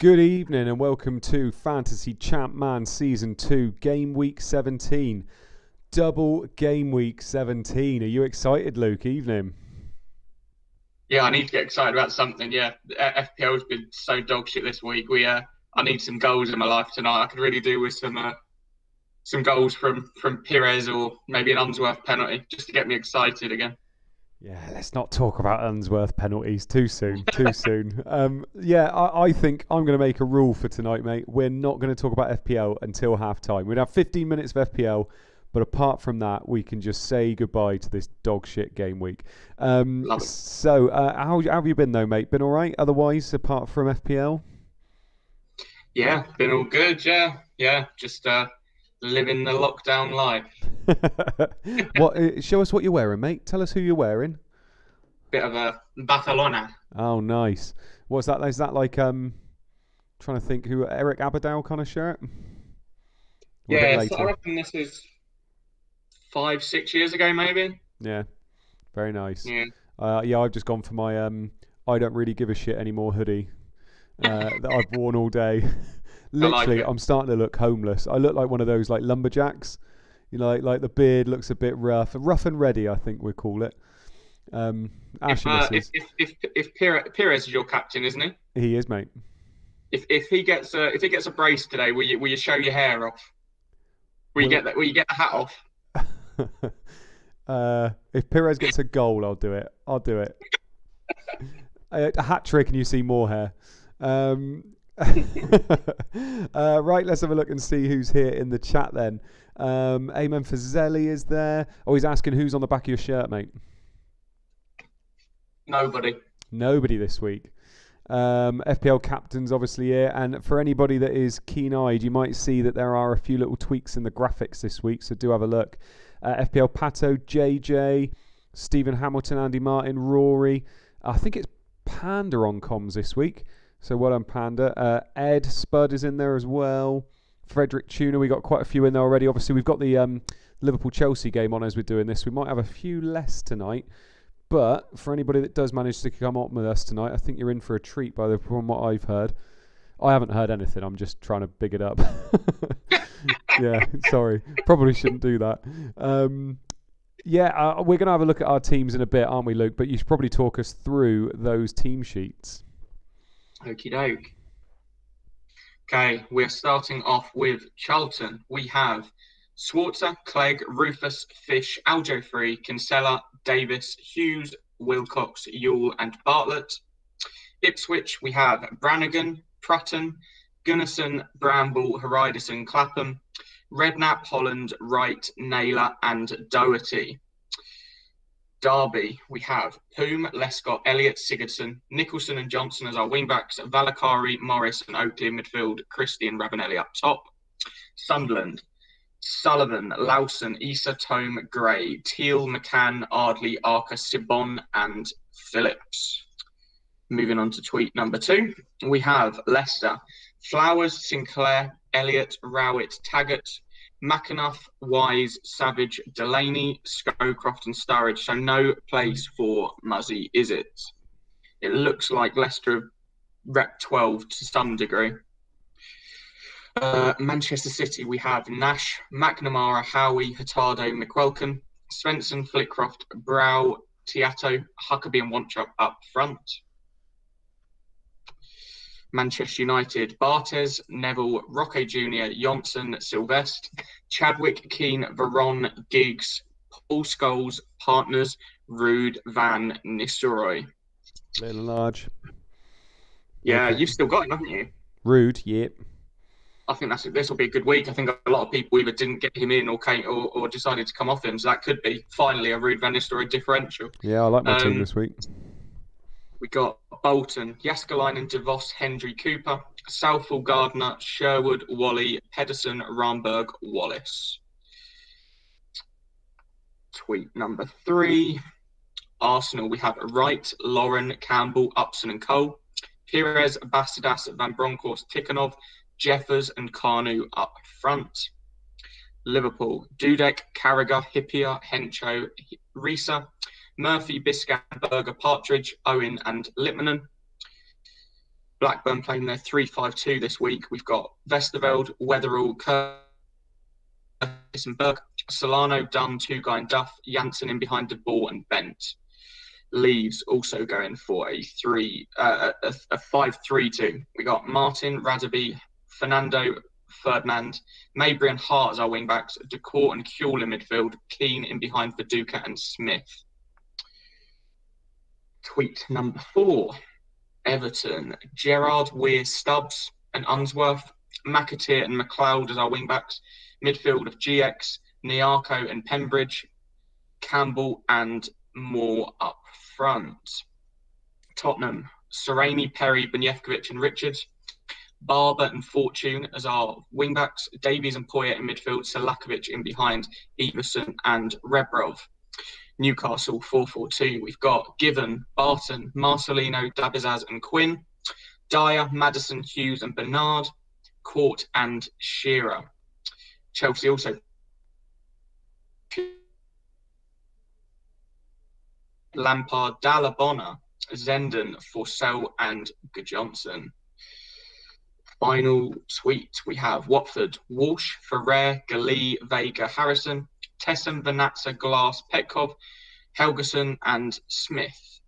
Good evening and welcome to Fantasy ChampMan Season 2, Gameweek 17. Double Gameweek 17. Are you excited, Luke? Evening. Yeah, I need to get excited about something. Yeah, FPL's been so dog shit this week. I need some goals in my life tonight. I could really do with some goals from Pires or maybe an Unsworth penalty just to get me excited again. Yeah, let's not talk about Unsworth penalties too soon. Too soon. I think I'm going to make a rule for tonight, mate. We're not going to talk about FPL until half time. We'd have 15 minutes of FPL, but apart from that, we can just say goodbye to this dog shit game week. Love it. So, how have you been though, mate? Been all right? Otherwise, apart from FPL? Yeah, been all good. Yeah, just living the lockdown life. What? Show us what you're wearing, mate. Tell us who you're wearing. Bit of a Barcelona. Oh, nice. What's that? Is that like trying to think who Eric Aberdale kind of shirt? Or a bit Yeah, so I later. reckon this is 5-6 years ago, maybe. Yeah, very nice. Yeah, I've just gone for my I don't really give a shit anymore hoodie that I've worn all day. I like Literally, it. I'm starting to look homeless. I look like one of those like lumberjacks. You know, like the beard looks a bit rough and ready. I think we call it. If Ashy misses. if Pires is your captain, isn't he? He is, mate. If he gets a brace today, will you show your hair off? Will you Well, get that? Will you get the hat off? if Pires gets a goal, I'll do it. A hat trick and you see more hair. Right, let's have a look and see who's here in the chat then. Amen Fazeli is there. Oh, he's asking who's on the back of your shirt, mate. Nobody this week. FPL captain's obviously here, and for anybody that is keen-eyed, you might see that there are a few little tweaks in the graphics this week, so do have a look. FPL Pato, JJ, Stephen Hamilton, Andy Martin, Rory. I think it's Panda on comms this week, so well done, Panda. Ed Spud is in there as well. Frederick Tuna, we got quite a few in there already. Obviously, we've got the Liverpool-Chelsea game on as we're doing this. We might have a few less tonight. But for anybody that does manage to come up with us tonight, I think you're in for a treat from what I've heard. I haven't heard anything. I'm just trying to big it up. Yeah, sorry. Probably shouldn't do that. We're going to have a look at our teams in a bit, aren't we, Luke? But you should probably talk us through those team sheets. Okie doke. Okay, we're starting off with Charlton. We have Swartzer, Clegg, Rufus, Fish, Aljo Free, Kinsella, Davis, Hughes, Wilcox, Yule, and Bartlett. Ipswich, we have Brannigan, Prutton, Gunnison, Bramble, Horidison, Clapham, Redknapp, Holland, Wright, Naylor, and Doherty. Derby, we have Poom, Lescott, Elliott, Sigurdsson, Nicholson and Johnson as our wingbacks, Valakari, Morris, and Oakley in midfield, Christie and Ravanelli up top. Sunderland, Sullivan, Lawson, Issa, Tome, Gray, Teal, McCann, Ardley, Arca, Sibon, and Phillips. Moving on to tweet number 2, we have Leicester, Flowers, Sinclair, Elliott, Rowett, Taggart, McAnuff, Wise, Savage, Delaney, Scowcroft, and Sturridge. So no place for Muzzy, is it? It looks like Leicester rep 12 to some degree. Manchester City, we have Nash, McNamara, Howie, Hurtado, McQuelkin, Svensson, Flitcroft, Brow, Tiato, Huckabee, and Wanchop up front. Manchester United, Bartes, Neville, Roque Jr., Johnson, Sylvestre, Chadwick, Keane, Veron, Giggs, Paul Scholes, Partners, Rude, Van Nistelrooy. Little large. Yeah, Okay. you've still got him, haven't you? Rude, yep. I think this will be a good week. I think a lot of people either didn't get him in or decided to come off him. So that could be finally a Rude Van Nistelrooy differential. Yeah, I like my team this week. We got Bolton, Jaskalainen, DeVos, Hendry, Cooper, Southall, Gardner, Sherwood, Wally, Pedersen, Ramberg, Wallace. Tweet number 3. Arsenal, we have Wright, Lauren, Campbell, Upson and Cole, Pires, Bassidas, Van Bronckhorst, Tikhonov, Jeffers and Carnu up front. Liverpool, Dudek, Carragher, Hippier, Hencho, Risa, Murphy, Biscan, Berger, Partridge, Owen and Lipmanen. Blackburn playing their 3-5-2 this week. We've got Vesterveld, Weatherall, Curtis and Berg, Solano, Dunn, Tugai and Duff, Janssen in behind the ball and Bent. Leeds also going for a 5-3-2. We got Martin, Radaby, Fernando, Ferdinand, Mabry and Hart as our wing backs, Decourt and Kuehl in midfield, Keane in behind Viduka and Smith. Tweet number 4. Everton, Gerrard, Weir, Stubbs and Unsworth, McAteer and McLeod as our wing backs, midfield of GX, Nyarko and Pembridge, Campbell and Moore up front. Tottenham, Sereni, Perry, Benjevkovic and Richards, Barber and Fortune as our wing-backs, Davies and Poyet in midfield, Selakovic in behind, Everson and Rebrov. Newcastle 4-4-2. We've got Given, Barton, Marcelino, Dabizaz and Quinn, Dyer, Maddison, Hughes and Bernard, Court and Shearer. Chelsea also Lampard, Dalabona, Zenden, Forsell and Johnson. Final tweet, we have Watford, Walsh, Ferrer, Gali, Vega, Harrison, Tessem, Vanatza, Glass, Petkov, Helgeson and Smith.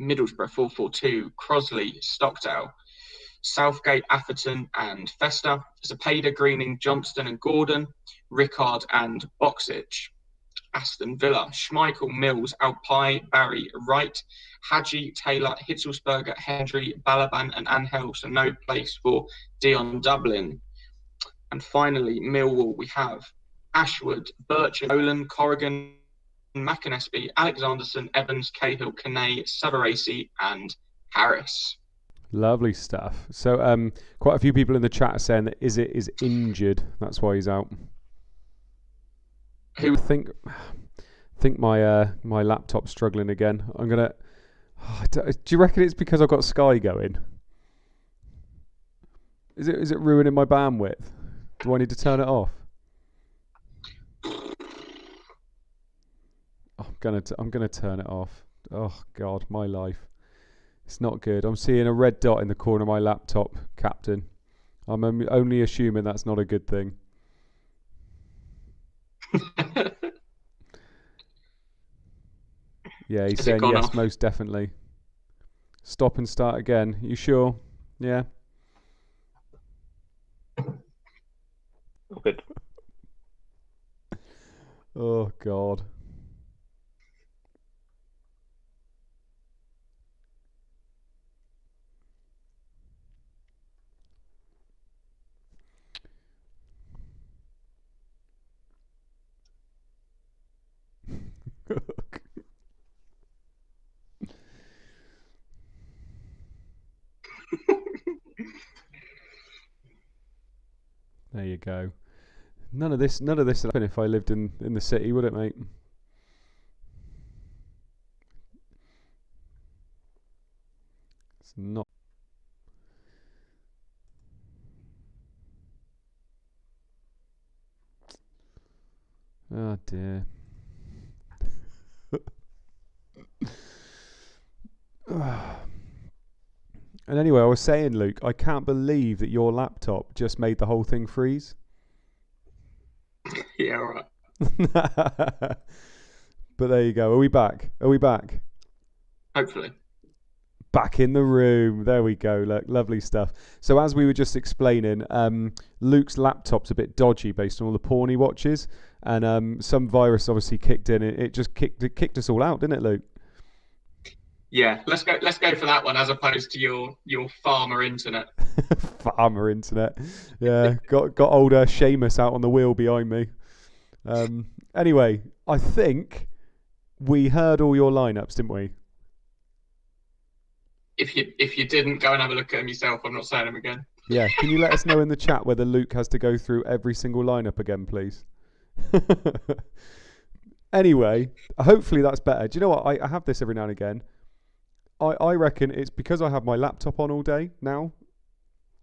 Middlesbrough 4-4-2, Crosley, Stockdale, Southgate, Atherton and Fester, Zapata, Greening, Johnston and Gordon, Rickard and Boxic. Aston Villa, Schmeichel, Mills, Alpai, Barry, Wright, Hadji, Taylor, Hitzelsberger, Hendry, Balaban and Angel, so no place for Dion Dublin. And finally, Millwall, we have Ashwood, Birch, Nolan, Corrigan, McInnesby, Alexanderson, Evans, Cahill, Canay, Sabarasi and Harris. Lovely stuff. So quite a few people in the chat are saying that Izzet is injured. That's why he's out. I think my my laptop's struggling again. I'm gonna. Do you reckon it's because I've got Sky going? Is it ruining my bandwidth? Do I need to turn it off? I'm gonna turn it off. Oh God, my life. It's not good. I'm seeing a red dot in the corner of my laptop, Captain. I'm only assuming that's not a good thing. Yeah, he's saying yes, most definitely. Stop and start again. You sure? Yeah. Good. Oh God. There you go. None of this would happen if I lived in the city, would it, mate? It's not. Oh dear. And anyway, I was saying, Luke, I can't believe that your laptop just made the whole thing freeze. Yeah, all right. But there you go. Are we back? Hopefully. Back in the room. There we go. Look, lovely stuff. So as we were just explaining, Luke's laptop's a bit dodgy based on all the porn he watches, and some virus obviously kicked in. It just kicked us all out, didn't it, Luke? Yeah, let's go for that one as opposed to your farmer internet. Farmer internet. Yeah, got old Seamus out on the wheel behind me. Anyway, I think we heard all your lineups, didn't we? If you didn't, go and have a look at them yourself. I'm not saying them again. Yeah, can you let us know in the chat whether Luke has to go through every single lineup again, please? Anyway, hopefully that's better. Do you know what? I have this every now and again. I reckon it's because I have my laptop on all day now.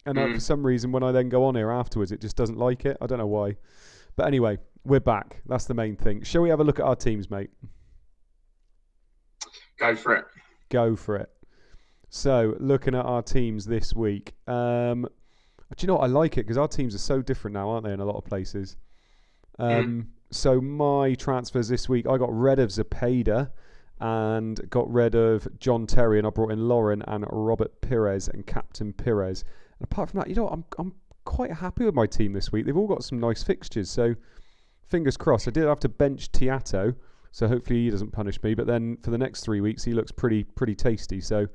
And for some reason, when I then go on here afterwards, it just doesn't like it. I don't know why. But anyway, we're back. That's the main thing. Shall we have a look at our teams, mate? Go for it. Go for it. So, looking at our teams this week, do you know what? I like it because our teams are so different now, aren't they, in a lot of places? So, my transfers this week, I got rid of Zepeda and got rid of John Terry, and I brought in Lauren and Robert Pires and Captain Pires. And apart from that, you know what? I'm quite happy with my team this week. They've all got some nice fixtures, so fingers crossed. I did have to bench Tiato, so hopefully he doesn't punish me. But then for the next 3 weeks, he looks pretty tasty. So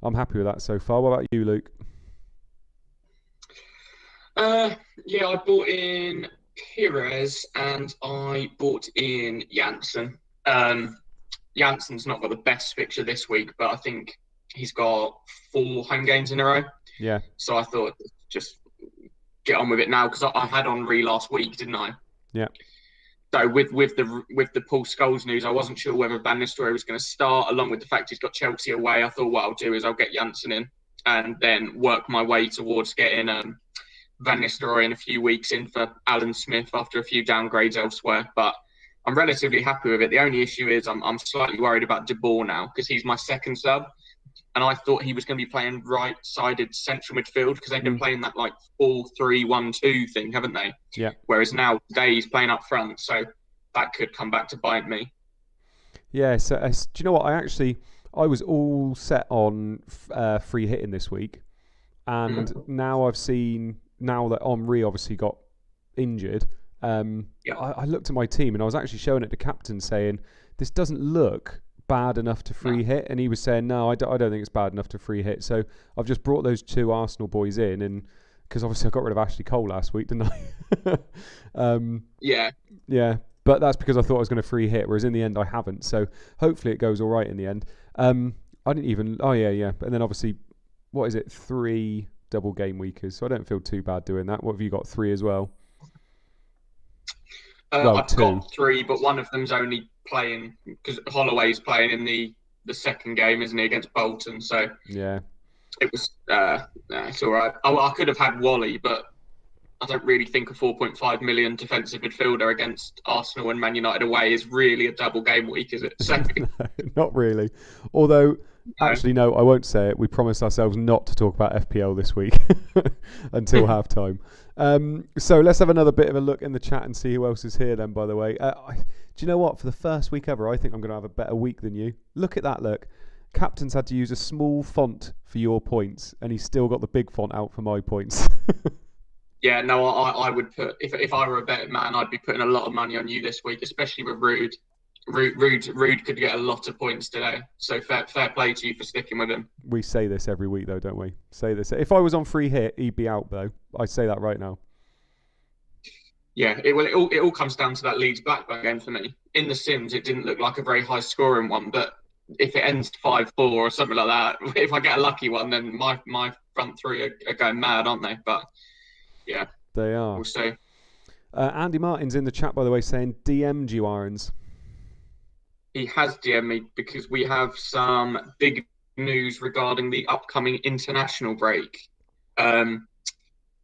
I'm happy with that so far. What about you, Luke? Yeah, I bought in Pires and I bought in Janssen. Janssen's not got the best fixture this week, but I think he's got 4 home games in a row. Yeah. So I thought just get on with it now because I had Henri last week, didn't I? Yeah. So with the Paul Scholes news, I wasn't sure whether Van Nistelrooy was going to start. Along with the fact he's got Chelsea away, I thought what I'll do is I'll get Janssen in and then work my way towards getting Van Nistelrooy in a few weeks in for Alan Smith after a few downgrades elsewhere. But I'm relatively happy with it. The only issue is I'm slightly worried about De Boer now because he's my second sub. And I thought he was going to be playing right-sided central midfield because they've been playing that like 4-3-1-2 thing, haven't they? Yeah. Whereas now today he's playing up front, so that could come back to bite me. Yeah. So do you know what? I was all set on free hitting this week, and now I've seen that Henri obviously got injured. I looked at my team and I was actually showing it to captain, saying this doesn't look bad enough to free hit, and he was saying no, I don't think it's bad enough to free hit. So I've just brought those 2 Arsenal boys in, and because obviously I got rid of Ashley Cole last week, didn't I? Yeah, but that's because I thought I was going to free hit, whereas in the end I haven't. So hopefully it goes all right in the end. I didn't even and then obviously what is it, 3 double game weekers, so I don't feel too bad doing that. What have you got, 3 as well? I've 2. Got 3, but one of them's only playing because Holloway's playing in the second game, isn't he, against Bolton? So yeah, it was it's all right. I could have had Wally, but I don't really think a 4.5 million defensive midfielder against Arsenal and Man United away is really a double game week, is it? So no, not really. Although, actually, no, I won't say it. We promised ourselves not to talk about FPL this week until half time. So let's have another bit of a look in the chat and see who else is here then, by the way. Do you know what? For the first week ever, I think I'm going to have a better week than you. Look at that, look. Captain's had to use a small font for your points, and he's still got the big font out for my points. Yeah, no, I would put, if I were a betting man, I'd be putting a lot of money on you this week, especially with Rude. Rude could get a lot of points today. So fair play to you for sticking with him. We say this every week, though, don't we? Say this. If I was on free hit, he'd be out, though. I say that right now. Yeah, it all comes down to that Leeds Blackburn game for me. In the Sims, it didn't look like a very high scoring one, but if it ends 5-4 or something like that, if I get a lucky one, then my front 3 are going mad, aren't they? But yeah, they are. We'll see. Andy Martin's in the chat, by the way, saying DM'd you, Irons. He has DM'd me because we have some big news regarding the upcoming international break.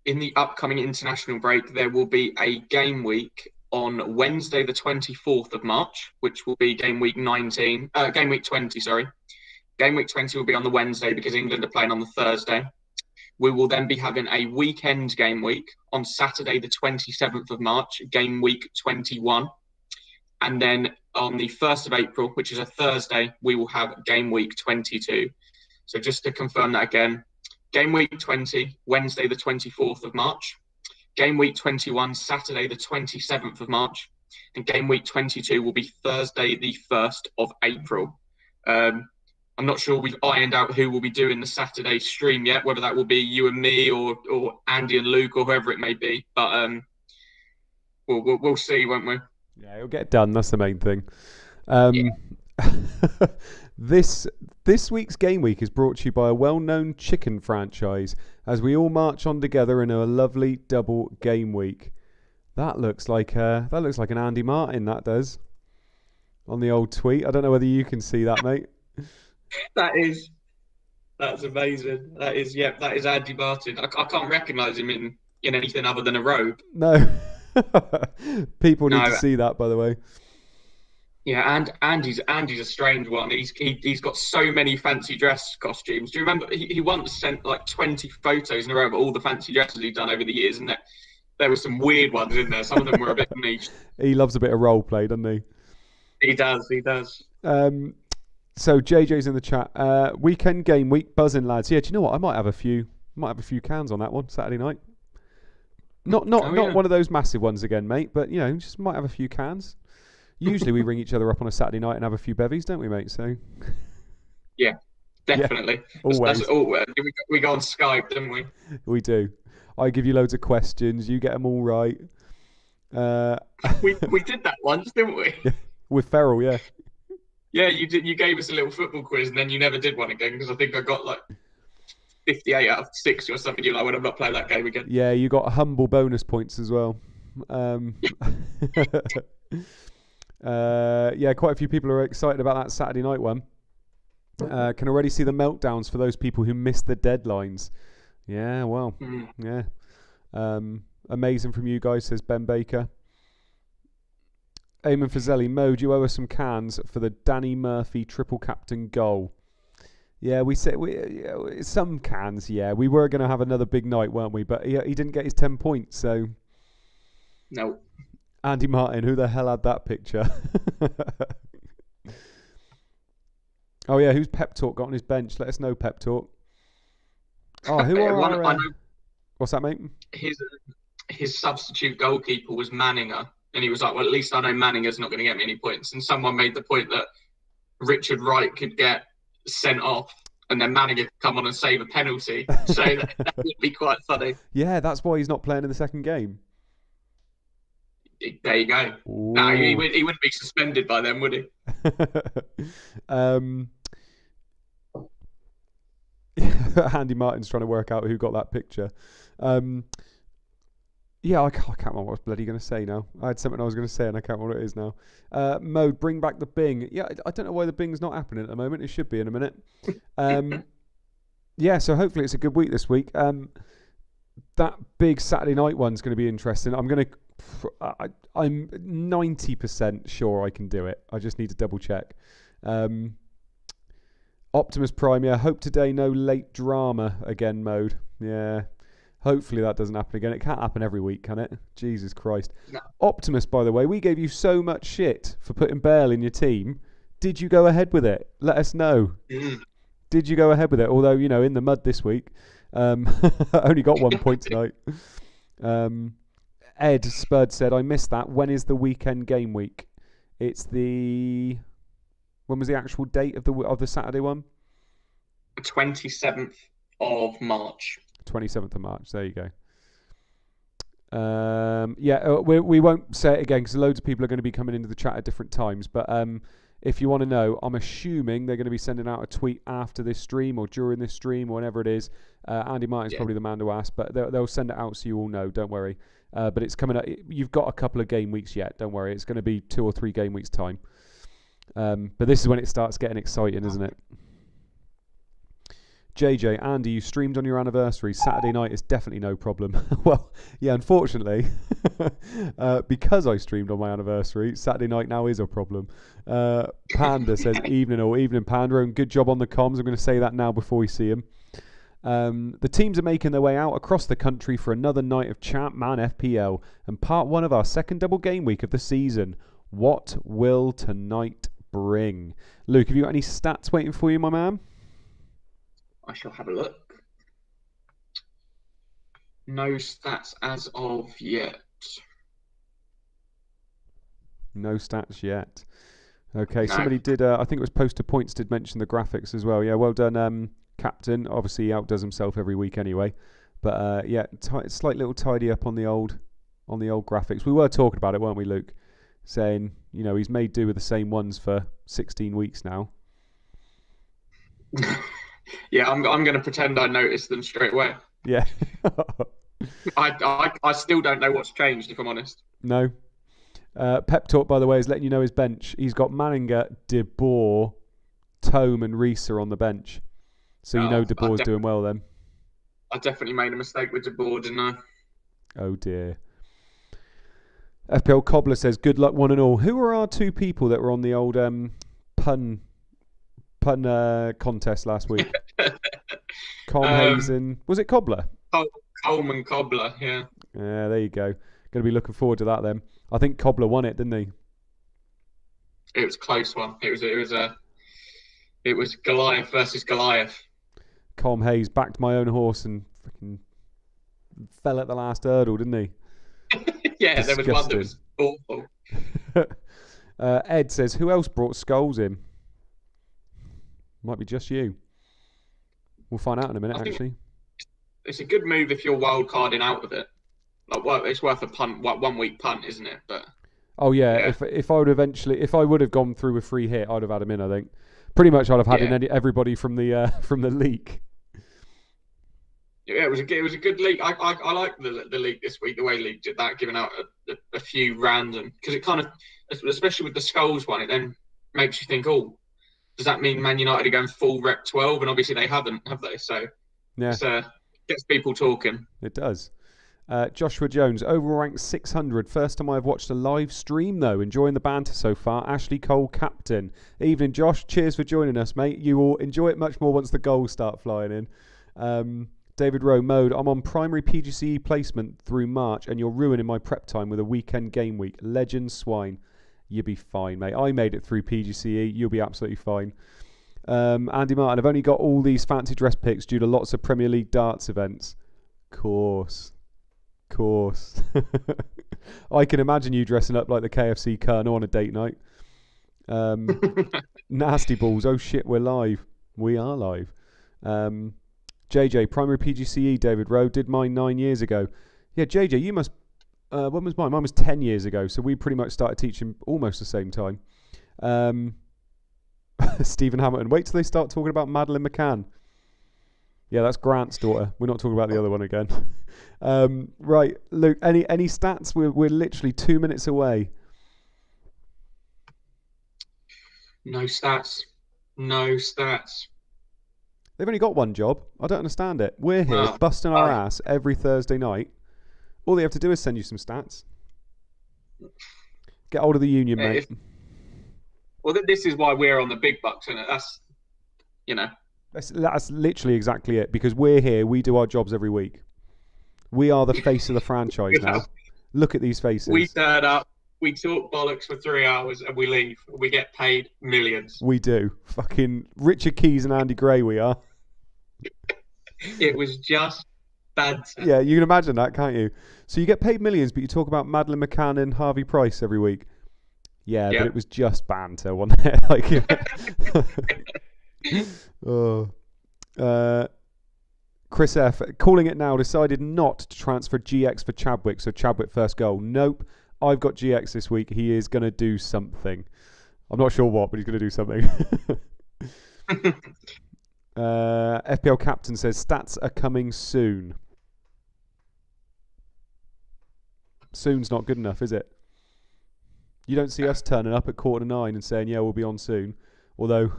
In the upcoming international break, there will be a game week on Wednesday, the 24th of March, which will be game week 20, sorry. Game week 20 will be on the Wednesday because England are playing on the Thursday. We will then be having a weekend game week on Saturday, the 27th of March, game week 21. And then on the 1st of April, which is a Thursday, we will have game week 22. So just to confirm that again, game week 20, Wednesday, the 24th of March. Game week 21, Saturday, the 27th of March. And game week 22 will be Thursday, the 1st of April. I'm not sure we've ironed out who will be doing the Saturday stream yet, whether that will be you and me or Andy and Luke or whoever it may be. But we'll see, won't we? Yeah, it'll get done. That's the main thing. This week's Game Week is brought to you by a well-known chicken franchise as we all march on together in a lovely double Game Week. That looks like an Andy Martin, that does, on the old tweet. I don't know whether you can see that, mate. That's amazing. That is Andy Martin. I can't recognise him in anything other than a robe. No. People need to see that, by the way. Yeah, and Andy's a strange one. He's got so many fancy dress costumes. Do you remember he once sent like 20 photos in a row of all the fancy dresses he'd done over the years, and there were some weird ones in there. Some of them were a bit niche. He loves a bit of role play, doesn't he? He does. So JJ's in the chat. Weekend game week buzzing, lads. Yeah, do you know what? I might have a few cans on that one Saturday night. Not one of those massive ones again, mate. But just might have a few cans. Usually we ring each other up on a Saturday night and have a few bevies, don't we, mate? So. Yeah, definitely. Yeah, always. We go on Skype, don't we? We do. I give you loads of questions. You get them all right. We did that once, didn't we? Yeah, with Ferrell, yeah. Yeah, you did. You gave us a little football quiz, and then you never did one again because I think I got like 58 out of 60 or something. You're like, well, I'm not playing that game again. Yeah, you got humble bonus points as well. Yeah, quite a few people are excited about that Saturday night one. Can already see the meltdowns for those people who missed the deadlines. Yeah, well, yeah. Amazing from you guys, says Ben Baker. Eamon Fazeli, Mo, you owe us some cans for the Danny Murphy triple captain goal. Yeah, we said some cans. Yeah, we were going to have another big night, weren't we? But he didn't get his 10 points, so. No. Andy Martin, who the hell had that picture? Oh yeah, who's Pep Talk got on his bench? Let us know, Pep Talk. Oh, who are? What's that, mate? His substitute goalkeeper was Manninger, and he was like, "Well, at least I know Manninger's not going to get me any points." And someone made the point that Richard Wright could get sent off, and then Manninger could come on and save a penalty. So that would be quite funny. Yeah, that's why he's not playing in the second game. There you go. Ooh. No, he wouldn't be suspended by then, would he? Andy Martin's trying to work out who got that picture. Yeah, I can't remember what I was bloody going to say now. I had something I was going to say and I can't remember what it is now. Mode, bring back the Bing. Yeah, I don't know why the Bing's not happening at the moment. It should be in a minute. Yeah, so hopefully it's a good week this week. That big Saturday night one's going to be interesting. I'm 90% sure I can do it. I just need to double check. Optimus Prime, yeah. Hope today no late drama again, Mode. Yeah. Hopefully that doesn't happen again. It can't happen every week, can it? Jesus Christ. No. Optimus, by the way, we gave you so much shit for putting Bale in your team. Did you go ahead with it? Let us know. Did you go ahead with it? Although, in the mud this week. Only got 1 point tonight. Ed Spud said, I missed that. When is the weekend game week? It's the... When was the actual date of the Saturday one? 27th of March. 27th of March. There you go. Yeah, we won't say it again because loads of people are going to be coming into the chat at different times. But if you want to know, I'm assuming they're going to be sending out a tweet after this stream or during this stream or whenever it is. Andy Martin's probably the man to ask, but they'll send it out so you all know. Don't worry. But it's coming up. You've got a couple of game weeks yet. Don't worry. It's going to be 2 or 3 game weeks time. But this is when it starts getting exciting, isn't it? JJ, Andy, you streamed on your anniversary. Saturday night is definitely no problem. Well, yeah, unfortunately, because I streamed on my anniversary, Saturday night now is a problem. Panda says, evening, Panda, and good job on the comms. I'm going to say that now before we see him. The teams are making their way out across the country for another night of ChampMan FPL and part 1 of our second double game week of the season. What will tonight bring? Luke, have you got any stats waiting for you, my man? I shall have a look. No stats as of yet. No stats yet. Okay, no. Somebody did, I think it was Poster Points, did mention the graphics as well. Yeah, well done, Captain. Obviously, he outdoes himself every week anyway. But yeah, slight little tidy up on the old graphics. We were talking about it, weren't we, Luke? Saying, he's made do with the same ones for 16 weeks now. Yeah, I'm going to pretend I noticed them straight away. Yeah. I still don't know what's changed, if I'm honest. No. Pep Talk, by the way, is letting you know his bench. He's got Manninger, De Boer, Tome and Reeser on the bench. So De Boer's doing well then. I definitely made a mistake with De Boer, didn't I? Oh dear. FPL Cobbler says, good luck one and all. Who were our two people that were on the old pun contest last week? Colm Hayes and... Was it Cobbler? Coleman Cobbler, yeah. Yeah, there you go. Going to be looking forward to that then. I think Cobbler won it, didn't he? It was a close one. It was Goliath versus Goliath. Colm Hayes backed my own horse and freaking fell at the last hurdle, didn't he? Yeah, Disgusting. there was one that was awful. Ed says, who else brought skulls in? Might be just you. We'll find out in a minute, actually. It's a good move if you're wild carding out of it. Like, well, it's worth a punt, 1 week punt, isn't it? But oh yeah. If I would have gone through a free hit, I'd have had him in. I think pretty much I'd have had in everybody from the league. Yeah, it was a good league. I like the league this week. The way league did that, giving out a few random, because it kind of, especially with the skulls one, it then makes you think, oh, does that mean Man United are going full rep 12? And obviously they haven't, have they? So yeah, it gets people talking. It does. Joshua Jones, overall ranked 600. First time I've watched a live stream though. Enjoying the banter so far. Ashley Cole, captain. Evening, Josh. Cheers for joining us, mate. You will enjoy it much more once the goals start flying in. David Rowe, mode. I'm on primary PGCE placement through March, and you're ruining my prep time with a weekend game week. Legend swine. You'll be fine, mate. I made it through PGCE. You'll be absolutely fine. Andy Martin, I've only got all these fancy dress picks due to lots of Premier League darts events. Course. I can imagine you dressing up like the KFC Colonel on a date night. Nasty balls. Oh shit, we're live. We are live. JJ, primary PGCE, David Rowe, did mine 9 years ago. Yeah, JJ, you must... when was mine? Mine was 10 years ago, so we pretty much started teaching almost the same time. Stephen Hamilton, wait till they start talking about Madeleine McCann. Yeah, that's Grant's daughter. We're not talking about the other one again. Right, Luke, any stats? We're literally 2 minutes away. No stats. They've only got one job. I don't understand it. We're here busting our ass every Thursday night. All they have to do is send you some stats. Get hold of the union, mate. Well, this is why we're on the big bucks, isn't it? That's literally exactly it. Because we're here, we do our jobs every week. We are the face of the franchise now. Look at these faces. We turn up, we talk bollocks for 3 hours, and we leave. We get paid millions. We do. Fucking Richard Keys and Andy Gray we are. It was just bad. Yeah, you can imagine that, can't you? So you get paid millions, but you talk about Madeleine McCann and Harvey Price every week. Yeah, but it was just banter, wasn't it? Chris F. Calling it now. Decided not to transfer GX for Chadwick, so Chadwick first goal. Nope. I've got GX this week. He is going to do something. I'm not sure what, but he's going to do something. FPL Captain says stats are coming soon. Soon's not good enough, is it? You don't see us turning up at 9:15 and saying, yeah, we'll be on soon. Although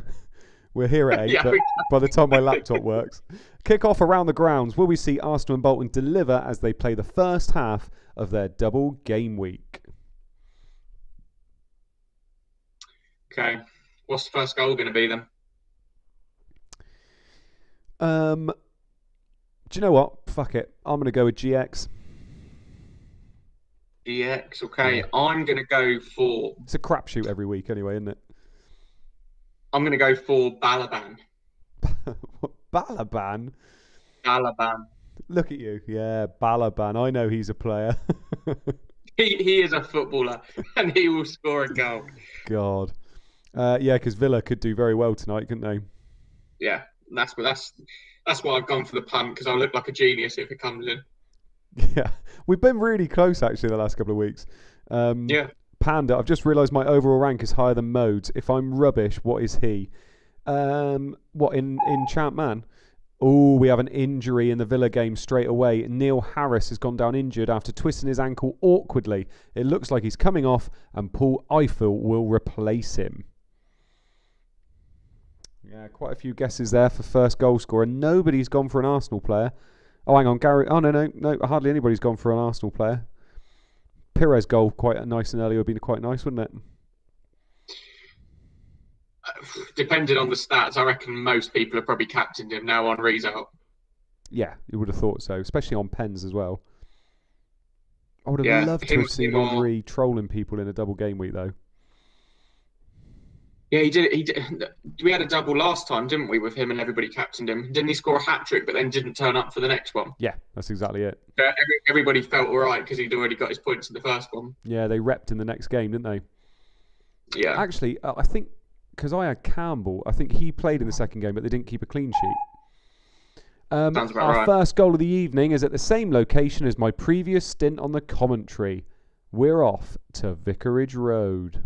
we're here at 8, but by the time my laptop works. Kick off around the grounds. Will we see Aston and Bolton deliver as they play the first half of their double game week? Okay. What's the first goal going to be then? Do you know what? Fuck it. I'm going to go with GX. GX, okay. Yeah. I'm going to go for... It's a crapshoot every week anyway, isn't it? I'm going to go for Balaban. Balaban? Balaban. Look at you. Yeah, Balaban. I know he's a player. He is a footballer, and he will score a goal. God. Yeah, because Villa could do very well tonight, couldn't they? Yeah, that's why I've gone for the punt, because I'll look like a genius if it comes in. Yeah, we've been really close actually the last couple of weeks. Yeah. Panda, I've just realised my overall rank is higher than Modes. If I'm rubbish, what is he? What in ChampMan? Oh, we have an injury in the Villa game straight away. Neil Harris has gone down injured after twisting his ankle awkwardly. It looks like he's coming off, and Paul Eiffel will replace him. Yeah, quite a few guesses there for first goal scorer. Nobody's gone for an Arsenal player. Oh, hang on, Gary. Oh, no, hardly anybody's gone for an Arsenal player. Pires goal quite nice and early would have been quite nice, wouldn't it? Depending on the stats, I reckon most people have probably captained him now on result. Yeah, you would have thought so, especially on pens as well. I would have loved to have seen Henry trolling people in a double game week, though. Yeah, he did. We had a double last time, didn't we, with him, and everybody captained him. Didn't he score a hat-trick, but then didn't turn up for the next one? Yeah, that's exactly it. Everybody felt all right because he'd already got his points in the first one. Yeah, they repped in the next game, didn't they? Yeah. Actually, I think, because I had Campbell, I think he played in the second game, but they didn't keep a clean sheet. Sounds about our right. first goal of the evening is at the same location as my previous stint on the commentary. We're off to Vicarage Road.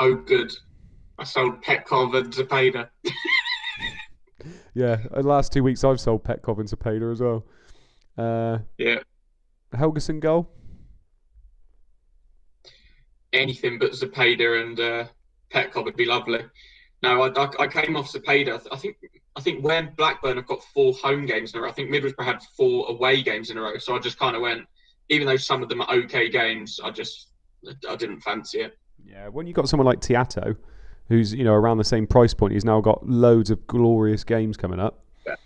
Oh, good. I sold Petkov and Zepeda. Yeah, the last 2 weeks I've sold Petkov and Zepeda as well. Yeah. Helgeson goal? Anything but Zepeda and Petkov would be lovely. No, I came off Zepeda. I think when Blackburn have got 4 home games in a row, I think Middlesbrough had 4 away games in a row. So I just kind of went, even though some of them are okay games, I didn't fancy it. Yeah, when you got someone like Tiato, who's around the same price point, he's now got loads of glorious games coming up. Yeah.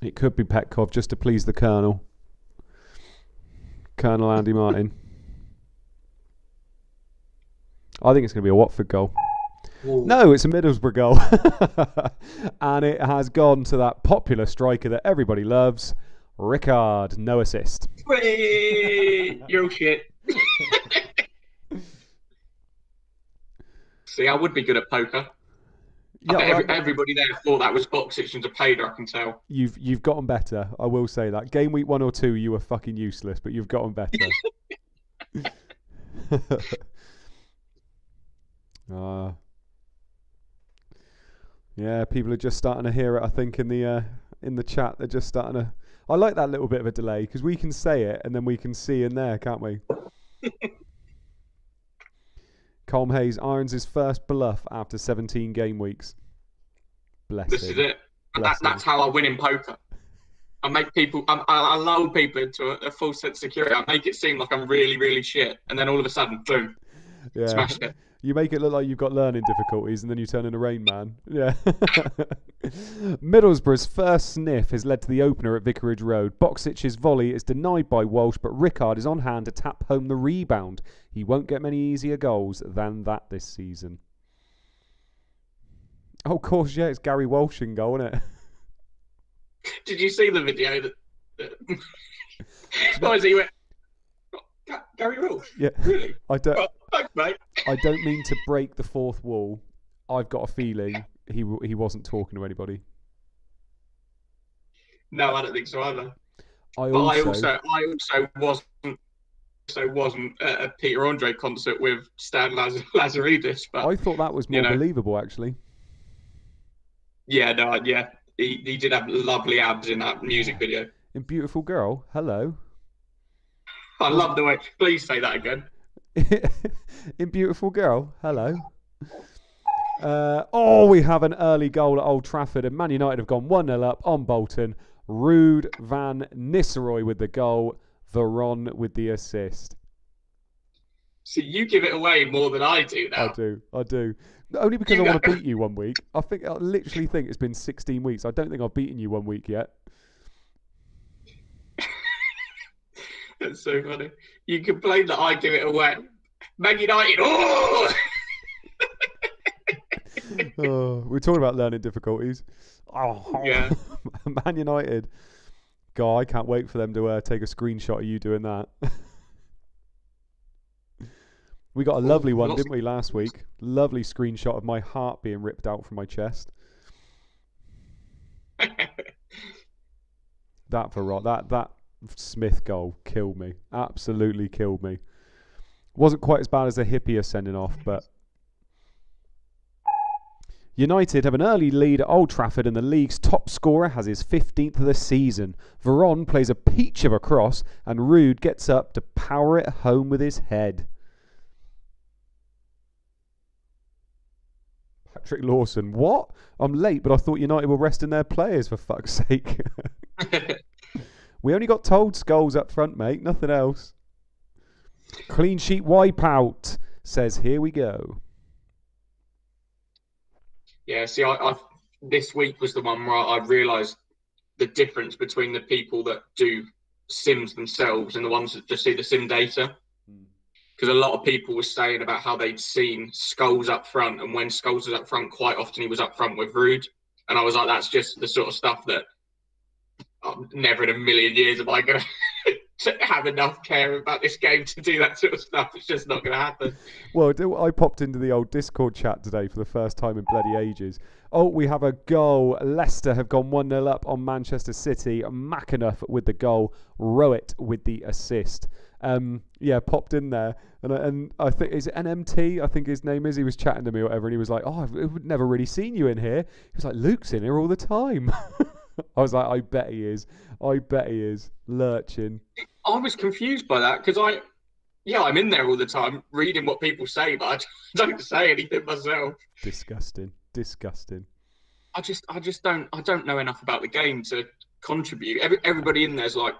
It could be Petkov just to please the Colonel Andy Martin. I think it's going to be a Watford goal. Ooh. No, it's a Middlesbrough goal. And it has gone to that popular striker that everybody loves, Rickard. No assist. Whee! Yo shit. See, I would be good at poker. Yeah, everybody there thought that was Boxic and Zepeda, I can tell. You've gotten better, I will say that. Game week 1 or 2, you were fucking useless, but you've gotten better. Yeah, people are just starting to hear it, I think, in the chat. They're just starting to... I like that little bit of a delay, because we can say it, and then we can see in there, can't we? Colm Hayes irons his first bluff after 17 game weeks. Bless This him. is it. That's how I win in poker. I make people, I lull people into a full sense of security. I make it seem like I'm really, really shit. And then all of a sudden, boom, smashed it. You make it look like you've got learning difficulties and then you turn into Rain Man. Yeah. Middlesbrough's first sniff has led to the opener at Vicarage Road. Boxic's volley is denied by Walsh, but Rickard is on hand to tap home the rebound. He won't get many easier goals than that this season. Oh, of course, yeah, it's Gary Walsh in goal, isn't it? Did you see the video that what is he went? Gary Walsh? Yeah. Really? I don't. Oh, thanks, mate. I don't mean to break the fourth wall. I've got a feeling he wasn't talking to anybody. No, I don't think so either. I also wasn't at a Peter Andre concert with Stan Lazaridis. But I thought that was more believable, actually. Yeah, no, yeah. He did have lovely abs in that music video. In Beautiful Girl, hello. I love the way. Please say that again. In Beautiful Girl, hello. We have an early goal at Old Trafford, and Man United have gone 1-0 up on Bolton. Ruud van Nistelrooy with the goal, Veron with the assist. See, you give it away more than I do now. I do. Only because I want to beat you one week. I literally think it's been 16 weeks. I don't think I've beaten you one week yet. That's so funny. You complain that I give it away. Man United, we're talking about learning difficulties. Oh, yeah. Man United. God, I can't wait for them to take a screenshot of you doing that. We got a lovely one, didn't we, last week? Lovely screenshot of my heart being ripped out from my chest. That Smith goal killed me. Absolutely killed me. Wasn't quite as bad as the Hippier sending off, but United have an early lead at Old Trafford, and the league's top scorer has his 15th of the season. Veron plays a peach of a cross, and Ruud gets up to power it home with his head. Patrick Lawson, what? I'm late, but I thought United were resting their players, for fuck's sake. We only got told Scholes up front, mate. Nothing else. Clean sheet wipeout says, here we go. Yeah, see, I this week was the one where I realised the difference between the people that do sims themselves and the ones that just see the sim data. Because a lot of people were saying about how they'd seen Scholes up front, and when Scholes was up front, quite often he was up front with Rude. And I was like, that's just the sort of stuff that never in a million years am I going to have enough care about this game to do that sort of stuff. It's just not going to happen. Well, I popped into the old Discord chat today for the first time in bloody ages. Oh, we have a goal. Leicester have gone 1-0 up on Manchester City. McAnuff with the goal. Rowett with the assist. Popped in there. And I think, is it NMT? I think his name is. He was chatting to me or whatever, and he was like, oh, I've never really seen you in here. He was like, Luke's in here all the time. I was like, I bet he is. Lurching. I was confused by that because I'm in there all the time reading what people say, but I don't say anything myself. Disgusting. I don't know enough about the game to contribute. Everybody in there's like,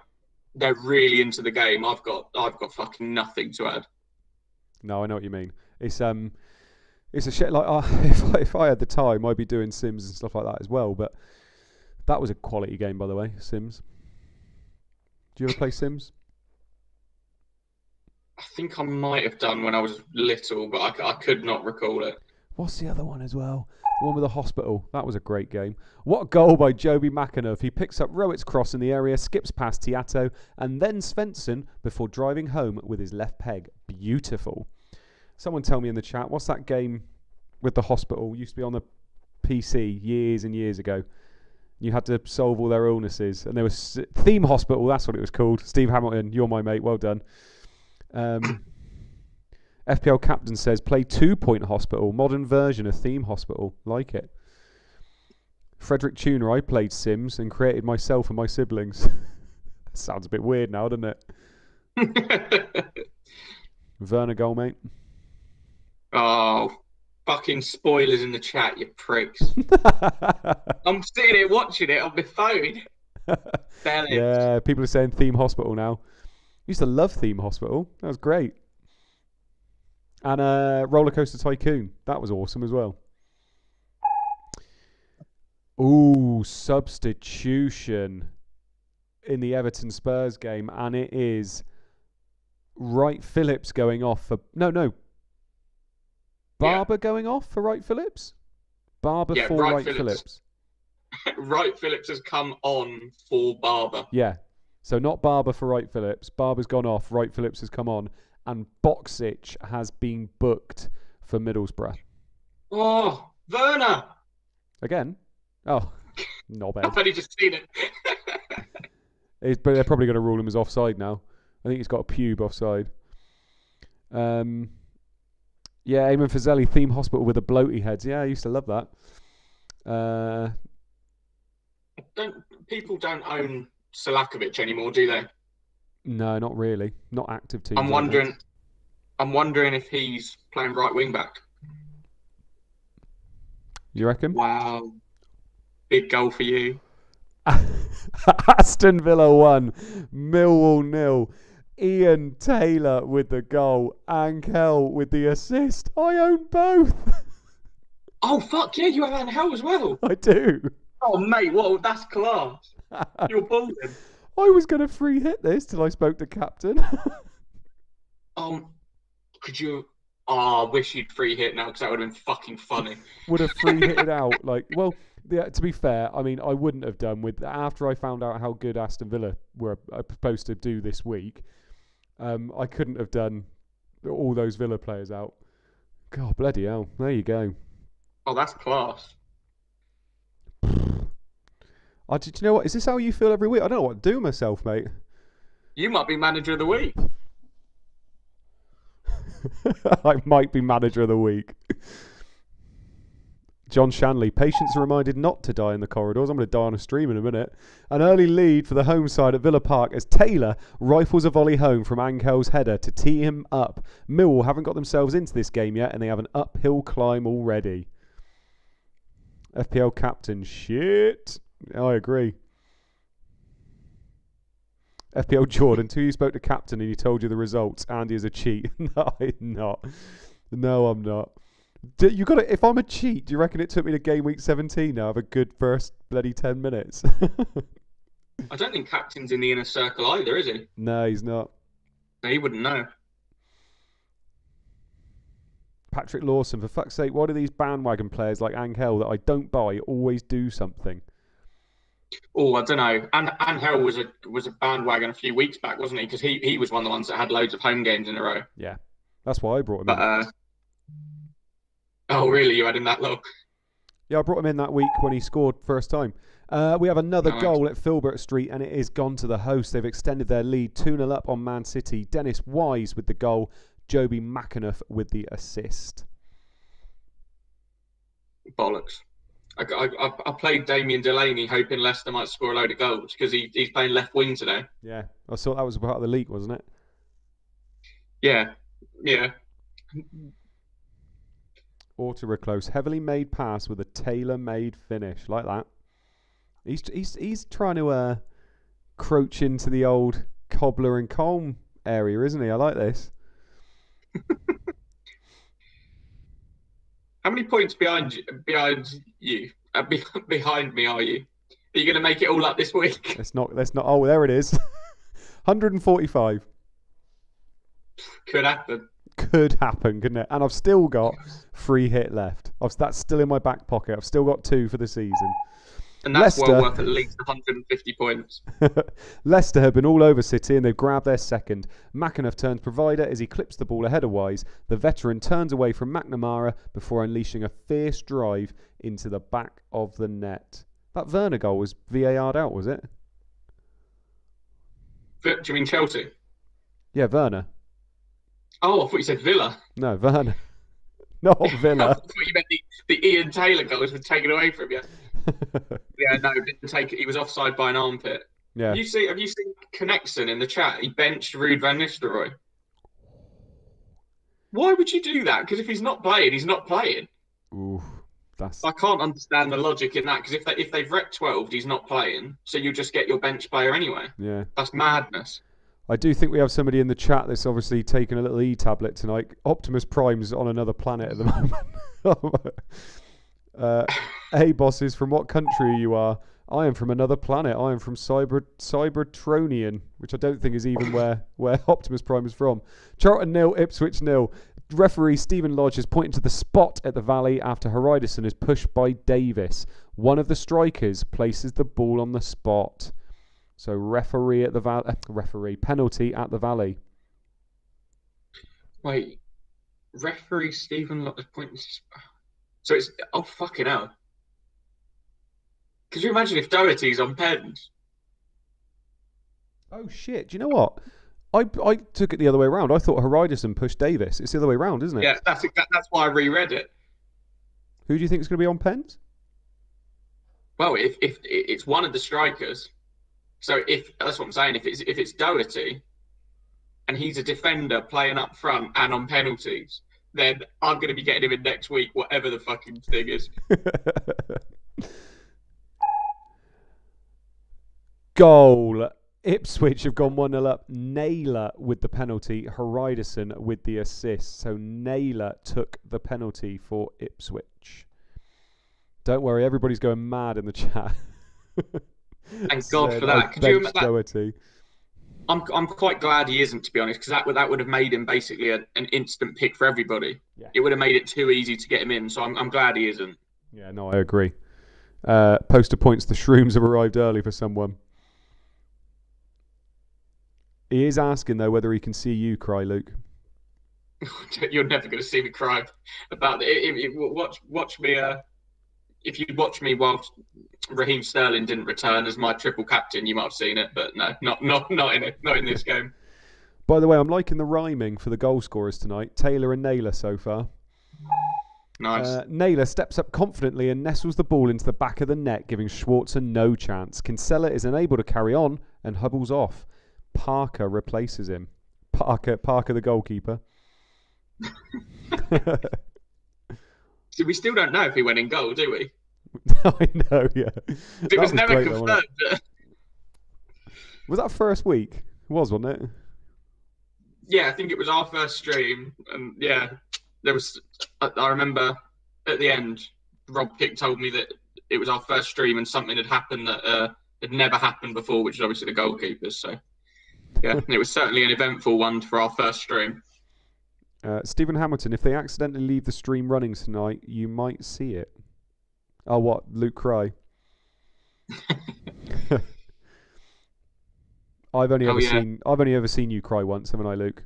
they're really into the game. I've got fucking nothing to add. No, I know what you mean. It's a shit. Like if I had the time, I'd be doing Sims and stuff like that as well. But that was a quality game, by the way. Sims. Do you ever play Sims? I think I might have done when I was little, but I could not recall it. What's the other one as well? The one with the hospital. That was a great game. What a goal by Joby McAnuff. He picks up Rowett's cross in the area, skips past Tiato, and then Svensson before driving home with his left peg. Beautiful. Someone tell me in the chat, what's that game with the hospital? Used to be on the PC years and years ago. You had to solve all their illnesses. And there was Theme Hospital, that's what it was called. Steve Hamilton, you're my mate, well done. FPL Captain says, play 2 Point Hospital, modern version of Theme Hospital. Like it. Frederick Tuner, I played Sims and created myself and my siblings. Sounds a bit weird now, doesn't it? Werner goal, mate. Oh, fucking spoilers in the chat, you pricks. I'm sitting here watching it on my phone. Yeah, people are saying Theme Hospital now. Used to love Theme Hospital. That was great. And Roller Coaster Tycoon. That was awesome as well. Ooh, substitution in the Everton Spurs game. And it is Wright Phillips going off for... No. Barber going off for Wright Phillips? Barber for Wright Phillips. Wright Phillips has come on for Barber. Yeah. So not Barber for Wright Phillips. Barber's gone off. Wright Phillips has come on. And Boxic has been booked for Middlesbrough. Oh, Werner! Again? Oh, not bad. I've only just seen it. But they're probably going to rule him as offside now. I think he's got a pube offside. Yeah, Eamon Fazeli, Theme Hospital with the bloaty heads. Yeah, I used to love that. People don't own Selakovic anymore, do they? No, not really. Not active teams. I'm wondering if he's playing right wing back. You reckon? Wow. Big goal for you. Aston Villa 1, Millwall 0. Ian Taylor with the goal. Angel with the assist. I own both. Oh, fuck yeah, you have Angel as well. I do. Oh, mate, well, that's class. You're balling. I was going to free hit this till I spoke to Captain. Could you... Oh, I wish you'd free hit now because that would have been fucking funny. Would have free hit it out. To be fair, I mean, I wouldn't have done with... After I found out how good Aston Villa were supposed to do this week, I couldn't have done all those Villa players out. God, bloody hell. There you go. Oh, that's class. Do you know what? Is this how you feel every week? I don't know what to do myself, mate. You might be manager of the week. I might be manager of the week. John Shanley, patients are reminded not to die in the corridors. I'm going to die on a stream in a minute. An early lead for the home side at Villa Park as Taylor rifles a volley home from Ankel's header to tee him up. Millwall haven't got themselves into this game yet and they have an uphill climb already. FPL captain, shit. I agree. FPL Jordan, until you spoke to captain and he told you the results, Andy is a cheat. No, I'm not. No, I'm not. You got to. If I'm a cheat, do you reckon it took me to game week 17 now? Have a good first bloody 10 minutes. I don't think captain's in the inner circle either, is he? No, he's not. No, he wouldn't know. Patrick Lawson, for fuck's sake, why do these bandwagon players like Angel that I don't buy always do something? Oh, I don't know. And Angel was a bandwagon a few weeks back, wasn't he? Because he was one of the ones that had loads of home games in a row. Yeah, that's why I brought him in. Oh, really? You had him that low? Yeah, I brought him in that week when he scored first time. We have another goal at Filbert Street, and it is gone to the host. They've extended their lead 2-0 up on Man City. Dennis Wise with the goal. Joby McAnuff with the assist. Bollocks. I played Damien Delaney hoping Leicester might score a load of goals because he's playing left wing today. Yeah, I saw that was part of the leak, wasn't it? Yeah. Auto close, heavily made pass with a tailor-made finish like that. He's trying to crouch into the old Cobbler and Colm area, isn't he? I like this. How many points behind you? Behind me are you? Are you going to make it all up this week? Let's not. Oh, there it is. 145. Could happen. Could happen, couldn't it? And I've still got 3 hit left. That's still in my back pocket. I've still got 2 for the season. And that's well worth at least 150 points. Leicester have been all over City and they've grabbed their second. McAnuff turns provider as he clips the ball ahead of Wise. The veteran turns away from McNamara before unleashing a fierce drive into the back of the net. That Werner goal was VAR'd out, was it? Do you mean Chelsea? Yeah, Werner. Oh, I thought you said Villa. No, Werner. Not Villa. I thought you meant the Ian Taylor goal was taken away from you. Yeah, no, didn't take it. He was offside by an armpit. Yeah. Have you seen Connexon in the chat? He benched Ruud van Nistelrooy. Why would you do that? Because if he's not playing, he's not playing. Ooh, I can't understand the logic in that. Because if they've rec 12, he's not playing, so you just get your bench player anyway. Yeah, that's madness. I do think we have somebody in the chat that's obviously taken a little e-tablet tonight. Optimus Prime's on another planet at the moment. Hey bosses, from what country you are? I am from another planet. I am from Cybertronian, which I don't think is even where Optimus Prime is from. Charlton 0, Ipswich 0. Referee Stephen Lodge is pointing to the spot at the Valley after Haridason is pushed by Davis. One of the strikers places the ball on the spot. So referee penalty at the Valley. Wait, referee Stephen Lodge points. So it's fucking hell. Could you imagine if Doherty's on pens? Oh shit! Do you know what? I took it the other way around. I thought Haridason pushed Davis. It's the other way around, isn't it? Yeah, that's why I reread it. Who do you think is going to be on pens? Well, if it's one of the strikers, so if that's what I'm saying. If it's Doherty, and he's a defender playing up front and on penalties, then I'm going to be getting him in next week, whatever the fucking thing is. Goal. Ipswich have gone 1-0 up. Naylor with the penalty. Haridason with the assist. So Naylor took the penalty for Ipswich. Don't worry, everybody's going mad in the chat. Thank God for that. Could you imagine Doherty. I'm quite glad he isn't, to be honest, because that would have made him basically an instant pick for everybody. Yeah. It would have made it too easy to get him in, so I'm glad he isn't. Yeah, no, I agree. Poster points, the shrooms have arrived early for someone. He is asking, though, whether he can see you cry, Luke. You're never going to see me cry about it. Watch me. If you watch me whilst Raheem Sterling didn't return as my triple captain, you might have seen it. But no, not in this game. By the way, I'm liking the rhyming for the goal scorers tonight. Taylor and Naylor so far. Nice. Naylor steps up confidently and nestles the ball into the back of the net, giving Schwarzer no chance. Kinsella is unable to carry on and hubbles off. Parker replaces him. Parker the goalkeeper. So we still don't know if he went in goal, do we? I know, yeah. It was never confirmed. Was that first week? It was, wasn't it? Yeah, I think it was our first stream, and yeah, there was. I remember at the end, Rob Kick told me that it was our first stream, and something had happened that had never happened before, which is obviously the goalkeepers. So yeah, it was certainly an eventful one for our first stream. Stephen Hamilton, if they accidentally leave the stream running tonight, you might see it. Oh, what? Luke Cry. I've only ever seen you cry once, haven't I, Luke?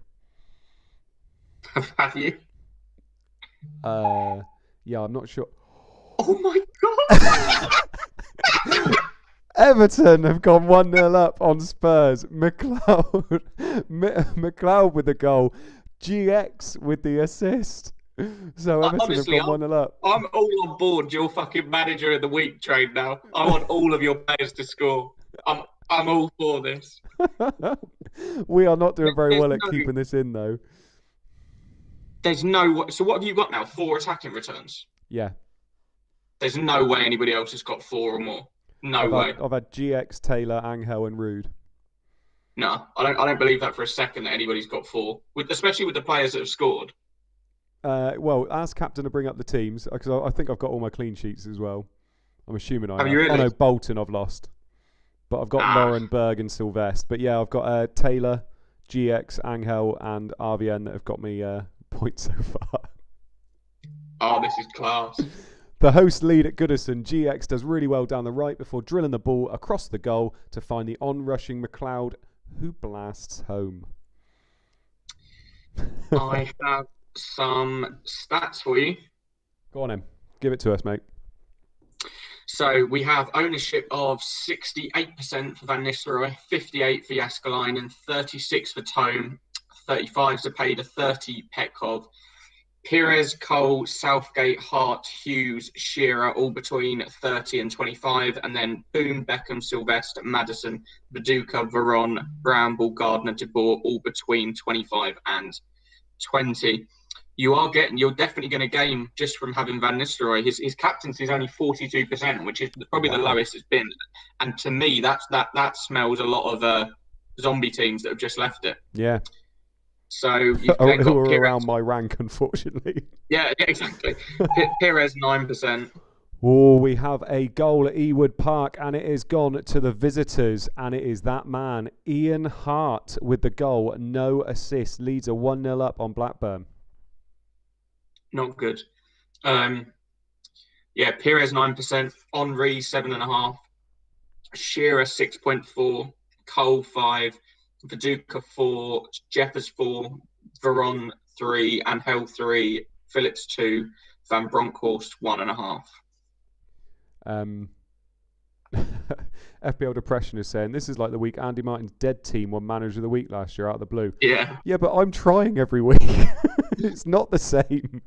Have you? Yeah, I'm not sure. Oh my god! Everton have gone 1-0 up on Spurs. McLeod with the goal. GX with the assist. So Everton honestly, have gone 1-0 up. I'm all on board your fucking manager of the week trade now. I want all of your players to score. I'm all for this. We are not doing very well at keeping this in, though. There's no. So what have you got now? 4 attacking returns. Yeah. There's no way anybody else has got 4 or more. No way. I've had GX, Taylor, Angel, and Rude. No, I don't believe that for a second that anybody's got 4, especially with the players that have scored. Well, ask captain to bring up the teams because I think I've got all my clean sheets as well. I'm assuming I have. You really? Oh no, Bolton I've lost, but I've got Lauren, Berg, and Sylvester. But yeah, I've got Taylor, GX, Angel, and RVN that have got me points so far. Oh, this is class. The host lead at Goodison. GX does really well down the right before drilling the ball across the goal to find the on-rushing McLeod, who blasts home. I have some stats for you. Go on, then. Give it to us, mate. So we have ownership of 68% for Van Nistelrooy, 58% for Jaskalainen, 36% for Tome, 35% Zepeda, 30% Petkov. Pires, Cole, Southgate, Hart, Hughes, Shearer, all between 30 and 25. And then Boom, Beckham, Sylvester, Maddison, Viduka, Veron, Bramble, Gardner, De Boer, all between 25 and 20. You're definitely going to gain just from having Van Nistelrooy. His captaincy is only 42%, which is probably the lowest it's been. And to me, that smells a lot of zombie teams that have just left it. Yeah. So you've who are Pires, around my rank, unfortunately. Yeah, exactly. Pires 9%. Oh, we have a goal at Ewood Park, and it is gone to the visitors, and it is that man, Ian Hart, with the goal. No assist. Leeds are 1-0 up on Blackburn. Not good. Pires 9%. Henry 7.5%. Shearer 6.4%. Cole 5%. Viduka 4%, Jeffers 4%, Veron 3%, Angel 3%, Phillips 2%, Van Bronckhorst 1.5%. FPL Depression is saying this is like the week Andy Martin's dead team won Manager of the Week last year out of the blue. Yeah. Yeah, but I'm trying every week. It's not the same.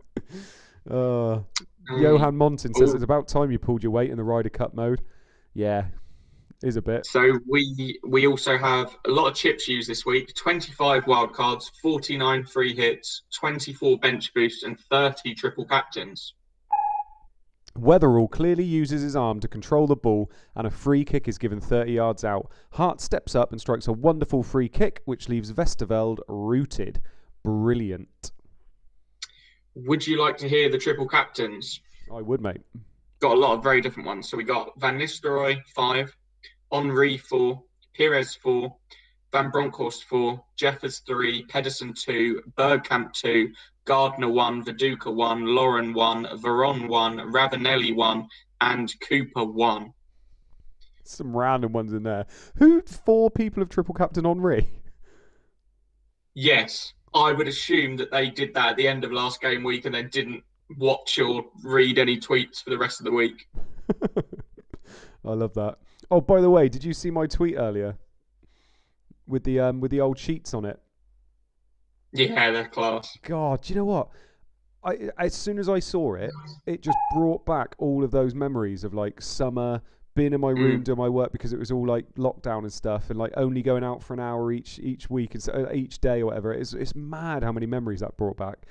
Johan Montin says it's about time you pulled your weight in the Ryder Cup mode. Yeah. Is a bit. So we also have a lot of chips used this week, 25 wildcards, 49 free hits, 24 bench boosts, and 30 triple captains. Weatherall clearly uses his arm to control the ball, and a free kick is given 30 yards out. Hart steps up and strikes a wonderful free kick, which leaves Westerveld rooted. Brilliant. Would you like to hear the triple captains? I would, mate. Got a lot of very different ones. So we got Van Nistelrooy 5, Henry 4, Pires 4, Van Bronckhorst 4, Jeffers 3, Pedersen 2, Bergkamp 2, Gardner 1, Viduka 1, Lauren 1, Veron 1, Ravanelli 1, and Cooper 1. Some random ones in there. 4 people have triple captain Henry? Yes, I would assume that they did that at the end of last game week and then didn't watch or read any tweets for the rest of the week. I love that. Oh, by the way, did you see my tweet earlier with the old sheets on it? Yeah, they're class. God, do you know what? As soon as I saw it, it just brought back all of those memories of like summer, being in my room doing my work because it was all like lockdown and stuff, and like only going out for an hour each week and so, each day or whatever. It's mad how many memories that brought back.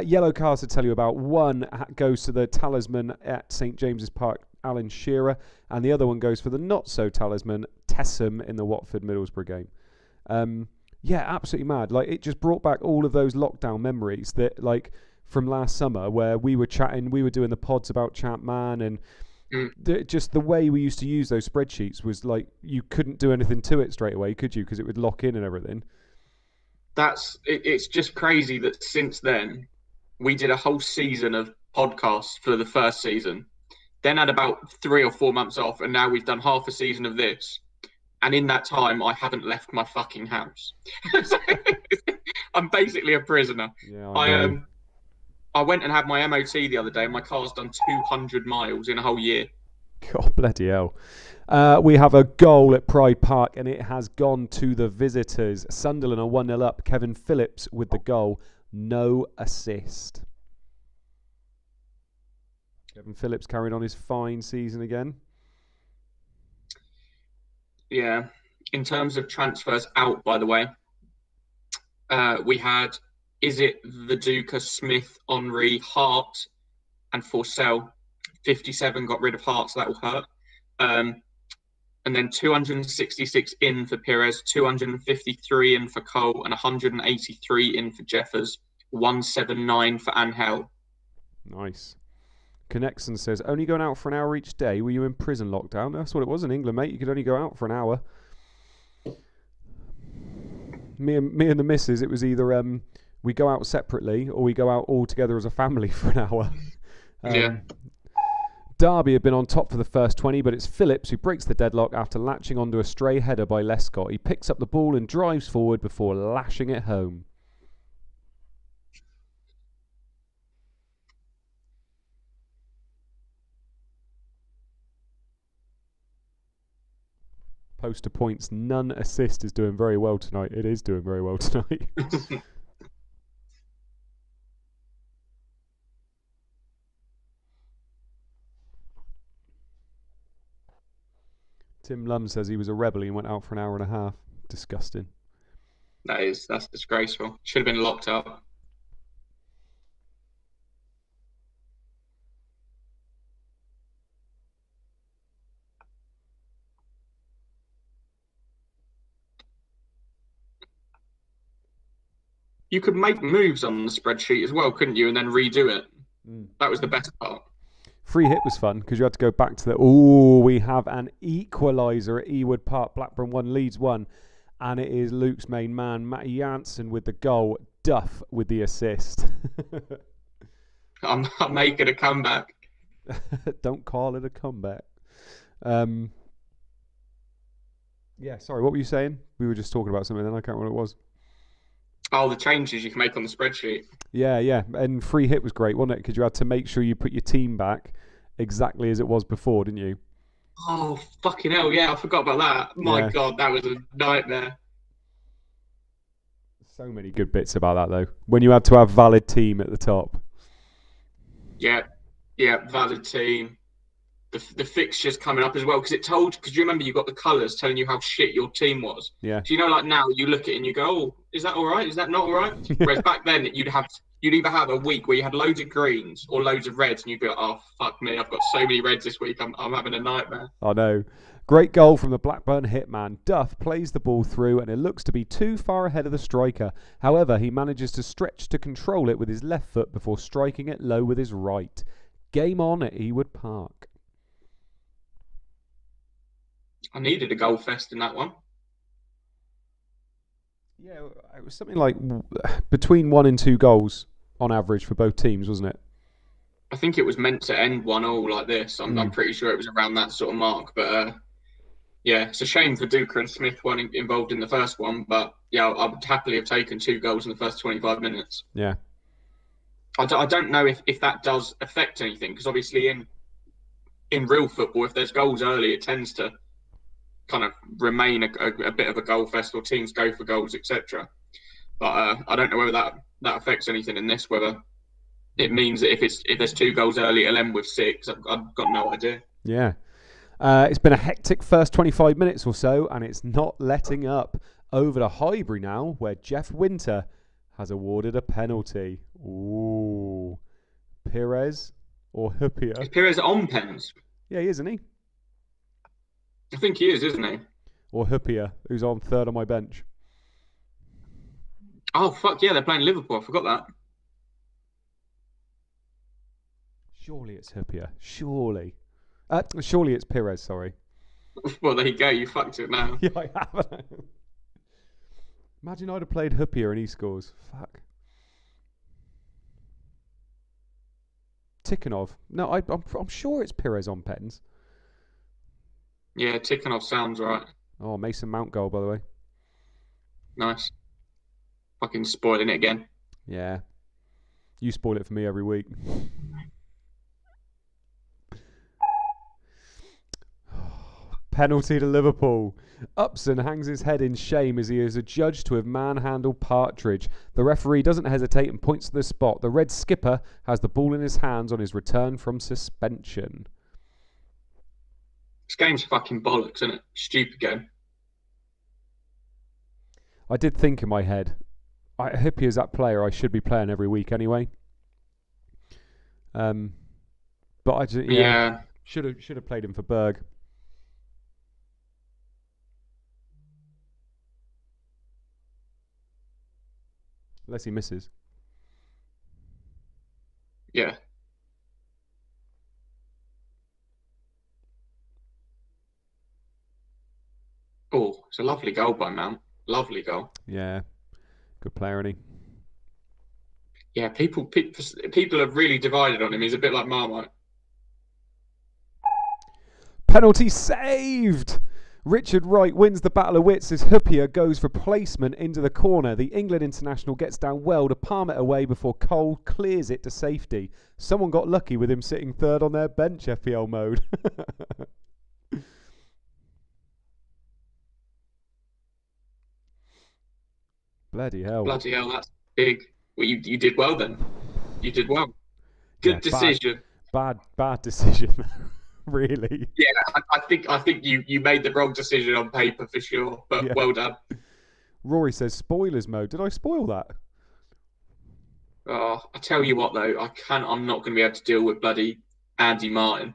Yellow cards to tell you about. One goes to the talisman at St James's Park, Alan Shearer, and the other one goes for the not-so-talisman, Tessum in the Watford Middlesbrough game. Yeah, absolutely mad. Like, it just brought back all of those lockdown memories that, like, from last summer where we were chatting, we were doing the pods about ChampMan, and just the way we used to use those spreadsheets was like you couldn't do anything to it straight away, could you? Because it would lock in and everything. It's just crazy that since then we did a whole season of podcasts for the first season, then had about 3 or 4 months off, and now we've done half a season of this. And in that time, I haven't left my fucking house. I'm basically a prisoner. Yeah, I went and had my MOT the other day, and my car's done 200 miles in a whole year. God bloody hell. We have a goal at Pride Park, and it has gone to the visitors. Sunderland are 1-0 up. Kevin Phillips with the goal. No assist. Kevin Phillips carried on his fine season again. Yeah. In terms of transfers out, by the way, we had, is it Viduka, Smith, Henry, Hart, and Forsell? 57 got rid of Hart, so that will hurt. And then 266 in for Perez, 253 in for Cole, and 183 in for Jeffers, 179 for Angel. Nice. Connexon says, only going out for an hour each day? Were you in prison lockdown? That's what it was in England, mate. You could only go out for an hour. Me and the missus, it was either we go out separately or we go out all together as a family for an hour. Yeah. Derby have been on top for the first 20, but it's Phillips who breaks the deadlock after latching onto a stray header by Lescott. He picks up the ball and drives forward before lashing it home. Poster points, none assist is doing very well tonight. It is doing very well tonight. Tim Lum says he was a rebel. He went out for an hour and a half. Disgusting. That's disgraceful. Should have been locked up. You could make moves on the spreadsheet as well, couldn't you? And then redo it. That was the best part. Free hit was fun because you had to go back to the... Oh, we have an equaliser at Ewood Park. Blackburn 1, Leeds 1. And it is Luke's main man, Matty Janssen, with the goal. Duff with the assist. I'm making a comeback. Don't call it a comeback. Yeah, sorry, what were you saying? We were just talking about something then. I can't remember what it was. Oh, the changes you can make on the spreadsheet. Yeah. And free hit was great, wasn't it? Because you had to make sure you put your team back exactly as it was before, didn't you? Oh, fucking hell, yeah, I forgot about that. My God, that was a nightmare. So many good bits about that, though. When you had to have valid team at the top. Yeah, valid team. The fixtures coming up as well, because you remember you got the colours telling you how shit your team was. Yeah. So, like now you look at it and you go, oh, is that all right? Is that not all right? Whereas back then you'd either have a week where you had loads of greens or loads of reds, and you'd be like, oh, fuck me, I've got so many reds this week, I'm having a nightmare. I know. Great goal from the Blackburn hitman. Duff plays the ball through and it looks to be too far ahead of the striker. However, he manages to stretch to control it with his left foot before striking it low with his right. Game on at Ewood Park. I needed a goal fest in that one. Yeah, it was something like between 1 and 2 goals on average for both teams, wasn't it? I think it was meant to end 1-1 like this. I'm pretty sure it was around that sort of mark. But yeah, it's a shame for Duker and Smith weren't involved in the first one. But yeah, I would happily have taken 2 goals in the first 25 minutes. Yeah. I don't know if that does affect anything, because obviously in real football, if there's goals early, it tends to kind of remain a bit of a goal fest, or teams go for goals, etc. But I don't know whether that affects anything in this, whether it means that if there's 2 goals early, it'll end with 6. I've got no idea. Yeah. It's been a hectic first 25 minutes or so, and it's not letting up. Over to Highbury now, where Jeff Winter has awarded a penalty. Ooh. Perez or Hupia? Is Perez on pens? Yeah, he is, isn't he? I think he is, isn't he? Or Huppier, who's on third on my bench. Oh, fuck yeah, they're playing Liverpool. I forgot that. Surely it's Huppier. Surely. Surely it's Pires, sorry. Well, there you go. You fucked it now. Yeah, I have. Imagine I'd have played Huppier and he scores. Fuck. Tikhonov. No, I'm sure it's Pires on pens. Yeah, Tikhonov sounds right. Oh, Mason Mount goal, by the way. Nice. Fucking spoiling it again. Yeah. You spoil it for me every week. Penalty to Liverpool. Upson hangs his head in shame as he is adjudged to have manhandled Partridge. The referee doesn't hesitate and points to the spot. The Red skipper has the ball in his hands on his return from suspension. This game's fucking bollocks, isn't it? Stupid game. I did think in my head, Hippie is that player I should be playing every week anyway. But I just should have played him for Berg. Unless he misses. Yeah. Oh, it's a lovely goal by Mount. Lovely goal. Yeah. Good player, isn't he? Yeah, people have really divided on him. He's a bit like Marmite. Penalty saved! Richard Wright wins the battle of wits as Huppier goes for placement into the corner. The England international gets down well to palm it away before Cole clears it to safety. Someone got lucky with him sitting third on their bench, FPL mode. Bloody hell, that's big. Well, you did well then. You did well. Good decision. Bad decision. Really? Yeah, I think you made the wrong decision on paper for sure, but well done. Rory says spoilers mode. Did I spoil that? Oh, I tell you what though, I'm not going to be able to deal with bloody Andy Martin.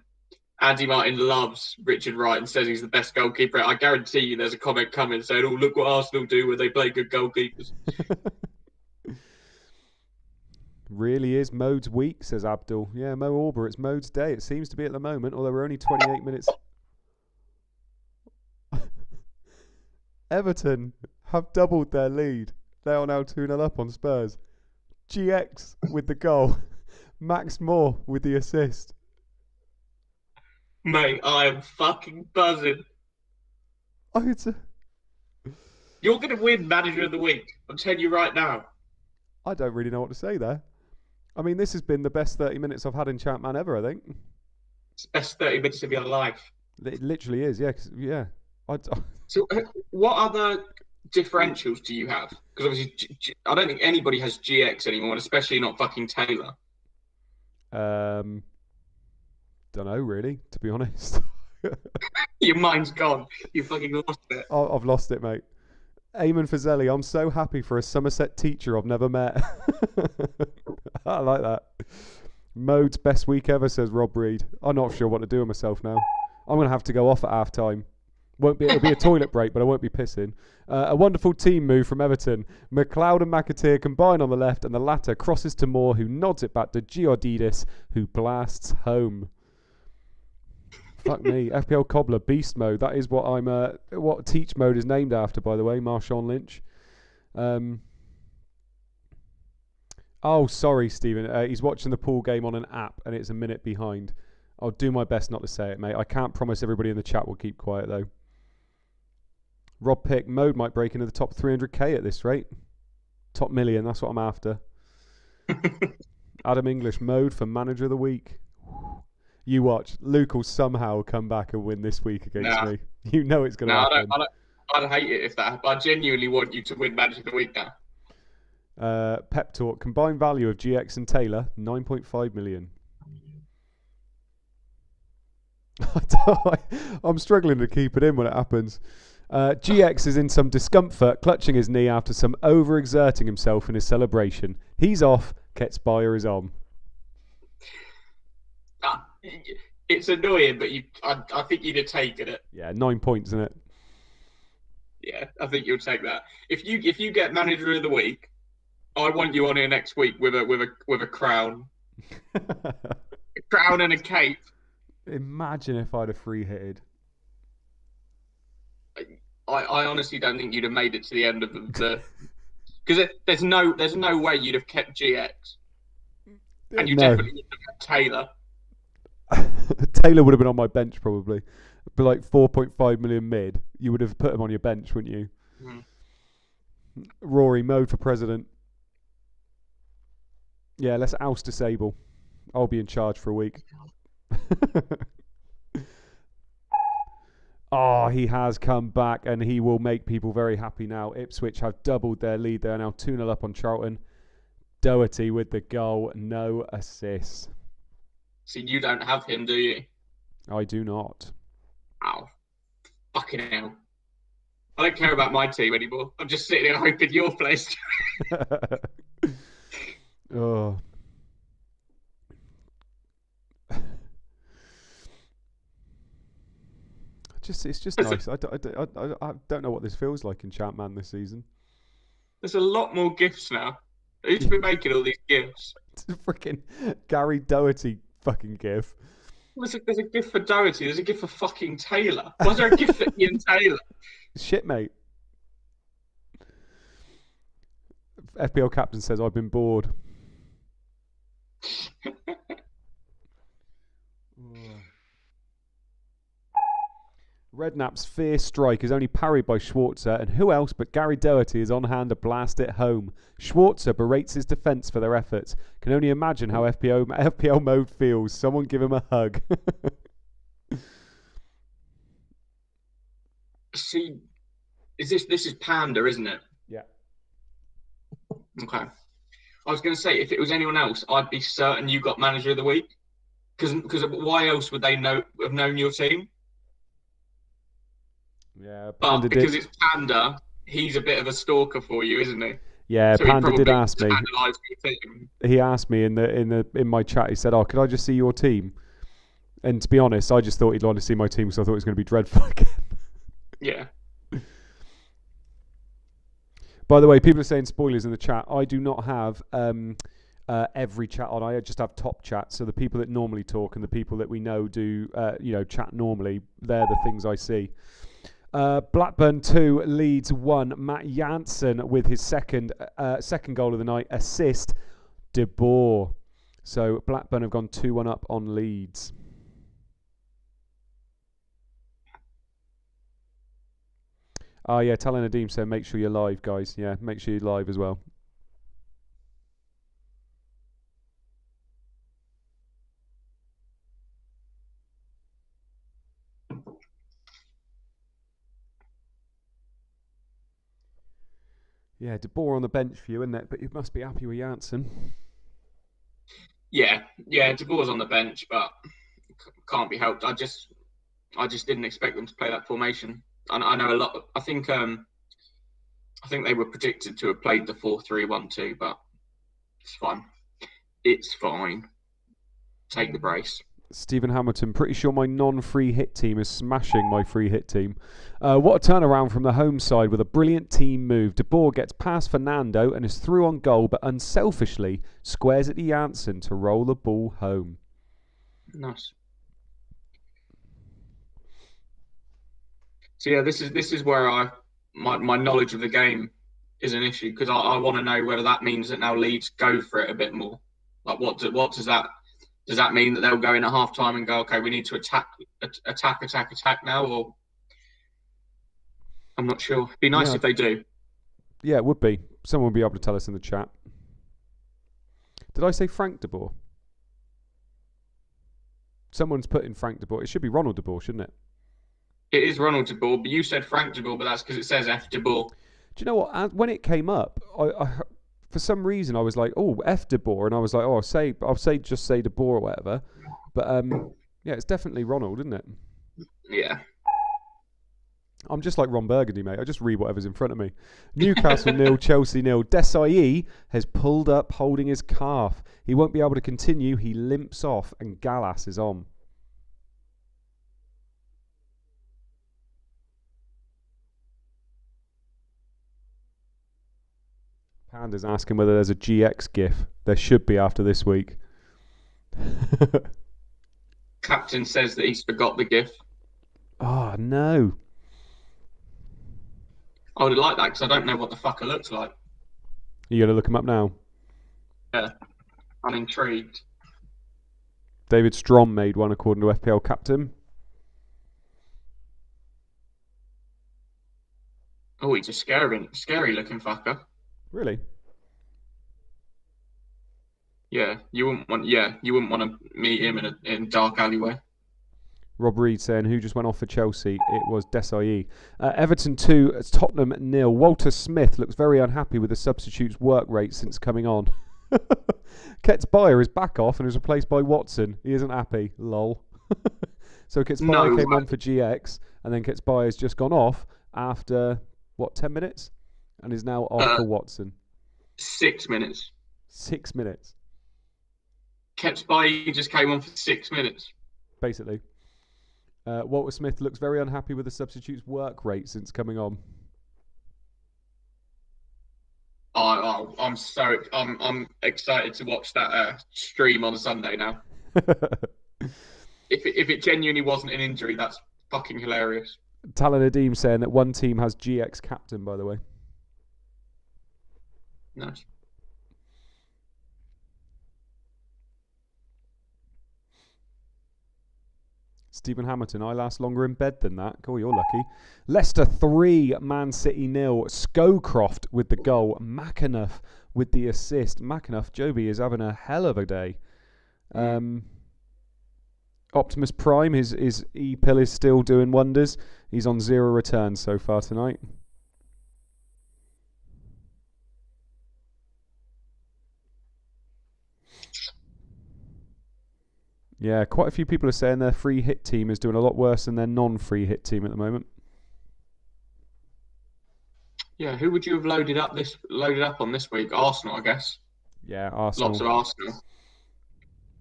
Andy Martin loves Richard Wright and says he's the best goalkeeper. I guarantee you there's a comment coming saying, oh, look what Arsenal do when they play good goalkeepers. Really is Mode's week, says Abdul. Yeah, Mo Auber, it's Mode's day. It seems to be at the moment, although we're only 28 minutes. Everton have doubled their lead. They are now 2-0 up on Spurs. GX with the goal. Max Moore with the assist. Mate, I am fucking buzzing. You're going to win Manager of the Week. I'm telling you right now. I don't really know what to say there. I mean, this has been the best 30 minutes I've had in ChampMan ever, I think. It's the best 30 minutes of your life. It literally is, yeah. So, what other differentials do you have? Because obviously, I don't think anybody has GX anymore, especially not fucking Taylor. Don't know, really, to be honest. Your mind's gone. You fucking lost it. Oh, I've lost it, mate. Eamon Fazeli, I'm so happy for a Somerset teacher I've never met. I like that. Mode's best week ever, says Rob Reed. I'm not sure what to do with myself now. I'm going to have to go off at half time. It'll be a toilet break, but I won't be pissing. A wonderful team move from Everton. McLeod and McAteer combine on the left, and the latter crosses to Moore, who nods it back to Giordidis, who blasts home. Fuck me. FPL Cobbler, beast mode. That is what what teach mode is named after, by the way, Marshawn Lynch. Oh, sorry, Stephen. He's watching the pool game on an app, and it's a minute behind. I'll do my best not to say it, mate. I can't promise everybody in the chat will keep quiet, though. Rob Pick, mode might break into the top 300k at this rate. Top million, that's what I'm after. Adam English, mode for Manager of the Week. You watch. Luke will somehow come back and win this week against me. You know it's going to happen. I'd hate it if that happened. I genuinely want you to win Manager of the Week now. Pep Talk. Combined value of GX and Taylor, 9.5 million. I'm struggling to keep it in when it happens. GX is in some discomfort, clutching his knee after some overexerting himself in his celebration. He's off. Ketsbayer is on. It's annoying, but I think you'd have taken it. Yeah, 9 points, isn't it? Yeah, I think you'll take that. If you get manager of the week, I want you on here next week with a crown, a crown and a cape. Imagine if I'd have free hitted. I honestly don't think you'd have made it to the end of the because there's no way you'd have kept GX, and you definitely would have kept Taylor. Taylor would have been on my bench probably, but like 4.5 million mid. You would have put him on your bench, wouldn't you? Rory mode for president. Yeah, let's oust Disable. I'll be in charge for a week. Oh, he has come back and he will make people very happy now. Ipswich have doubled their lead. They are now 2-0 up on Charlton. Doherty with the goal, no assists. See, you don't have him, do you? I do not. Ow. Fucking hell. I don't care about my team anymore. I'm just sitting there hoping your place. Oh. It's just nice. I don't know what this feels like in ChampMan this season. There's a lot more gifts now. Who's been making all these gifts? It's a freaking Gary Doherty fucking gif. There's a gift for Doherty. There's a gift for fucking Taylor. Why is there a gift for Ian Taylor? Shit, mate. FPL captain says, I've been bored. Redknapp's fierce strike is only parried by Schwarzer, and who else but Gary Doherty is on hand to blast it home. Schwarzer berates his defence for their efforts. Can only imagine how FPL mode feels. Someone give him a hug. See, this is Panda, isn't it? Yeah. Okay. I was going to say, if it was anyone else, I'd be certain you got manager of the week. Because why else would they have known your team? Yeah, but because it's Panda, he's a bit of a stalker for you, isn't he? Yeah, so Panda did ask me. He asked me in my chat. He said, "Oh, could I just see your team?" And to be honest, I just thought he'd want to see my team, so I thought it was going to be dreadful again. Yeah. By the way, people are saying spoilers in the chat. I do not have every chat on. I just have top chat. So the people that normally talk and the people that we know do, chat normally. They're the things I see. Blackburn 2, Leeds 1. Matt Janssen with his second goal of the night. Assist, De Boer. So Blackburn have gone 2-1 up on Leeds. Oh, yeah, Talon Nadeem said make sure you're live, guys. Yeah, make sure you're live as well. Yeah, De Boer on the bench for you, isn't it? But you must be happy with Janssen. Yeah, De Boer's on the bench, but can't be helped. I just didn't expect them to play that formation. I know a lot. I think they were predicted to have played the 4-3-1-2, but it's fine. It's fine. Take the brace. Stephen Hamilton, pretty sure my non-free hit team is smashing my free hit team. What a turnaround from the home side with a brilliant team move. De Boer gets past Fernando and is through on goal, but unselfishly squares it to Janssen to roll the ball home. Nice. So yeah, this is where my knowledge of the game is an issue, because I want to know whether that means that now Leeds go for it a bit more. Like what does that mean, that they'll go in at half time and go, okay, we need to attack now, or I'm not sure. It'd be nice if they do. Yeah, it would be. Someone would be able to tell us in the chat. Did I say Frank De Boer? Someone's put in Frank De Boer. It should be Ronald De Boer, shouldn't it? It is Ronald De Boer, but you said Frank De Boer, but that's because it says F De Boer. Do you know what? When it came up, I for some reason I was like, oh, F De Boer, and I was like, oh, I'll say De Boer or whatever. But yeah, it's definitely Ronald, isn't it? Yeah. I'm just like Ron Burgundy, mate. I just read whatever's in front of me. Newcastle 0, Chelsea 0. Desai has pulled up holding his calf. He won't be able to continue. He limps off and Gallas is on. Panda's asking whether there's a GX GIF. There should be after this week. Captain says that he's forgot the GIF. Oh, no. I would like that because I don't know what the fucker looks like. You going to look him up now? Yeah, I'm intrigued. David Strom made one according to FPL Captain. Oh, he's a scary looking fucker. Really? Yeah, you wouldn't want to meet him in a dark alleyway. Rob Reed saying, who just went off for Chelsea? It was Desailly. Everton 2, Tottenham 0. Walter Smith looks very unhappy with the substitute's work rate since coming on. Kets-Bayer is back off and is replaced by Watson. He isn't happy. Lol. So Kets-Bayer came on for GX, and then Kets-Bayer has just gone off after, 10 minutes? And is now off for Watson. 6 minutes. 6 minutes. Kets-Bayer just came on for 6 minutes. Basically. Walter Smith looks very unhappy with the substitute's work rate since coming on. I'm excited to watch that stream on Sunday now. If it genuinely wasn't an injury, that's fucking hilarious. Talon Adim saying that one team has GX captain, by the way. Nice. Stephen Hamilton, I last longer in bed than that. Cool, you're lucky. Leicester 3, Man City 0. Scowcroft with the goal. McAnuff with the assist. McAnuff, Joby, is having a hell of a day. Optimus Prime, his E-pill is still doing wonders. He's on 0 returns so far tonight. Yeah, quite a few people are saying their free hit team is doing a lot worse than their non-free hit team at the moment. Yeah, who would you have loaded up on this week? Arsenal, I guess. Yeah, Arsenal. Lots of Arsenal.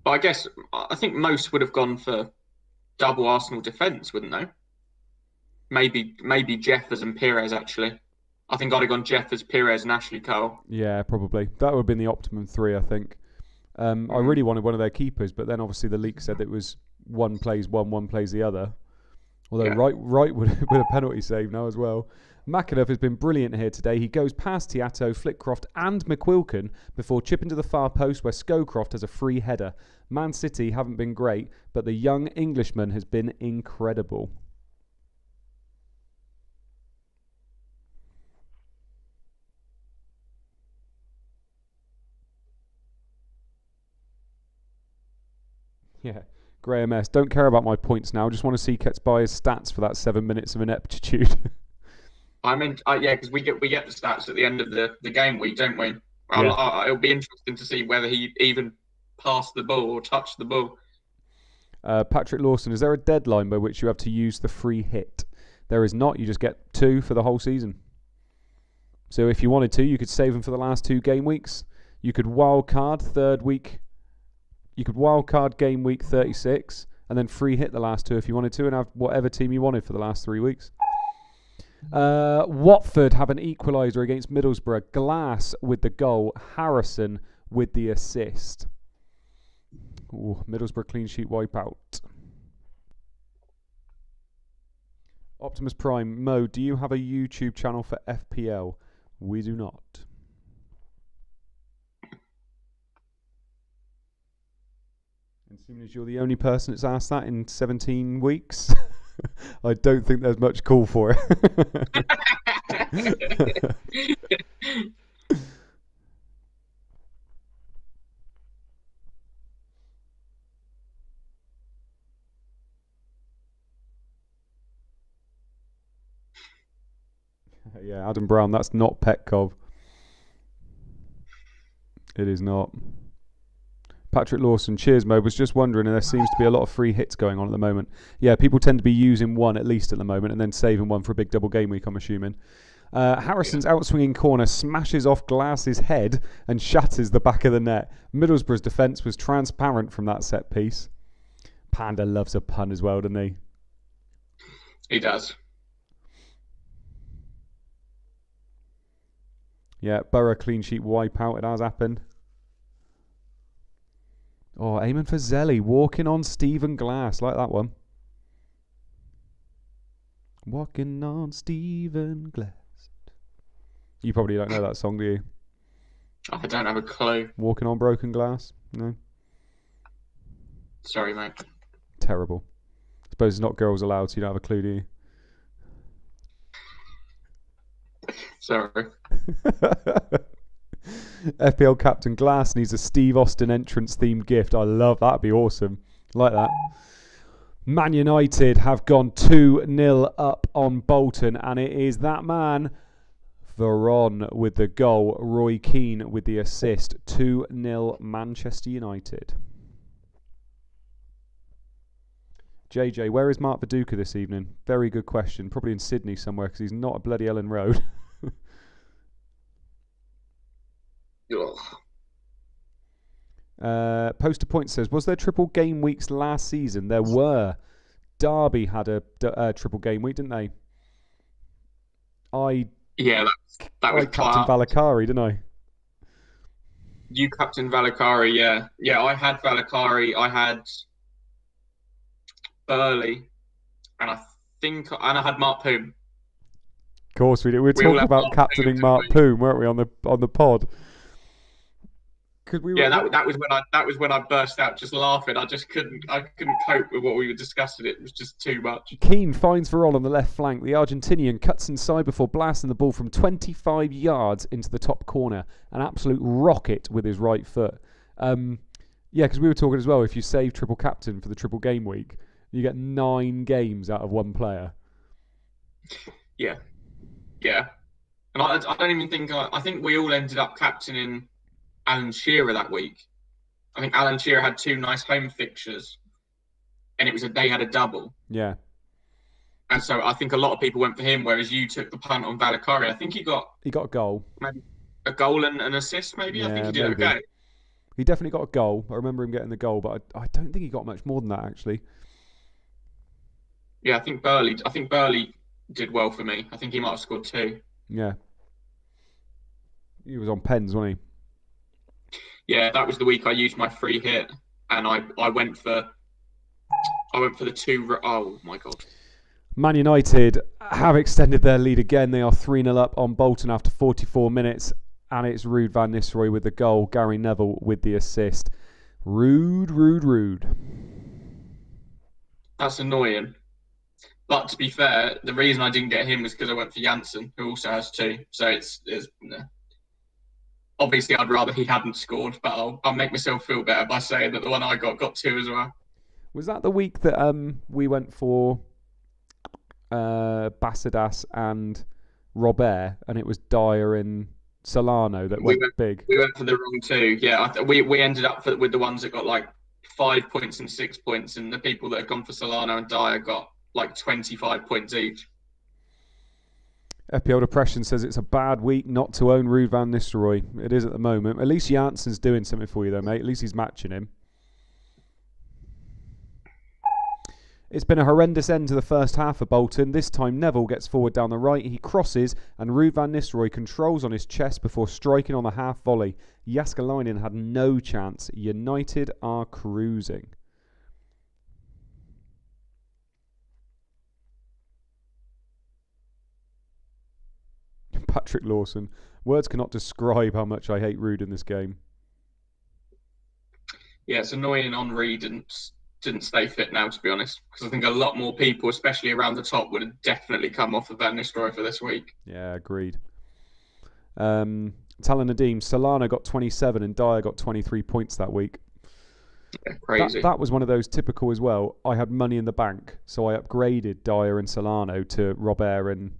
But I think most would have gone for double Arsenal defence, wouldn't they? Maybe Jeffers and Pires, actually. I think I'd have gone Jeffers, Pires and Ashley Cole. Yeah, probably. That would have been the optimum 3, I think. I really wanted one of their keepers, but then obviously the leak said it was one plays one plays the other. Although Wright with a penalty save now as well. McAnuff has been brilliant here today. He goes past Tiato, Flitcroft and McQuilkin before chipping to the far post where Scowcroft has a free header. Man City haven't been great, but the young Englishman has been incredible. Yeah, Graham S. Don't care about my points now. Just want to see Kets-Bayer's stats for that 7 minutes of ineptitude. I mean, because we get the stats at the end of the game week, don't we? Yeah. It'll be interesting to see whether he even passed the ball or touched the ball. Patrick Lawson, is there a deadline by which you have to use the free hit? There is not. You just get 2 for the whole season. So if you wanted to, you could save them for the last 2 game weeks. You could wildcard third week. You could wildcard game week 36 and then free hit the last 2 if you wanted to and have whatever team you wanted for the last 3 weeks. Watford have an equaliser against Middlesbrough. Glass with the goal. Harrison with the assist. Ooh, Middlesbrough clean sheet wipeout. Optimus Prime. Mo, do you have a YouTube channel for FPL? We do not. And seeing as you're the only person that's asked that in 17 weeks, I don't think there's much call for it. Yeah, Adam Brown, that's not Petkov. It is not. Patrick Lawson, cheers Mo, was just wondering, and there seems to be a lot of free hits going on at the moment. Yeah, people tend to be using one at least at the moment and then saving one for a big double game week, I'm assuming. Harrison's outswinging corner smashes off Glass's head and shatters the back of the net. Middlesbrough's defence was transparent from that set piece. Panda loves a pun as well, doesn't he? He does. Yeah, Borough clean sheet wipeout. It has happened. Oh, aiming for Zelly. Walking on Stephen Glass. Like that one. Walking on Stephen Glass. You probably don't know that song, do you? I don't have a clue. Walking on broken glass? No. Sorry, mate. Terrible. I suppose it's not Girls Aloud, so you don't have a clue, do you? Sorry. FPL captain Glass needs a Steve Austin entrance themed gift. I love that. That'd be awesome. Like that. Man United have gone 2-0 up on Bolton, and it is that man, Veron, with the goal. Roy Keane with the assist. 2-0 Manchester United. JJ, where is Mark Viduka this evening? Very good question. Probably in Sydney somewhere because he's not at bloody Ellen Road. Poster Point says, was there triple game weeks last season? There were. Derby had a triple game week, didn't they? Yeah, that was captain Valakari, didn't I? You captain Valakari, yeah. Yeah, I had Valakari, I had Burley, and I had Mark Poom. Of course we did. We were talking about captaining Mark Poom, weren't we, on the pod? That was when I burst out just laughing. I couldn't cope with what we were discussing. It was just too much. Keane finds Veron on the left flank. The Argentinian cuts inside before blasting the ball from 25 yards into the top corner. An absolute rocket with his right foot. Because we were talking as well, if you save triple captain for the triple game week, you get 9 games out of one player. Yeah. And I don't even think... I think we all ended up captaining Alan Shearer that week. I think Alan Shearer had 2 nice home fixtures, and they had a double. Yeah. And so I think a lot of people went for him, whereas you took the punt on Valakari. I think he got a goal. Maybe a goal and an assist, maybe? Yeah, I think he did okay. He definitely got a goal. I remember him getting the goal, but I don't think he got much more than that, actually. Yeah, I think Burley did well for me. I think he might have scored 2. Yeah. He was on pens, wasn't he? Yeah, that was the week I used my free hit, and I went for the 2. Oh my god! Man United have extended their lead again. They are 3-0 up on Bolton after 44 minutes, and it's Ruud van Nistelrooy with the goal. Gary Neville with the assist. Ruud. That's annoying. But to be fair, the reason I didn't get him was because I went for Janssen, who also has 2. So it's obviously, I'd rather he hadn't scored, but I'll make myself feel better by saying that the one I got 2 as well. Was that the week that we went for Basadas and Robert, and it was Dyer and Solano that went big? We went for the wrong 2. Yeah, we ended up with the ones that got like 5 points and 6 points, and the people that had gone for Solano and Dyer got like 25 points each. FPL Depression says it's a bad week not to own Ruud van Nistelrooy. It is at the moment. At least Janssen's doing something for you though, mate. At least he's matching him. It's been a horrendous end to the first half for Bolton. This time Neville gets forward down the right. He crosses and Ruud van Nistelrooy controls on his chest before striking on the half volley. Jaskalainen had no chance. United are cruising. Patrick Lawson. Words cannot describe how much I hate Ruud in this game. Yeah, it's annoying Henry didn't stay fit now, to be honest, because I think a lot more people, especially around the top, would have definitely come off of Van Nistelrooy for this week. Yeah, agreed. Talon Nadeem, Solana got 27 and Dyer got 23 points that week. Yeah, crazy. That was one of those typical as well. I had money in the bank, so I upgraded Dyer and Solano to Robert and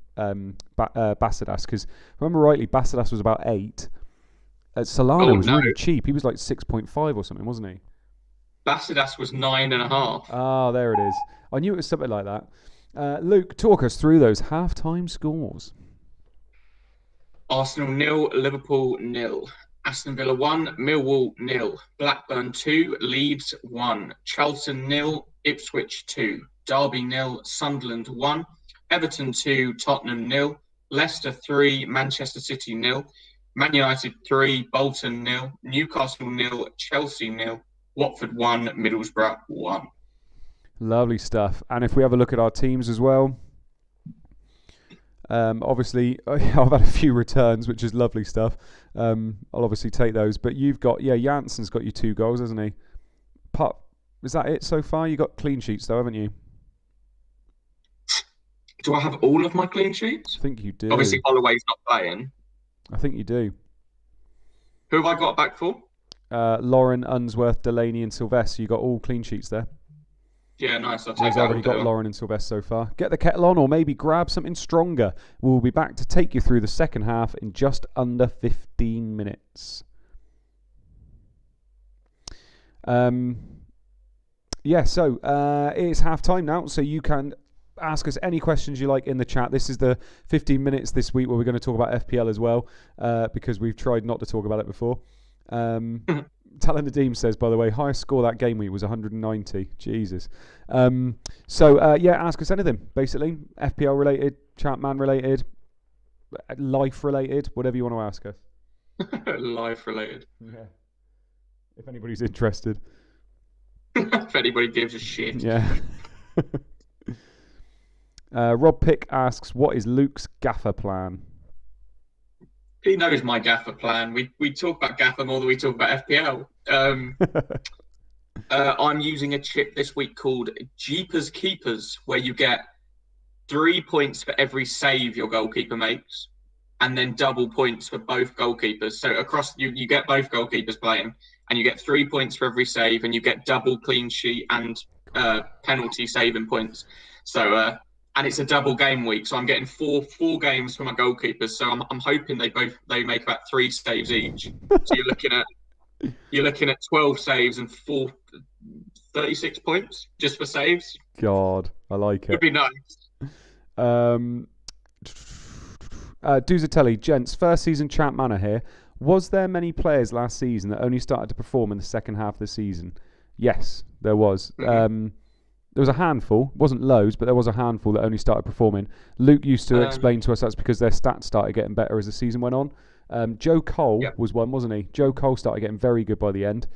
Basadas, because if I remember rightly, Basadas was about 8. Solano was really cheap. He was like 6.5 or something, wasn't he? Basadas was 9.5. Ah, there it is. I knew it was something like that. Luke, talk us through those half-time scores. Arsenal 0, Liverpool 0. Aston Villa 1, Millwall 0. Blackburn 2, Leeds 1. Charlton 0, Ipswich 2. Derby 0, Sunderland 1. Everton 2, Tottenham 0. Leicester 3, Manchester City 0. Man United 3, Bolton 0, Newcastle 0, Chelsea 0, Watford 1, Middlesbrough 1. Lovely stuff. And if we have a look at our teams as well, obviously I've had a few returns, which is lovely stuff. I'll obviously take those. But you've got, Janssen's got you 2 goals, hasn't he? Is that it so far? You got clean sheets though, haven't you? Do I have all of my clean sheets? I think you do. Obviously, Holloway's not playing. I think you do. Who have I got back for? Lauren, Unsworth, Delaney and Sylvester. You got all clean sheets there. Yeah, nice. I'll take I've that. already got Lauren and Sylvester so far. Get the kettle on or maybe grab something stronger. We'll be back to take you through the second half in just under 15 minutes. So it's half time now, so you can ask us any questions you like in the chat. This is the 15 minutes this week where we're going to talk about FPL as well, because we've tried not to talk about it before. Talon Nadeem says, by the way, highest score that game week was 190. Jesus. Ask us anything, basically. FPL related, ChampMan related, life related, whatever you want to ask us. Life related. Yeah. If anybody's interested. If anybody gives a shit. Yeah. Rob Pick asks, what is Luke's gaffer plan? He knows my gaffer plan. We talk about gaffer more than we talk about FPL. I'm using a chip this week called Jeepers Keepers, where you get 3 points for every save your goalkeeper makes, and then double points for both goalkeepers. So across you get both goalkeepers playing, and you get 3 points for every save, and you get double clean sheet and penalty saving points. So and it's a double game week, so I'm getting four games for my goalkeepers. So I'm hoping they make about 3 saves each. So you're looking at 12 saves and 36 points just for saves. God, I like it. Could be nice. Duzatelli, gents, first season ChampMan are here. Was there many players last season that only started to perform in the second half of the season? Yes, there was. Mm-hmm. There was a handful, wasn't loads, but there was a handful that only started performing. Luke used to explain to us that's because their stats started getting better as the season went on. Joe Cole was one, wasn't he? Joe Cole started getting very good by the end.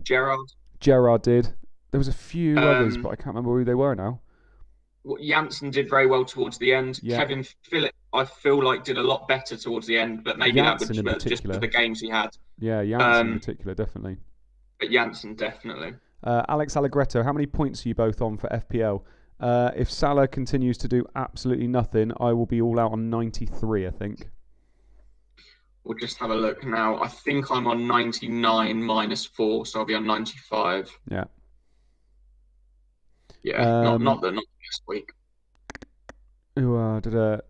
Gerrard did. There was a few others, but I can't remember who they were now. Janssen did very well towards the end. Yeah. Kevin Phillip, I feel like, did a lot better towards the end, but maybe Janssen that was just for the games he had. Yeah, Janssen in particular, definitely. But Janssen, definitely. Alex Allegretto, how many points are you both on for FPL? If Salah continues to do absolutely nothing, I will be all out on 93, I think. We'll just have a look now. I think I'm on 99 minus 4, so I'll be on 95. Yeah. Yeah, not the next week.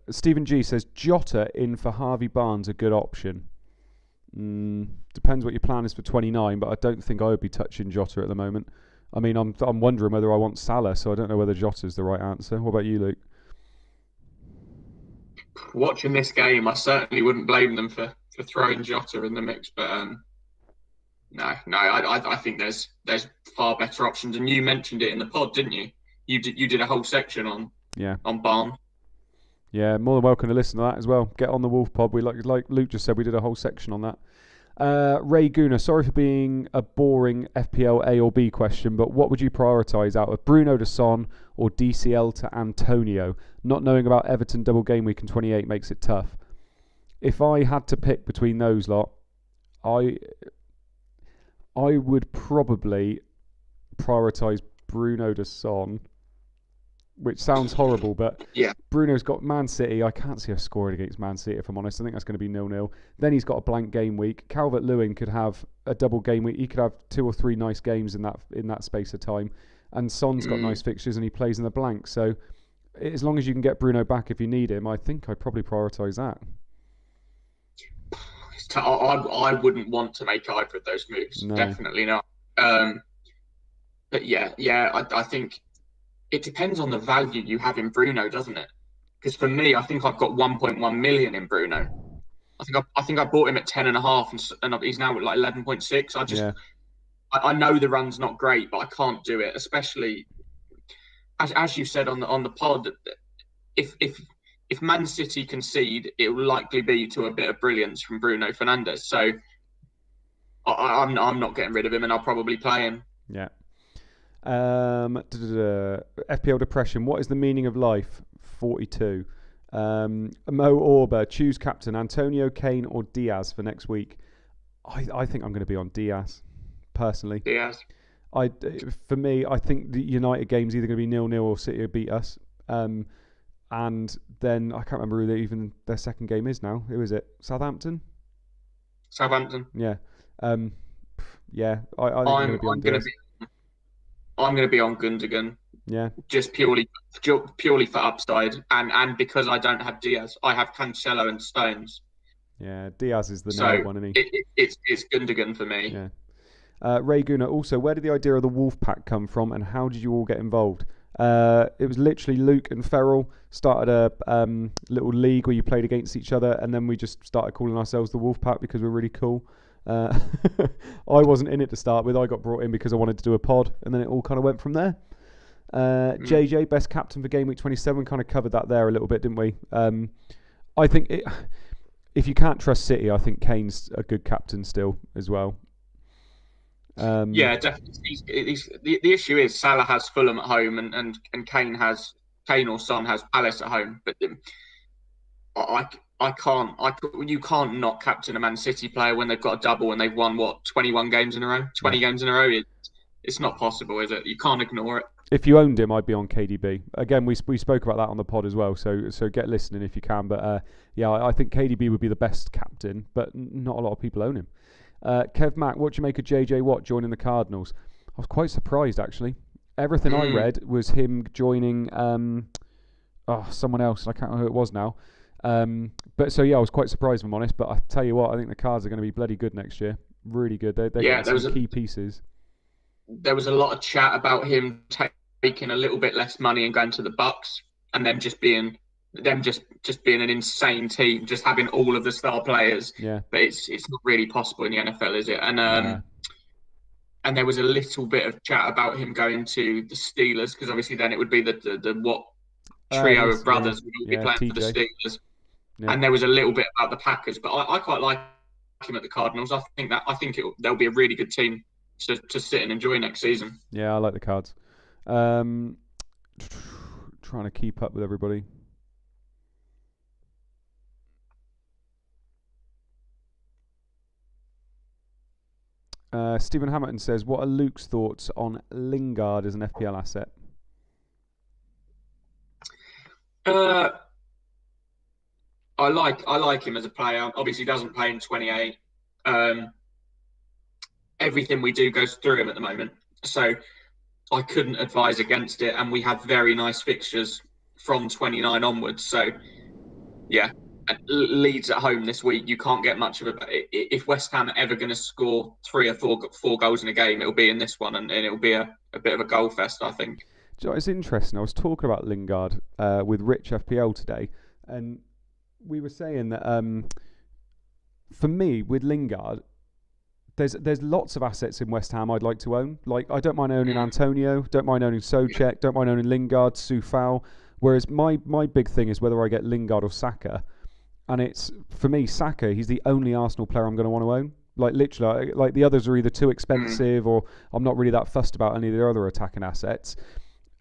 Stephen G says, Jota in for Harvey Barnes, a good option. Depends what your plan is for 29, but I don't think I would be touching Jota at the moment. I mean, I'm wondering whether I want Salah, so I don't know whether Jota's the right answer. What about you, Luke? Watching this game, I certainly wouldn't blame them for throwing Jota in the mix, but no, I think there's far better options, and you mentioned it in the pod, didn't you? You did a whole section on Barnes. Yeah, more than welcome to listen to that as well. Get on the Wolf Pod. We like Luke just said, we did a whole section on that. Ray Guna, sorry for being a boring FPL A or B question, but what would you prioritise out of Bruno to Son or DCL to Antonio? Not knowing about Everton double game week in 28 makes it tough. If I had to pick between those lot, I would probably prioritise Bruno to Son, which sounds horrible, but yeah. Bruno's got Man City. I can't see us scoring against Man City, if I'm honest. I think that's going to be 0-0. Then he's got a blank game week. Calvert-Lewin could have a double game week. He could have 2 or 3 nice games in that space of time. And Son's got nice fixtures and he plays in the blank. So as long as you can get Bruno back if you need him, I think I'd probably prioritise that. I wouldn't want to make either of those moves. No. Definitely not. But I think it depends on the value you have in Bruno, doesn't it? Because for me, I think I've got 1.1 million in Bruno. I think I bought him at 10.5, and he's now at like 11.6. I know the run's not great, but I can't do it. Especially as you said on the pod, if if Man City concede, it will likely be to a bit of brilliance from Bruno Fernandes. So I'm not getting rid of him, and I'll probably play him. Yeah. FPL depression. What is the meaning of life? 42. Mo Orba, choose captain Antonio, Kane, or Diaz for next week. I think I'm going to be on Diaz, personally. Diaz. For me, I think the United game's either going to be 0-0 or City will beat us. And then I can't remember who even their second game is now. Who is it? Southampton? Southampton. Yeah. Yeah. I think I'm going to be on Diaz. I'm going to be on Gundogan. Yeah. Just purely for upside, and because I don't have Diaz, I have Cancelo and Stones. Yeah, Diaz is the nailed one, isn't he? It's Gundogan for me. Yeah. Ray Guna, also, where did the idea of the Wolf Pack come from, and how did you all get involved? It was literally Luke and Ferrell started a little league where you played against each other, and then we just started calling ourselves the Wolf Pack because we're really cool. I wasn't in it to start with. I got brought in because I wanted to do a pod, and then it all kind of went from there. JJ, best captain for Gameweek 27, kind of covered that there a little bit, didn't we? I think if you can't trust City, I think Kane's a good captain still as well. Yeah, definitely. The issue is Salah has Fulham at home, and Kane or Son has Palace at home. But you can't not captain a Man City player when they've got a double and they've won 21 games in a row, 20 games in a row. It's not possible, is it? You can't ignore it. If you owned him, I'd be on KDB. Again, we spoke about that on the pod as well, so get listening if you can. But I think KDB would be the best captain, but not a lot of people own him. Kev Mack, what do you make of JJ Watt joining the Cardinals? I was quite surprised, actually. Everything I read was him joining someone else. I can't remember who it was now. But I was quite surprised, if I'm honest. But I tell you what, I think the Cards are going to be bloody good next year. Really good. They're getting some key pieces. There was a lot of chat about him taking a little bit less money and going to the Bucks, and them just being an insane team, just having all of the star players. Yeah. But it's not really possible in the NFL, is it? And and there was a little bit of chat about him going to the Steelers, because obviously then it would be the what trio of brothers would all be playing TJ. For the Steelers. Yeah. And there was a little bit about the Packers, but I quite like him at the Cardinals. I think they'll be a really good team to sit and enjoy next season. Yeah, I like the Cards. Trying to keep up with everybody. Stephen Hamilton says, what are Luke's thoughts on Lingard as an FPL asset? I like him as a player. Obviously, he doesn't play in 28. Everything we do goes through him at the moment. So I couldn't advise against it. And we have very nice fixtures from 29 onwards. So, yeah. Leeds at home this week, you can't get much of a... If West Ham are ever going to score 3 or 4 goals in a game, it'll be in this one. And it'll be a bit of a goal fest, I think. It's interesting. I was talking about Lingard with Rich FPL today. And we were saying that for me, with Lingard... There's lots of assets in West Ham I'd like to own. Like, I don't mind owning Antonio, don't mind owning Souček, don't mind owning Lingard, Soufal. Whereas my big thing is whether I get Lingard or Saka. And it's, for me, Saka, he's the only Arsenal player I'm going to want to own. Like, literally, like the others are either too expensive or I'm not really that fussed about any of the other attacking assets.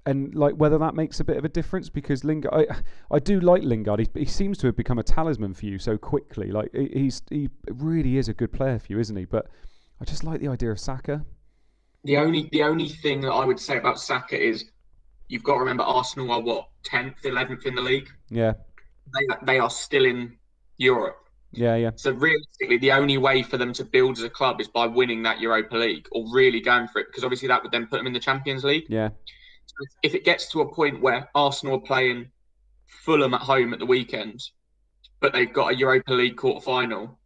And like whether that makes a bit of a difference, because Lingard, I do like Lingard. He seems to have become a talisman for you so quickly. Like he really is a good player for you, isn't he? But I just like the idea of Saka. The only thing that I would say about Saka is you've got to remember Arsenal are 10th, 11th in the league. Yeah, they are still in Europe. Yeah. So realistically, the only way for them to build as a club is by winning that Europa League or really going for it, because obviously that would then put them in the Champions League. Yeah. If it gets to a point where Arsenal are playing Fulham at home at the weekend, but they've got a Europa League quarter-final,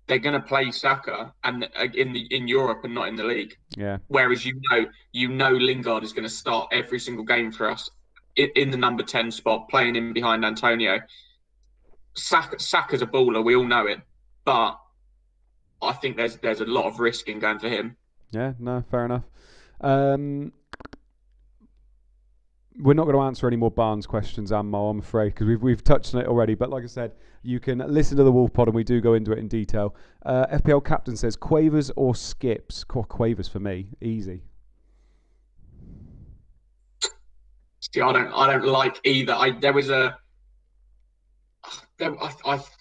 they're going to play Saka and in Europe and not in the league. Yeah. Whereas you know Lingard is going to start every single game for us in the number 10 spot, playing in behind Antonio. Saka's a baller, we all know it, but I think there's a lot of risk in going for him. Yeah, no, fair enough. we're not going to answer any more Barnes questions, Ammo, I'm afraid, because we've touched on it already. But like I said, you can listen to the Wolf Pod and we do go into it in detail. FPL Captain says, Quavers or Skips? Quavers for me, easy. See, I don't like either. I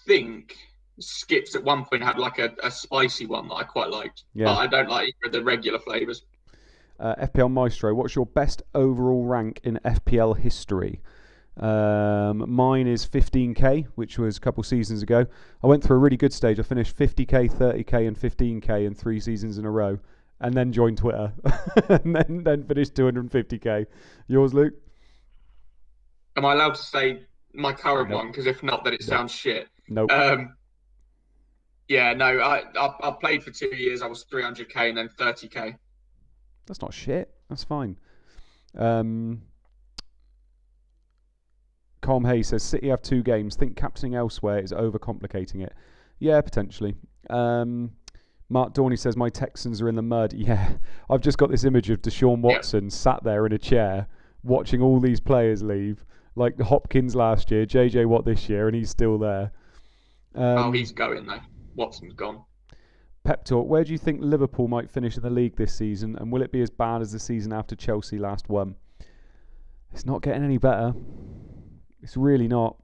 think Skips at one point had like a spicy one that I quite liked. Yeah. But I don't like either of the regular flavours. FPL Maestro, what's your best overall rank in FPL history? Mine is 15k, which was a couple seasons ago. I went through a really good stage. I finished 50k, 30k, and 15k in 3 seasons in a row, and then joined Twitter, and then finished 250k. Yours, Luke? Am I allowed to say my current one? Because if not, then it sounds shit. Nope. Yeah, no. I played for 2 years. I was 300k and then 30k. That's not shit. That's fine. Colm Hayes says, City have 2 games. Think captaining elsewhere is overcomplicating it. Yeah, potentially. Mark Dorney says, my Texans are in the mud. Yeah, I've just got this image of Deshaun Watson sat there in a chair watching all these players leave. Like Hopkins last year, JJ Watt this year, and he's still there. He's going though. Watson's gone. Pep Talk, where do you think Liverpool might finish in the league this season, and will it be as bad as the season after Chelsea last won? It's not getting any better. It's really not.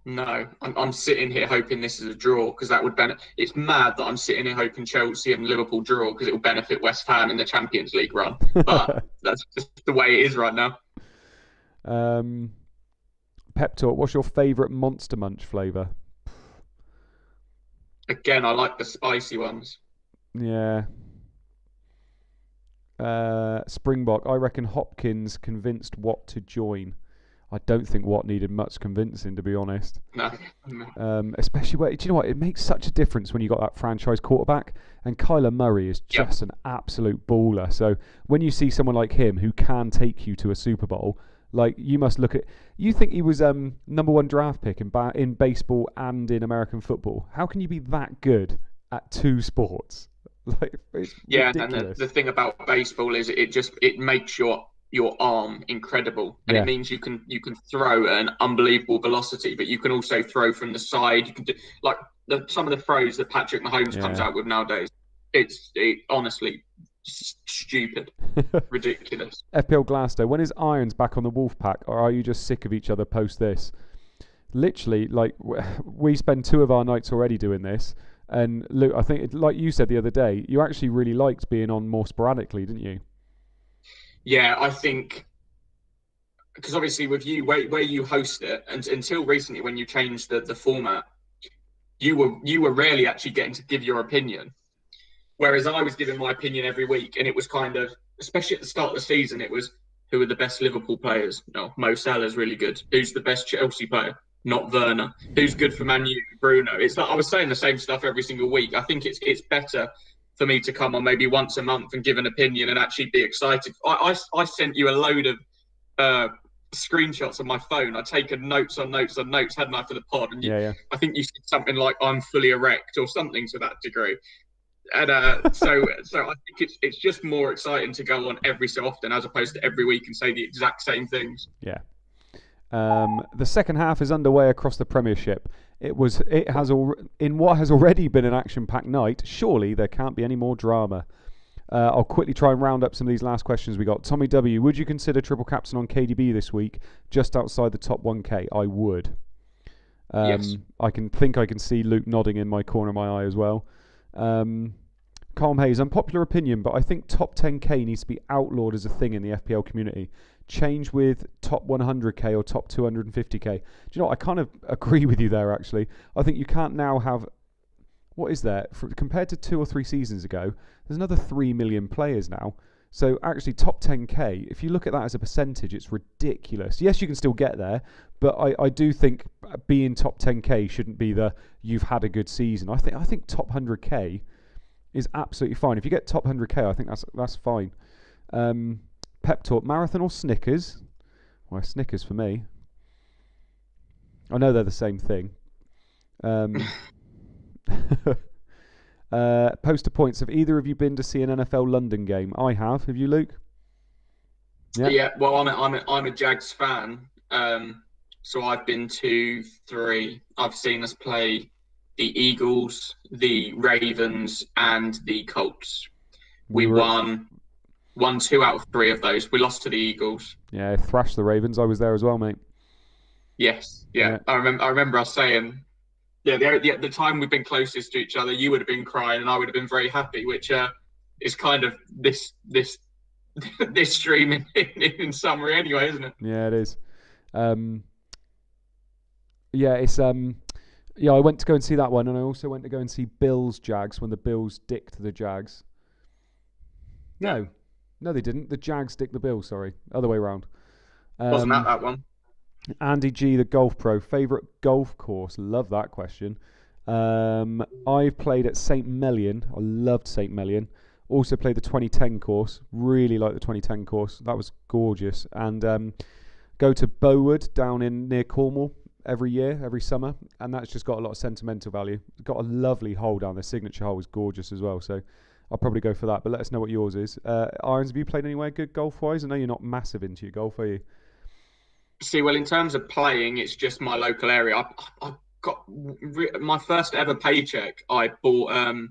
No, I'm sitting here hoping this is a draw because that would benefit. It's mad that I'm sitting here hoping Chelsea and Liverpool draw because it will benefit West Ham in the Champions League run. But that's just the way it is right now. Pep Talk, what's your favourite Monster Munch flavour? Again, I like the spicy ones. Yeah. Springbok, I reckon Hopkins convinced Watt to join. I don't think Watt needed much convincing, to be honest. No. Especially where, do you know what? It makes such a difference when you got that franchise quarterback. And Kyler Murray is just an absolute baller. So when you see someone like him who can take you to a Super Bowl, like you must look at. You think he was number 1 draft pick in baseball and in American football? How can you be that good at 2 sports? Like, it's ridiculous. And the thing about baseball is it makes your arm incredible, and it means you can throw at an unbelievable velocity, but you can also throw from the side. You can do like some of the throws that Patrick Mahomes comes out with nowadays. It's honestly stupid, ridiculous. FPL Glasgow, when is Irons back on the Wolf Pack, or are you just sick of each other post this? Literally, like we spend 2 of our nights already doing this, and Luke, I think like you said the other day, you actually really liked being on more sporadically, didn't you? Yeah, I think because obviously with you, where you host it, and until recently when you changed the format, you were rarely actually getting to give your opinion. Whereas I was giving my opinion every week, and it was kind of, especially at the start of the season, it was, who are the best Liverpool players? No, Mo Salah's really good. Who's the best Chelsea player? Not Werner. Who's good for Man U? Bruno. It's like I was saying the same stuff every single week. I think it's better for me to come on maybe once a month and give an opinion and actually be excited. I sent you a load of screenshots on my phone. I'd taken notes on notes, hadn't I, for the pod? And I think you said something like, I'm fully erect or something to that degree. And so I think it's just more exciting to go on every so often as opposed to every week and say the exact same things. Yeah. The second half is underway across the Premiership. In what has already been an action-packed night. Surely there can't be any more drama. I'll quickly try and round up some of these last questions we got. Tommy W, would you consider triple captain on KDB this week, just outside the top 1k? I would. Yes. I can see Luke nodding in my corner of my eye as well. Calm Hayes, unpopular opinion, but I think top 10k needs to be outlawed as a thing in the FPL community. Change with top 100k or top 250k. Do you know what? I kind of agree with you there, actually. I think you can't now have... What is there? Compared to 2 or 3 seasons ago, there's another 3 million players now. So actually top 10k, if you look at that as a percentage, it's ridiculous. Yes, you can still get there, but I do think being top 10k shouldn't be you've had a good season. I think top 100k is absolutely fine. If you get top 100k, I think that's fine. Pep Talk, marathon or Snickers? Well, Snickers for me. I know they're the same thing. Poster points. Have either of you been to see an NFL London game? I have. Have you, Luke? Yeah. Yeah, well, I'm a Jags fan. So I've been to 3. I've seen us play the Eagles, the Ravens, and the Colts. We We were, won 2 out of 3 of those. We lost to the Eagles. yeah, thrashed the Ravens. I was there as well, mate. Yes, yeah. Yeah. I remember us saying, yeah, the time we've been closest to each other, you would have been crying and I would have been very happy, which is kind of this this stream in summary anyway, isn't it? Yeah, it is. Um, yeah, it's yeah, I went to go and see that one, and I also went to go and see Bills Jags when the Bills dicked the Jags. No, no, they didn't. The Jags dicked the Bills. Sorry, other way around. Wasn't that one? Andy G, the golf pro, favorite golf course. Love that question. I've played at St Mellion. I loved St Mellion. Also played the 2010 course. Really liked the 2010 course. That was gorgeous. And go to Bowood down in near Cornwall every year, every summer, and that's just got a lot of sentimental value. It's got a lovely hole down there. Signature hole is gorgeous as well. So I'll probably go for that. But let us know what yours is. Irons, have you played anywhere good golf wise? I know you're not massive into your golf, are you? See, well, in terms of playing, it's just my local area. I got my first ever paycheck. I bought the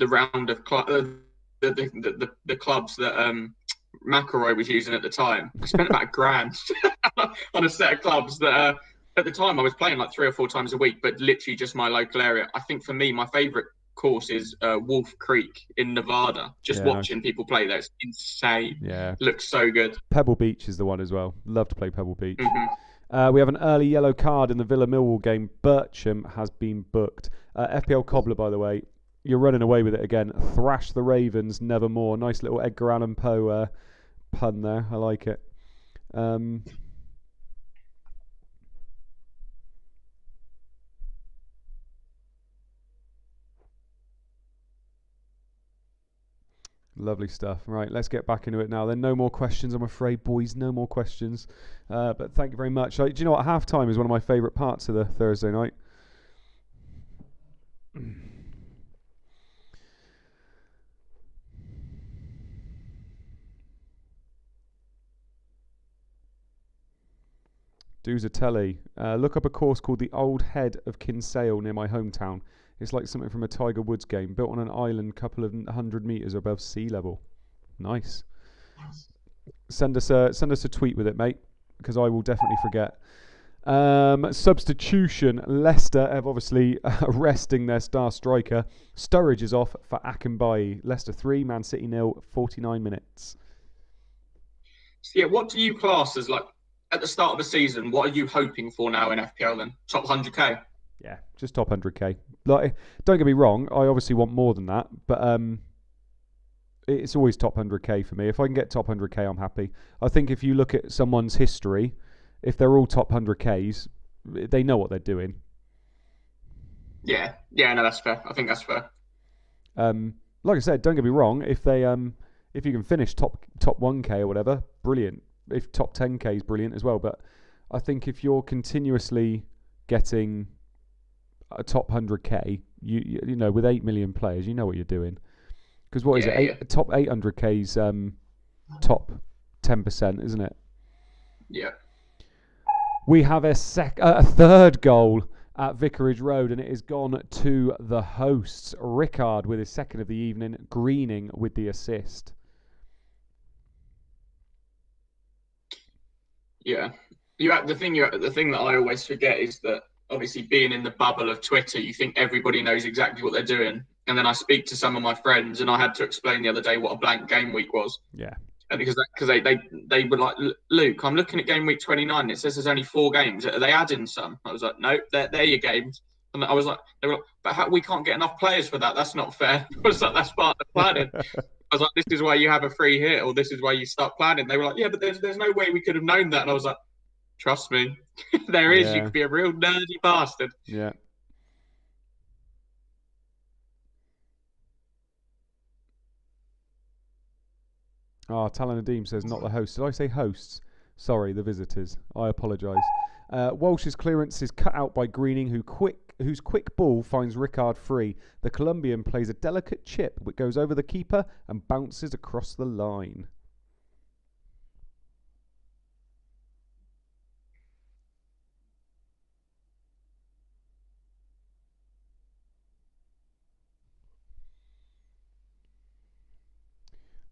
round of the clubs that McElroy was using at the time. I spent about £1,000 on a set of clubs that at the time I was playing like 3 or 4 times a week, but literally just my local area. I think for me, my favourite course is Wolf Creek in Nevada. Just watching people play there, it's insane. Yeah, looks so good. Pebble Beach is the one as well. Love to play Pebble Beach. Mm-hmm. We have an early yellow card in the Villa Millwall game. Bircham has been booked. FPL Cobbler, by the way, you're running away with it again. Thrash the Ravens, nevermore. Nice little Edgar Allan Poe pun there. I like it. Lovely stuff. Right, let's get back into it now. Then no more questions, I'm afraid, boys. No more questions. But thank you very much. Do you know what? Half-time is one of my favourite parts of the Thursday night. Duzatelli. Look up a course called the Old Head of Kinsale near my hometown. It's like something from a Tiger Woods game, built on an island couple of 100 metres above sea level. Nice. Send us a tweet with it, mate, because I will definitely forget. Substitution. Leicester have obviously resting their star striker. Sturridge is off for Akinbaye. Leicester 3, Man City 0, 49 minutes. So yeah, what do you class as like at the start of the season? What are you hoping for now in FPL then? Top 100k? Yeah, just top 100k. Like, don't get me wrong, I obviously want more than that, but it's always top 100k for me. If I can get top 100k, I'm happy. I think if you look at someone's history, if they're all top 100ks, they know what they're doing. Yeah, no, that's fair. I think that's fair. Like I said, don't get me wrong. If you can finish top 1k or whatever, brilliant. If top 10k is brilliant as well. But I think if you're continuously getting a top 100k, you know, with 8 million players, you know what you're doing. Because what is it? Top 800k's top 10%, isn't it? Yeah. We have a third goal at Vicarage Road, and it has gone to the hosts. Rickard with his second of the evening, Greening with the assist. Yeah. The thing that I always forget is that obviously being in the bubble of Twitter, you think everybody knows exactly what they're doing. And then I speak to some of my friends, and I had to explain the other day what a blank game week was. Yeah. And because they were like, Luke, I'm looking at game week 29. It says there's only 4 games. Are they adding some? I was like, no, they're your games. And I was like, they were like, but we can't get enough players for that. That's not fair. I was like, that's part of the planning. I was like, this is why you have a free hit, or this is why you start planning. They were like, yeah, but there's no way we could have known that. And I was like, trust me, there is. Yeah. You could be a real nerdy bastard. Yeah. Oh, Talon Nadeem says not the hosts. Did I say hosts? Sorry, the visitors. I apologise. Walsh's clearance is cut out by Greening, whose quick ball finds Rickard free. The Colombian plays a delicate chip which goes over the keeper and bounces across the line.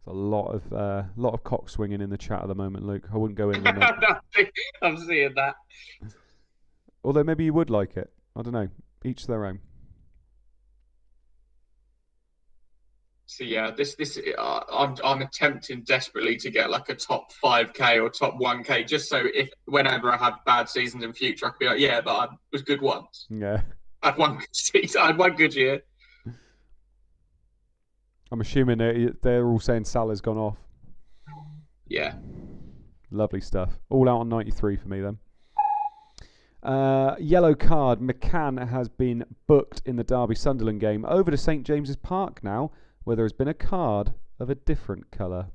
There's a lot of cock swinging in the chat at the moment, Luke. I wouldn't go in there, mate. I'm seeing that. Although maybe you would like it. I don't know. Each their own. So yeah, I'm attempting desperately to get like a top 5k or top 1k, just so if whenever I have bad seasons in future, I could be like, yeah, but I was good once. Yeah. I had one good season. I had one good year. I'm assuming they're all saying Salah's gone off. Yeah. Lovely stuff. All out on 93 for me then. Yellow card. McCann has been booked in the Derby Sunderland game over to St James's Park now, where there has been a card of a different colour.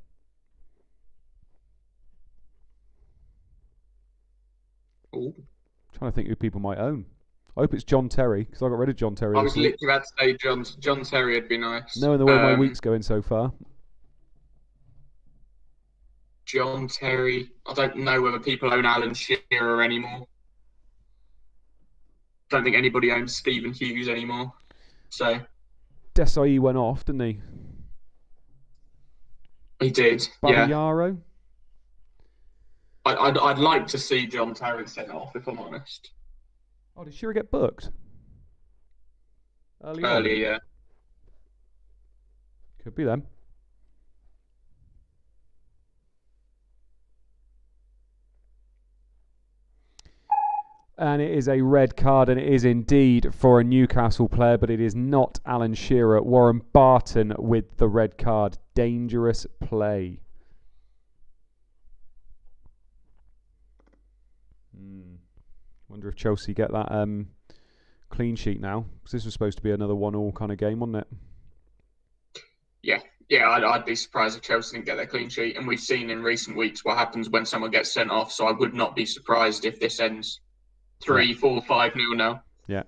Ooh. Trying to think who people might own. I hope it's John Terry, because I got rid of John Terry. I was literally about to say John Terry would be nice. Knowing the way my week's going so far. John Terry. I don't know whether people own Alan Shearer anymore. Don't think anybody owns Stephen Hughes anymore. So Desai went off, didn't he? He did. Babayaro? Yeah. I'd like to see John Terry sent off, if I'm honest. Oh, did Shearer get booked? Earlier, yeah. Could be them. And it is a red card, and it is indeed for a Newcastle player, but it is not Alan Shearer. Warren Barton with the red card. Dangerous play. Wonder if Chelsea get that clean sheet now, because this was supposed to be another 1-1 kind of game, wasn't it? Yeah, I'd be surprised if Chelsea didn't get their clean sheet. And we've seen in recent weeks what happens when someone gets sent off, so I would not be surprised if this ends 3-4-5-0 now. Yeah.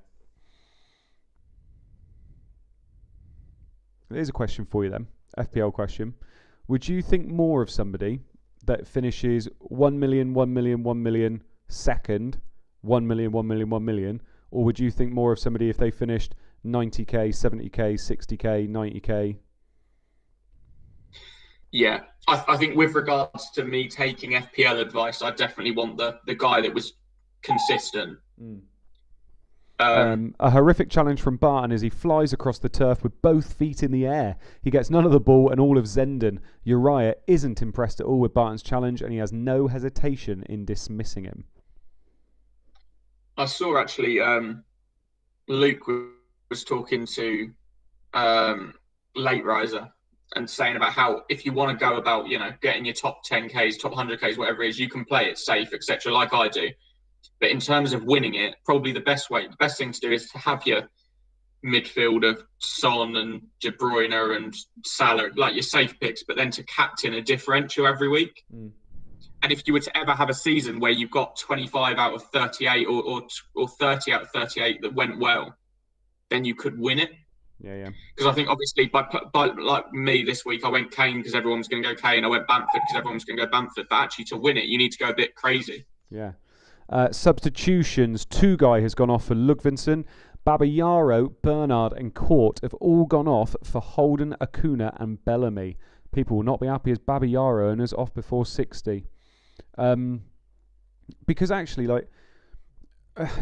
Here's a question for you then. FPL question. Would you think more of somebody that finishes 1 million, 1 million, 1 million second, 1 million, 1 million, 1 million? Or would you think more of somebody if they finished 90k, 70k, 60k, 90k? Yeah. I think with regards to me taking FPL advice, I definitely want the guy that was consistent. A horrific challenge from Barton as he flies across the turf with both feet in the air. He gets none of the ball and all of Zenden. Uriah isn't impressed at all with Barton's challenge, and he has no hesitation in dismissing him. I saw actually Luke was talking to Late Riser and saying about how if you want to go about, getting your top 10Ks, top 100Ks, whatever it is, you can play it safe, etc., like I do. But in terms of winning it, probably the best thing to do is to have your midfield of Son and De Bruyne and Salah, like your safe picks, but then to captain a differential every week. And if you were to ever have a season where you've got 25 out of 38 or 30 out of 38 that went well, then you could win it. Yeah. Because I think obviously by like me this week, I went Kane because everyone was going to go Kane. I went Bamford because everyone was going to go Bamford. But actually to win it, you need to go a bit crazy. Yeah. Substitutions. Tugai has gone off for Ludvinsson. Babayaro, Bernard and Court have all gone off for Holden, Acuna and Bellamy. People will not be happy as Babayaro owners off before 60. Because actually,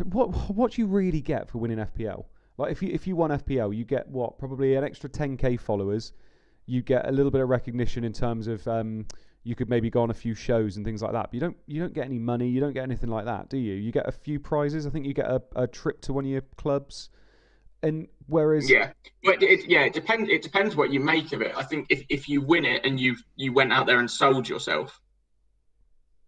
what do you really get for winning FPL? Like if you won FPL, you get what? Probably an extra 10k followers. You get a little bit of recognition in terms of you could maybe go on a few shows and things like that. But you don't get any money. You don't get anything like that, do you? You get a few prizes. I think you get a trip to one of your clubs. And whereas it depends. It depends what you make of it. I think if you win it and you went out there and sold yourself,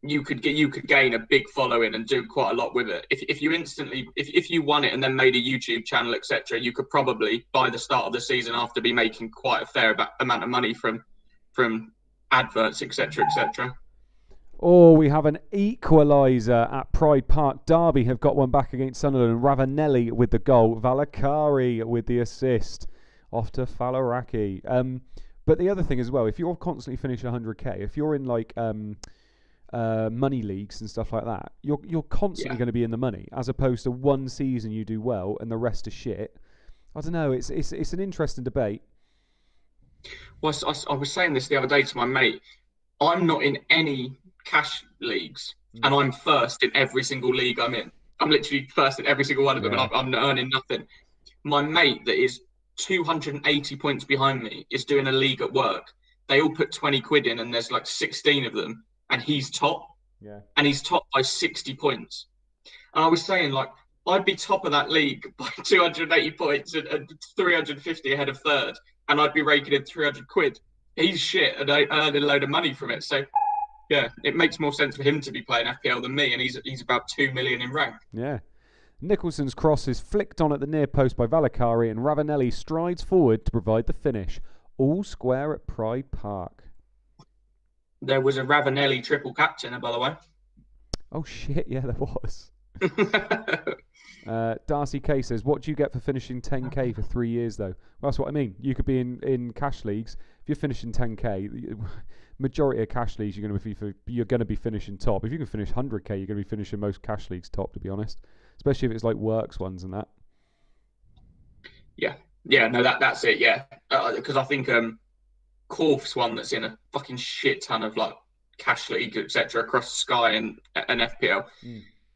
you could gain a big following and do quite a lot with it. If you won it and then made a YouTube channel, etc., you could probably by the start of the season after be making quite a fair amount of money from adverts, etc., etc. Oh, we have an equaliser at Pride Park. Derby have got one back against Sunderland. Ravanelli with the goal. Valakari with the assist. Off to Falaraki. But the other thing as well, if you're constantly finishing 100k, if you're in money leagues and stuff like that, you're constantly going to be in the money, as opposed to one season you do well and the rest is shit. I don't know. It's an interesting debate. Well, I was saying this the other day to my mate. I'm not in any cash leagues, and I'm first in every single league I'm in. I'm literally first in every single one of them, and Yeah. I'm earning nothing. My mate that is 280 points behind me is doing a league at work. They all put 20 quid in, and there's like 16 of them, and he's top, Yeah. and he's top by 60 points. And I was saying, like, I'd be top of that league by 280 points and 350 ahead of third, and I'd be raking in 300 quid. He's shit, and I earned a load of money from it. So, yeah, it makes more sense for him to be playing FPL than me, and he's about 2 million in rank. Yeah. Nicholson's cross is flicked on at the near post by Valakari, and Ravanelli strides forward to provide the finish. All square at Pride Park. There was a Ravanelli triple captain, by the way. Oh shit, yeah, there was. Darcy K says, what do you get for finishing 10k for 3 years though? Well, that's what I mean. You could be in cash leagues. If you're finishing 10k, majority of cash leagues you're going to be finishing top. If you can finish 100k, you're going to be finishing most cash leagues top, to be honest. Especially if it's like works ones and that. Yeah, no, that's it. Yeah, because I think Corf's one that's in a fucking shit ton of like cash league, etc., across Sky and FPL.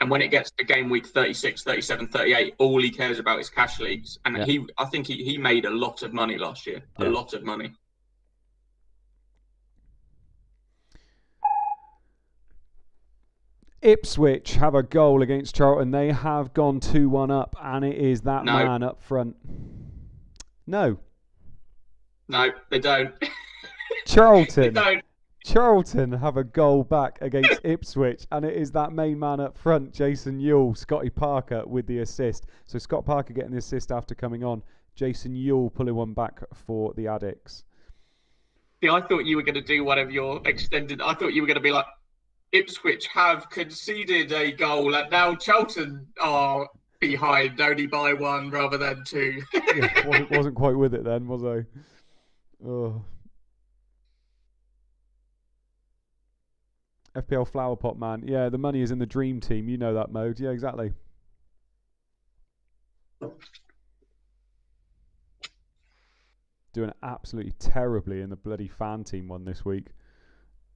And when it gets to game week 36, 37, 38, all he cares about is cash leagues. And I think he made a lot of money last year. A lot of money. Ipswich have a goal against Charlton. They have gone 2-1 up, and it is that man up front. No, they don't. Charlton. They don't. Charlton have a goal back against Ipswich, and it is that main man up front, Jason Ewell, Scotty Parker with the assist. So Scott Parker getting the assist after coming on. Jason Ewell pulling one back for the Addicts. See, I thought you were going to do one of your extended. I thought you were going to be like, Ipswich have conceded a goal, and now Charlton are behind only by one rather than two. Yeah, wasn't quite with it then, was I? Oh. FPL Flower Pot man. Yeah, the money is in the dream team. You know that mode. Yeah, exactly. Doing absolutely terribly in the bloody fan team one this week.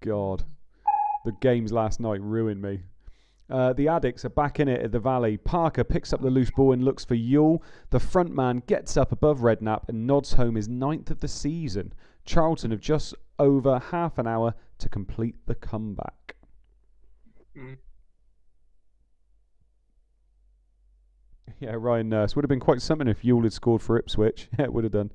God. The games last night ruined me. The Addicts are back in it at the Valley. Parker picks up the loose ball and looks for Ewell. The front man gets up above Redknapp and nods home his 9th of the season. Charlton have just over half an hour to complete the comeback. Yeah, Ryan Nurse. Would have been quite something if Ewell had scored for Ipswich. Yeah, it would have done.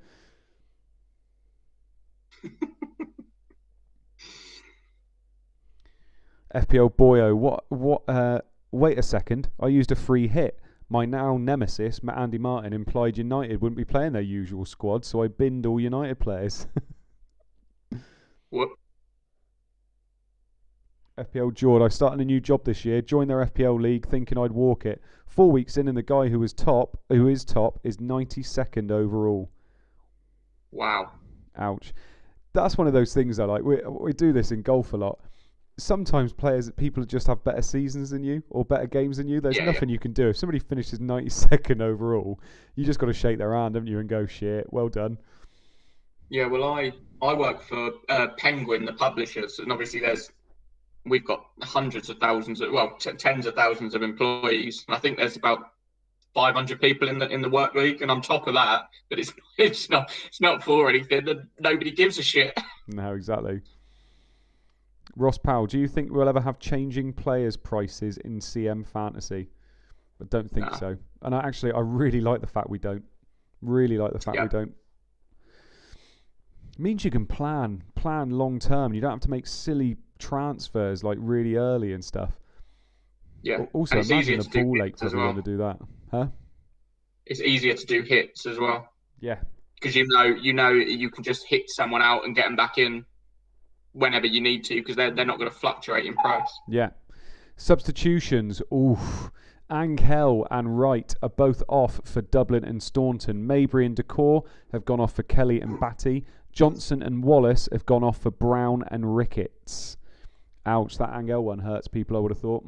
FPL Boyo, what, wait a second. I used a free hit. My now nemesis, Andy Martin, implied United wouldn't be playing their usual squad, so I binned all United players. What? FPL Jord, I started a new job this year, joined their FPL league thinking I'd walk it. 4 weeks in and the guy who is top, is 92nd overall. Wow. Ouch. That's one of those things I like. We do this in golf a lot. Sometimes people just have better seasons than you or better games than you. There's nothing you can do. If somebody finishes 92nd overall, you just got to shake their hand, haven't you, and go, shit, well done. Yeah, well, I work for Penguin, the publishers, and obviously we've got hundreds of thousands, tens of thousands of employees, and I think there's about 500 people in the work week, and I'm top of that. But it's not for anything, and nobody gives a shit. No, exactly. Ross Powell, do you think we'll ever have changing players' prices in CM Fantasy? I don't think so. And I really like the fact we don't. Really like the fact we don't. It means you can plan long term. You don't have to make silly transfers like really early and stuff. Yeah. Also, imagine the ball ache probably want to do that. Huh? It's easier to do hits as well. Yeah. Because you know you can just hit someone out and get them back in whenever you need to, because they're not going to fluctuate in price. Yeah. Substitutions. Oof. Angel and Wright are both off for Dublin and Staunton. Mabry and Decor have gone off for Kelly and Batty. Johnson and Wallace have gone off for Brown and Ricketts. Ouch, that Angel one hurts people, I would have thought.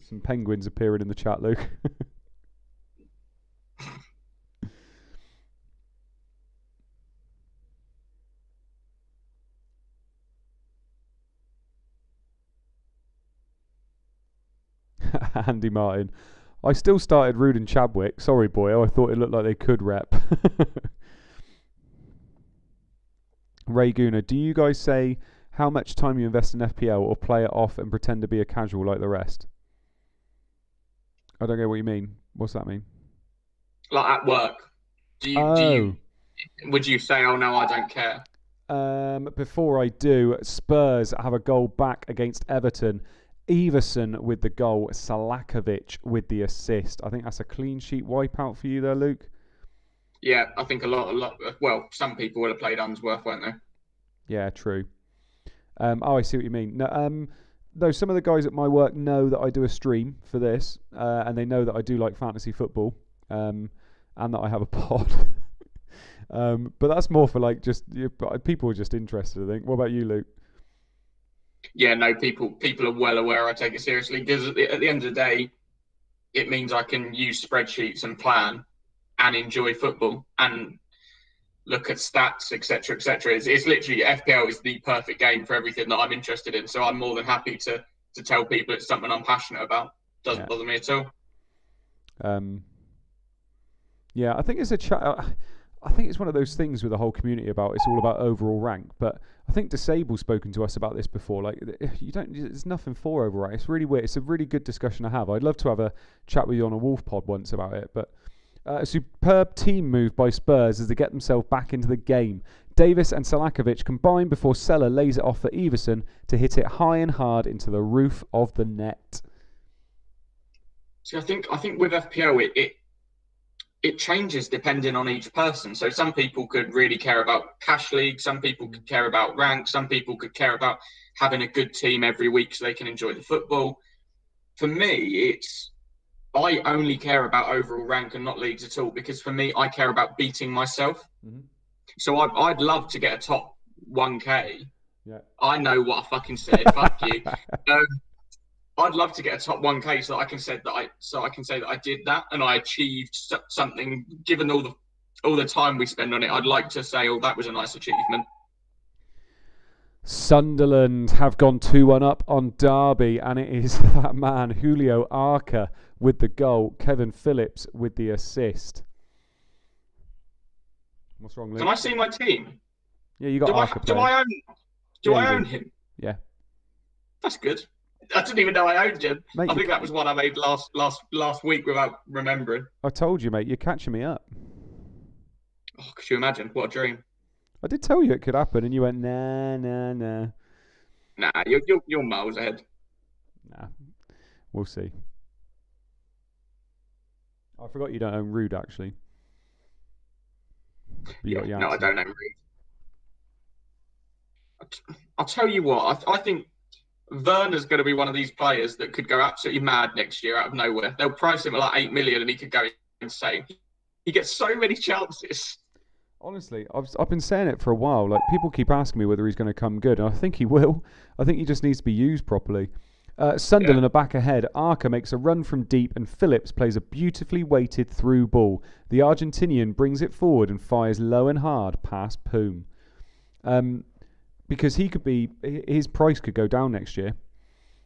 Some penguins appearing in the chat, Luke. Andy Martin. I still started Rudin Chadwick. Sorry, boy. I thought it looked like they could rep. Ray Guna, do you guys say how much time you invest in FPL or play it off and pretend to be a casual like the rest? I don't get what you mean. What's that mean? Like at work, would you say, oh no, I don't care? Before I do, Spurs have a goal back against Everton. Everson with the goal, Salakovic with the assist. I think that's a clean sheet wipeout for you there, Luke. Yeah, I think a lot. Well, some people would have played Unsworth, weren't they? Yeah, true. I see what you mean. No, though some of the guys at my work know that I do a stream for this, and they know that I do like fantasy football, and that I have a pod. But that's more for like just people are just interested, I think. What about you, Luke? Yeah, no, people are well aware I take it seriously because at the end of the day, it means I can use spreadsheets and plan and enjoy football and look at stats, etc., etc. It's literally FPL is the perfect game for everything that I'm interested in. So I'm more than happy to tell people it's something I'm passionate about. Doesn't bother me at all. Yeah, I think it's I think it's one of those things with the whole community about it's all about overall rank. But I think Disable's spoken to us about this before. Like there's nothing for overall rank. It's really weird. It's a really good discussion to have. I'd love to have a chat with you on a Wolf Pod once about it. But a superb team move by Spurs as they get themselves back into the game. Davis and Salakovic combine before Seller lays it off for Everson to hit it high and hard into the roof of the net. See, I think with FPL it changes depending on each person. So some people could really care about cash league, some people could care about rank, some people could care about having a good team every week so they can enjoy the football. For me, I only care about overall rank and not leagues at all because for me, I care about beating myself. Mm-hmm. So I'd love to get a top 1K. Yeah. I know what I fucking said. Fuck you. I'd love to get a top 1K so I can say that I did that and I achieved something. Given all the time we spend on it, I'd like to say, oh, that was a nice achievement. Sunderland have gone 2-1 up on Derby, and it is that man Julio Arca with the goal, Kevin Phillips with the assist. What's wrong, Luke? Can I see my team? Yeah, you got Arca. Do I own him? Yeah. That's good. I didn't even know I owned him. Mate, I think that was one I made last week without remembering. I told you, mate. You're catching me up. Oh, could you imagine? What a dream. I did tell you it could happen, and you went, nah. Nah, you're miles ahead. Nah, we'll see. I forgot you don't own Rude, actually. No, I don't own Rude. I'll tell you what, I think Werner's going to be one of these players that could go absolutely mad next year out of nowhere. They'll price him at like 8 million and he could go insane. He gets so many chances. Honestly, I've been saying it for a while. Like, people keep asking me whether he's going to come good, and I think he will. I think he just needs to be used properly. Sunderland are back ahead. Arca makes a run from deep, and Phillips plays a beautifully weighted through ball. The Argentinian brings it forward and fires low and hard past Poom. Because his price could go down next year.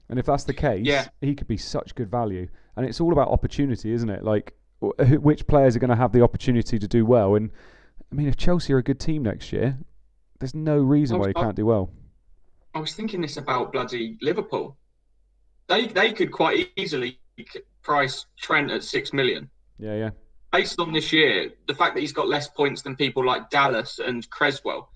And if that's the case, he could be such good value. And it's all about opportunity, isn't it? Like, which players are going to have the opportunity to do well? And, I mean, if Chelsea are a good team next year, there's no reason why he can't do well. I was thinking this about bloody Liverpool. They could quite easily price Trent at 6 million. Yeah. Based on this year, the fact that he's got less points than people like Dallas and Creswell.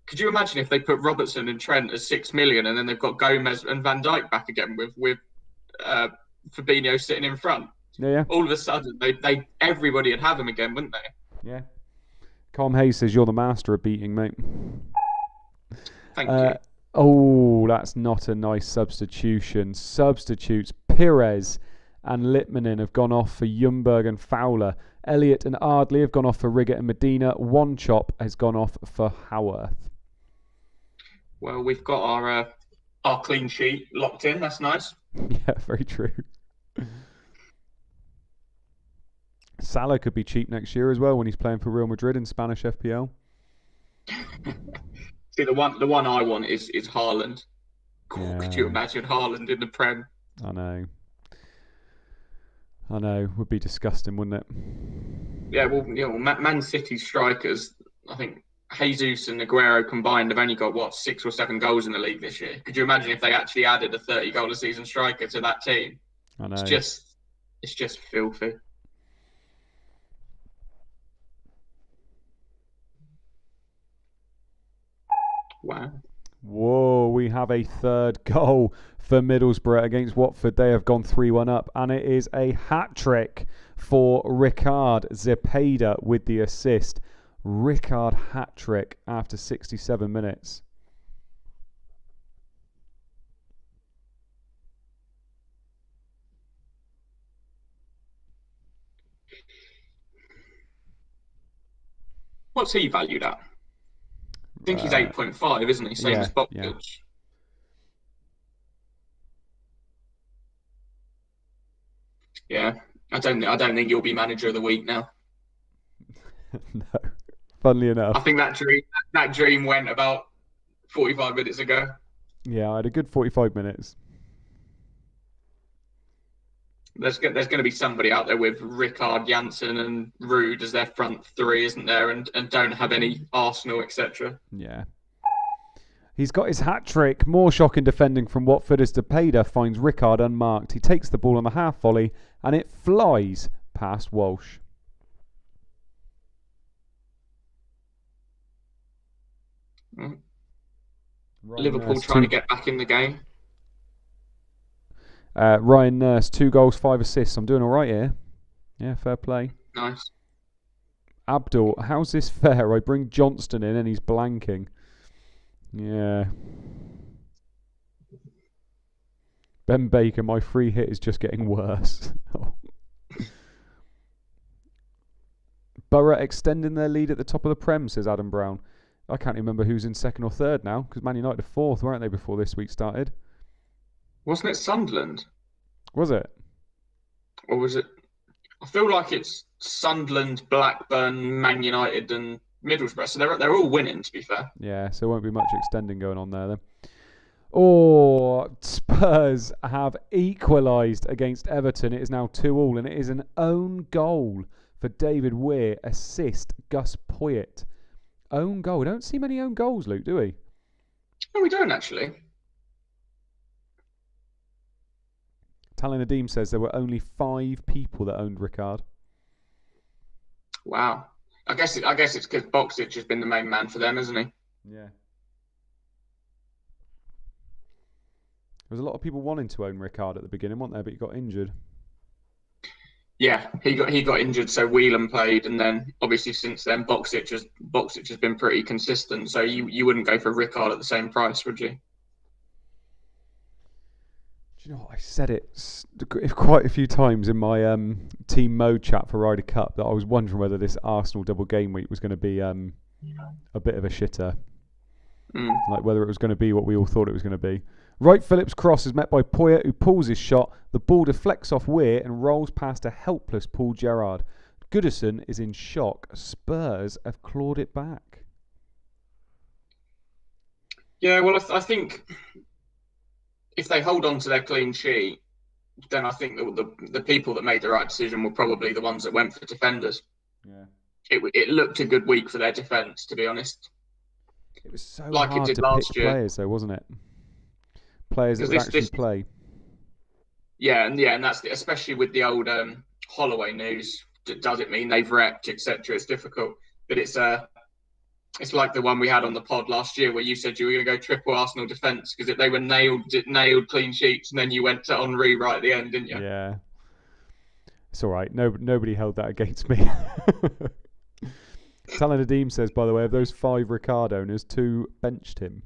Could you imagine if they put Robertson and Trent at 6 million and then they've got Gomez and Van Dijk back again with Fabinho sitting in front? Yeah. All of a sudden, everybody would have him again, wouldn't they? Yeah. Calm Hayes says you're the master of beating, mate. Thank you. Oh, that's not a nice substitution. Substitutes Pires and Litmanen have gone off for Ljungberg and Fowler. Elliott and Ardley have gone off for Riggett and Medina. One Chop has gone off for Howarth. Well, we've got our clean sheet locked in. That's nice. Yeah, very true. Salah could be cheap next year as well when he's playing for Real Madrid in Spanish FPL. See, the one I want is Haaland. Yeah. Could you imagine Haaland in the Prem? I know. I know, would be disgusting, wouldn't it? Yeah, well, Man City strikers, I think Jesus and Aguero combined have only got 6 or 7 goals in the league this year. Could you imagine if they actually added a 30-goal a season striker to that team? I know. It's just filthy. Wow. Whoa, we have a third goal for Middlesbrough against Watford. They have gone 3-1 up, and it is a hat-trick for Ricard Zepeda with the assist. Ricard hat-trick after 67 minutes. What's he valued at? I think he's 8.5, isn't he? Same as Boxage. Yeah, I don't think he'll be manager of the week now. No, funnily enough. I think that dream went about 45 minutes ago. Yeah, I had a good 45 minutes. There's going to be somebody out there with Ricard, Janssen and Rude as their front three, isn't there? And don't have any Arsenal, etc. Yeah. He's got his hat-trick. More shocking defending from Watford as Zepeda finds Ricard unmarked. He takes the ball on the half volley and it flies past Walsh. Liverpool trying to get back in the game. Ryan Nurse, 2 goals, 5 assists. I'm doing all right here. Yeah, fair play. Nice. Abdul, how's this fair? I bring Johnston in and he's blanking. Yeah. Ben Baker, my free hit is just getting worse. Borough extending their lead at the top of the Prem, says Adam Brown. I can't remember who's in second or third now, because Man United are 4th, weren't they, before this week started? Wasn't it Sunderland? Was it? Or was it? I feel like it's Sunderland, Blackburn, Man United and Middlesbrough. So they're all winning, to be fair. Yeah, so there won't be much extending going on there then. Oh, Spurs have equalised against Everton. It is now 2-2, and it is an own goal for David Weir. Assist, Gus Poyet. Own goal. We don't see many own goals, Luke, do we? No, we don't actually. Talon Nadeem says there were only 5 people that owned Ricard. Wow. I guess it's because Boxage has been the main man for them, hasn't he? Yeah. There was a lot of people wanting to own Ricard at the beginning, weren't there? But he got injured. Yeah, he got injured, so Whelan played, and then obviously since then Boxage has been pretty consistent. So you wouldn't go for Ricard at the same price, would you? Do you know what? I said it quite a few times in my team mode chat for Ryder Cup that I was wondering whether this Arsenal double game week was going to be a bit of a shitter. Like whether it was going to be what we all thought it was going to be. Wright Phillips' cross is met by Poyet, who pulls his shot. The ball deflects off Weir and rolls past a helpless Paul Gerrard. Goodison is in shock. Spurs have clawed it back. Yeah, well, I think if they hold on to their clean sheet, then I think the people that made the right decision were probably the ones that went for defenders. Yeah, it looked a good week for their defence, to be honest. It was so like hard it did to last pick year. players, though, wasn't it? Players that would actually play. Yeah, and that's especially with the old Holloway news. Does it mean they've repped, etc.? It's difficult, but it's like the one we had on the pod last year where you said you were going to go triple Arsenal defence because they were nailed clean sheets, and then you went to Henry right at the end, didn't you? Yeah, it's all right. Nobody held that against me. Talon Nadeem says, by the way, of those 5 Ricard owners, 2 benched him.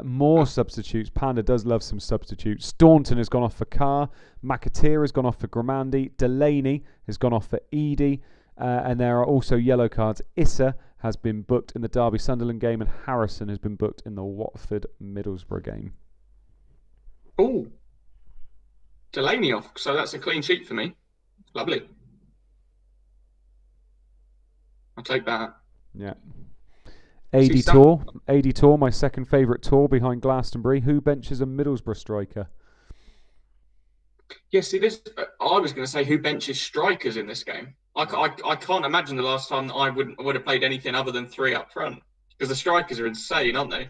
More substitutes. Panda does love some substitutes. Staunton has gone off for Carr. McAteer has gone off for Gramandi. Delaney has gone off for Edie. And there are also yellow cards. Issa has been booked in the Derby-Sunderland game, and Harrison has been booked in the Watford-Middlesbrough game. Oh, Delaney off. So that's a clean sheet for me. Lovely. I'll take that. Yeah. AD Tour, my second favourite tour behind Glastonbury. Who benches a Middlesbrough striker? Yeah, see, I was going to say who benches strikers in this game. I can't imagine the last time that I would have played anything other than 3 up front, because the strikers are insane, aren't they?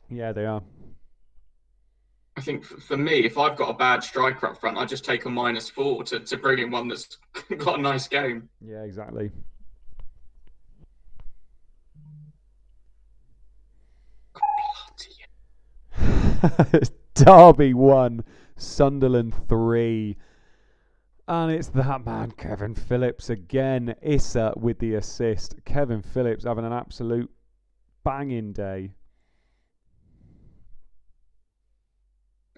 Yeah, they are. I think for me, if I've got a bad striker up front, I just take a -4 to bring in one that's got a nice game. Yeah, exactly. Derby 1, Sunderland 3. And it's that man, Kevin Phillips again. Issa with the assist. Kevin Phillips having an absolute banging day.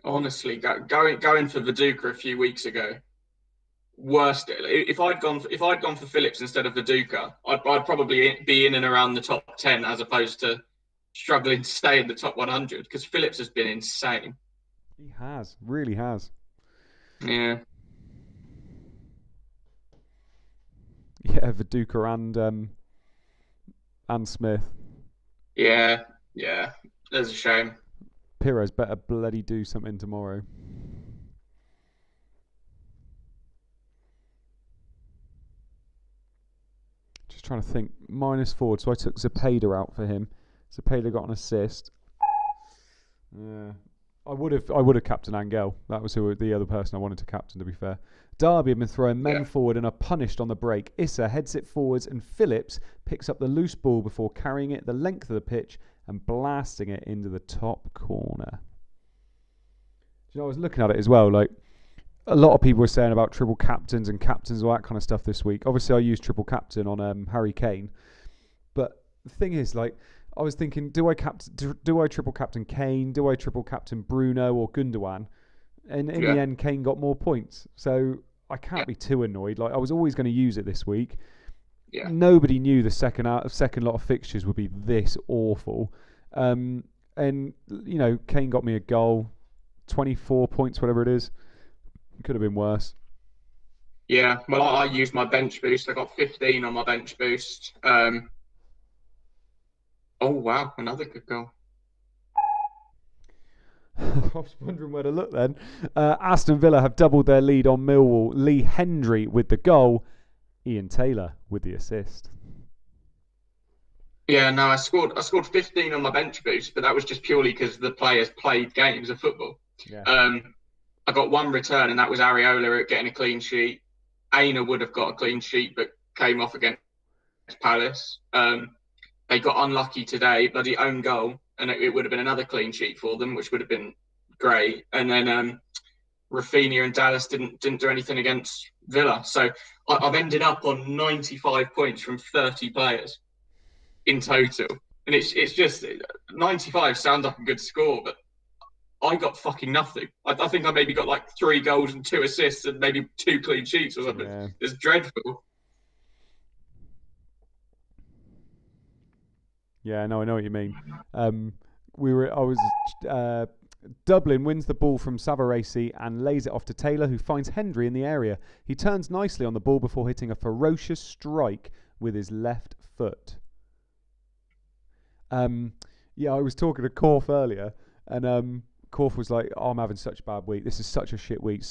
Honestly, going for Viduka a few weeks ago, worst. If I'd gone for Phillips instead of Viduka, I'd probably be in and around the top 10 as opposed to struggling to stay in the top 100, because Phillips has been insane. He has, really has. Yeah. Yeah, Viduka and Smith. Yeah. There's a shame. Piro's better bloody do something tomorrow. Just trying to think. -4, so I took Zepeda out for him. Zepeda got an assist. Yeah. I would have captained Angel. That was the other person I wanted to captain, to be fair. Derby have been throwing men forward and are punished on the break. Issa heads it forwards and Phillips picks up the loose ball before carrying it the length of the pitch and blasting it into the top corner. Do you know, I was looking at it as well, like a lot of people were saying about triple captains and captains, all that kind of stuff this week. Obviously I used triple captain on Harry Kane. But the thing is, like, I was thinking, do I triple captain Kane? Do I triple captain Bruno or Gundogan? And in the end, Kane got more points. So I can't be too annoyed. Like, I was always going to use it this week. Yeah. Nobody knew the second lot of fixtures would be this awful. And, you know, Kane got me a goal, 24 points, whatever it is. It could have been worse. Yeah, well, I used my bench boost. I got 15 on my bench boost. Oh, wow, another good goal. I was wondering where to look then. Aston Villa have doubled their lead on Millwall. Lee Hendry with the goal. Ian Taylor with the assist. Yeah, no, I scored 15 on my bench boost, but that was just purely because the players played games of football. Yeah. I got one return, and that was Areola getting a clean sheet. Aina would have got a clean sheet, but came off against Palace. They got unlucky today, bloody own goal, and it would have been another clean sheet for them, which would have been great. And then Rafinha and Dallas didn't do anything against Villa. So I've ended up on 95 points from 30 players in total. And it's just 95 sounds like a good score, but I got fucking nothing. I think I maybe got like 3 goals and 2 assists and maybe 2 clean sheets or something. Yeah. It's dreadful. Yeah, no, I know what you mean. Dublin wins the ball from Savarese and lays it off to Taylor, who finds Hendry in the area. He turns nicely on the ball before hitting a ferocious strike with his left foot. I was talking to Corf earlier, and Corf was like, "Oh, I'm having such a bad week. This is such a shit week.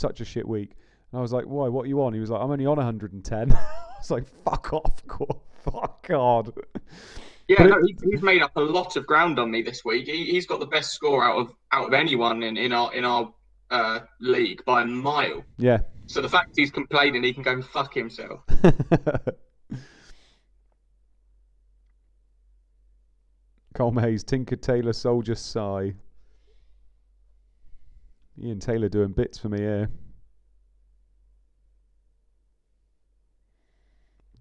And I was like, "Why? What are you on?" He was like, "I'm only on 110." I was like, "Fuck off, Corf. Fuck God." Yeah, no, he's made up a lot of ground on me this week. He's got the best score out of anyone in our league by a mile. Yeah. So the fact he's complaining, he can go and fuck himself. Cole Mays, Tinker Taylor, Soldier, Sigh. Ian Taylor doing bits for me here.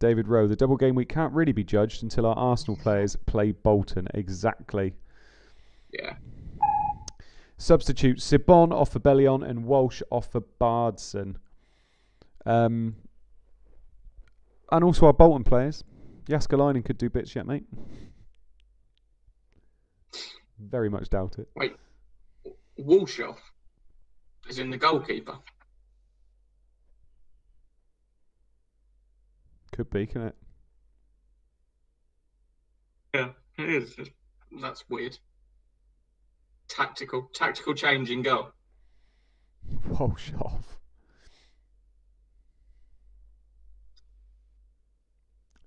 David Rowe, the double game week can't really be judged until our Arsenal players play Bolton. Exactly. Yeah. Substitute Sibon off for Bellion and Walsh off for Bardson. And also our Bolton players. Jaskalainen could do bits yet, mate. Very much doubt it. Wait. Walsh off? As in the goalkeeper? Could be, can it? Yeah, it is. That's weird. Tactical change in goal. Walsh off.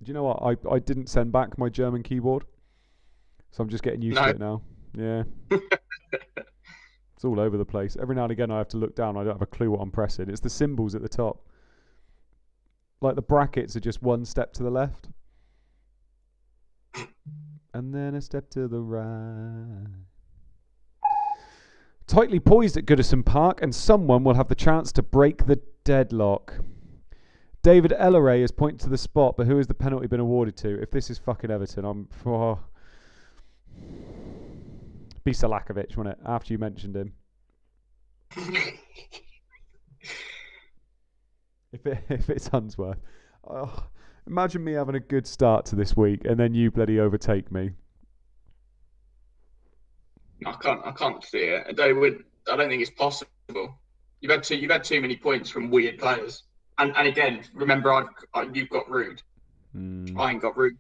Do you know what? I didn't send back my German keyboard, so I'm just getting used to it now. Yeah. It's all over the place. Every now and again I have to look down. I don't have a clue what I'm pressing. It's the symbols at the top. Like the brackets are just one step to the left. And then a step to the right. Tightly poised at Goodison Park, and someone will have the chance to break the deadlock. David Elleray has pointed to the spot, but who has the penalty been awarded to? If this is fucking Everton, I'm... Oh. Be Salakovic, wasn't it? After you mentioned him. If it's Unsworth. Oh, imagine me having a good start to this week, and then you bloody overtake me. I can't see it. I don't think it's possible. You've had too many points from weird players. And again, remember, you've got Rude. I ain't got Rude.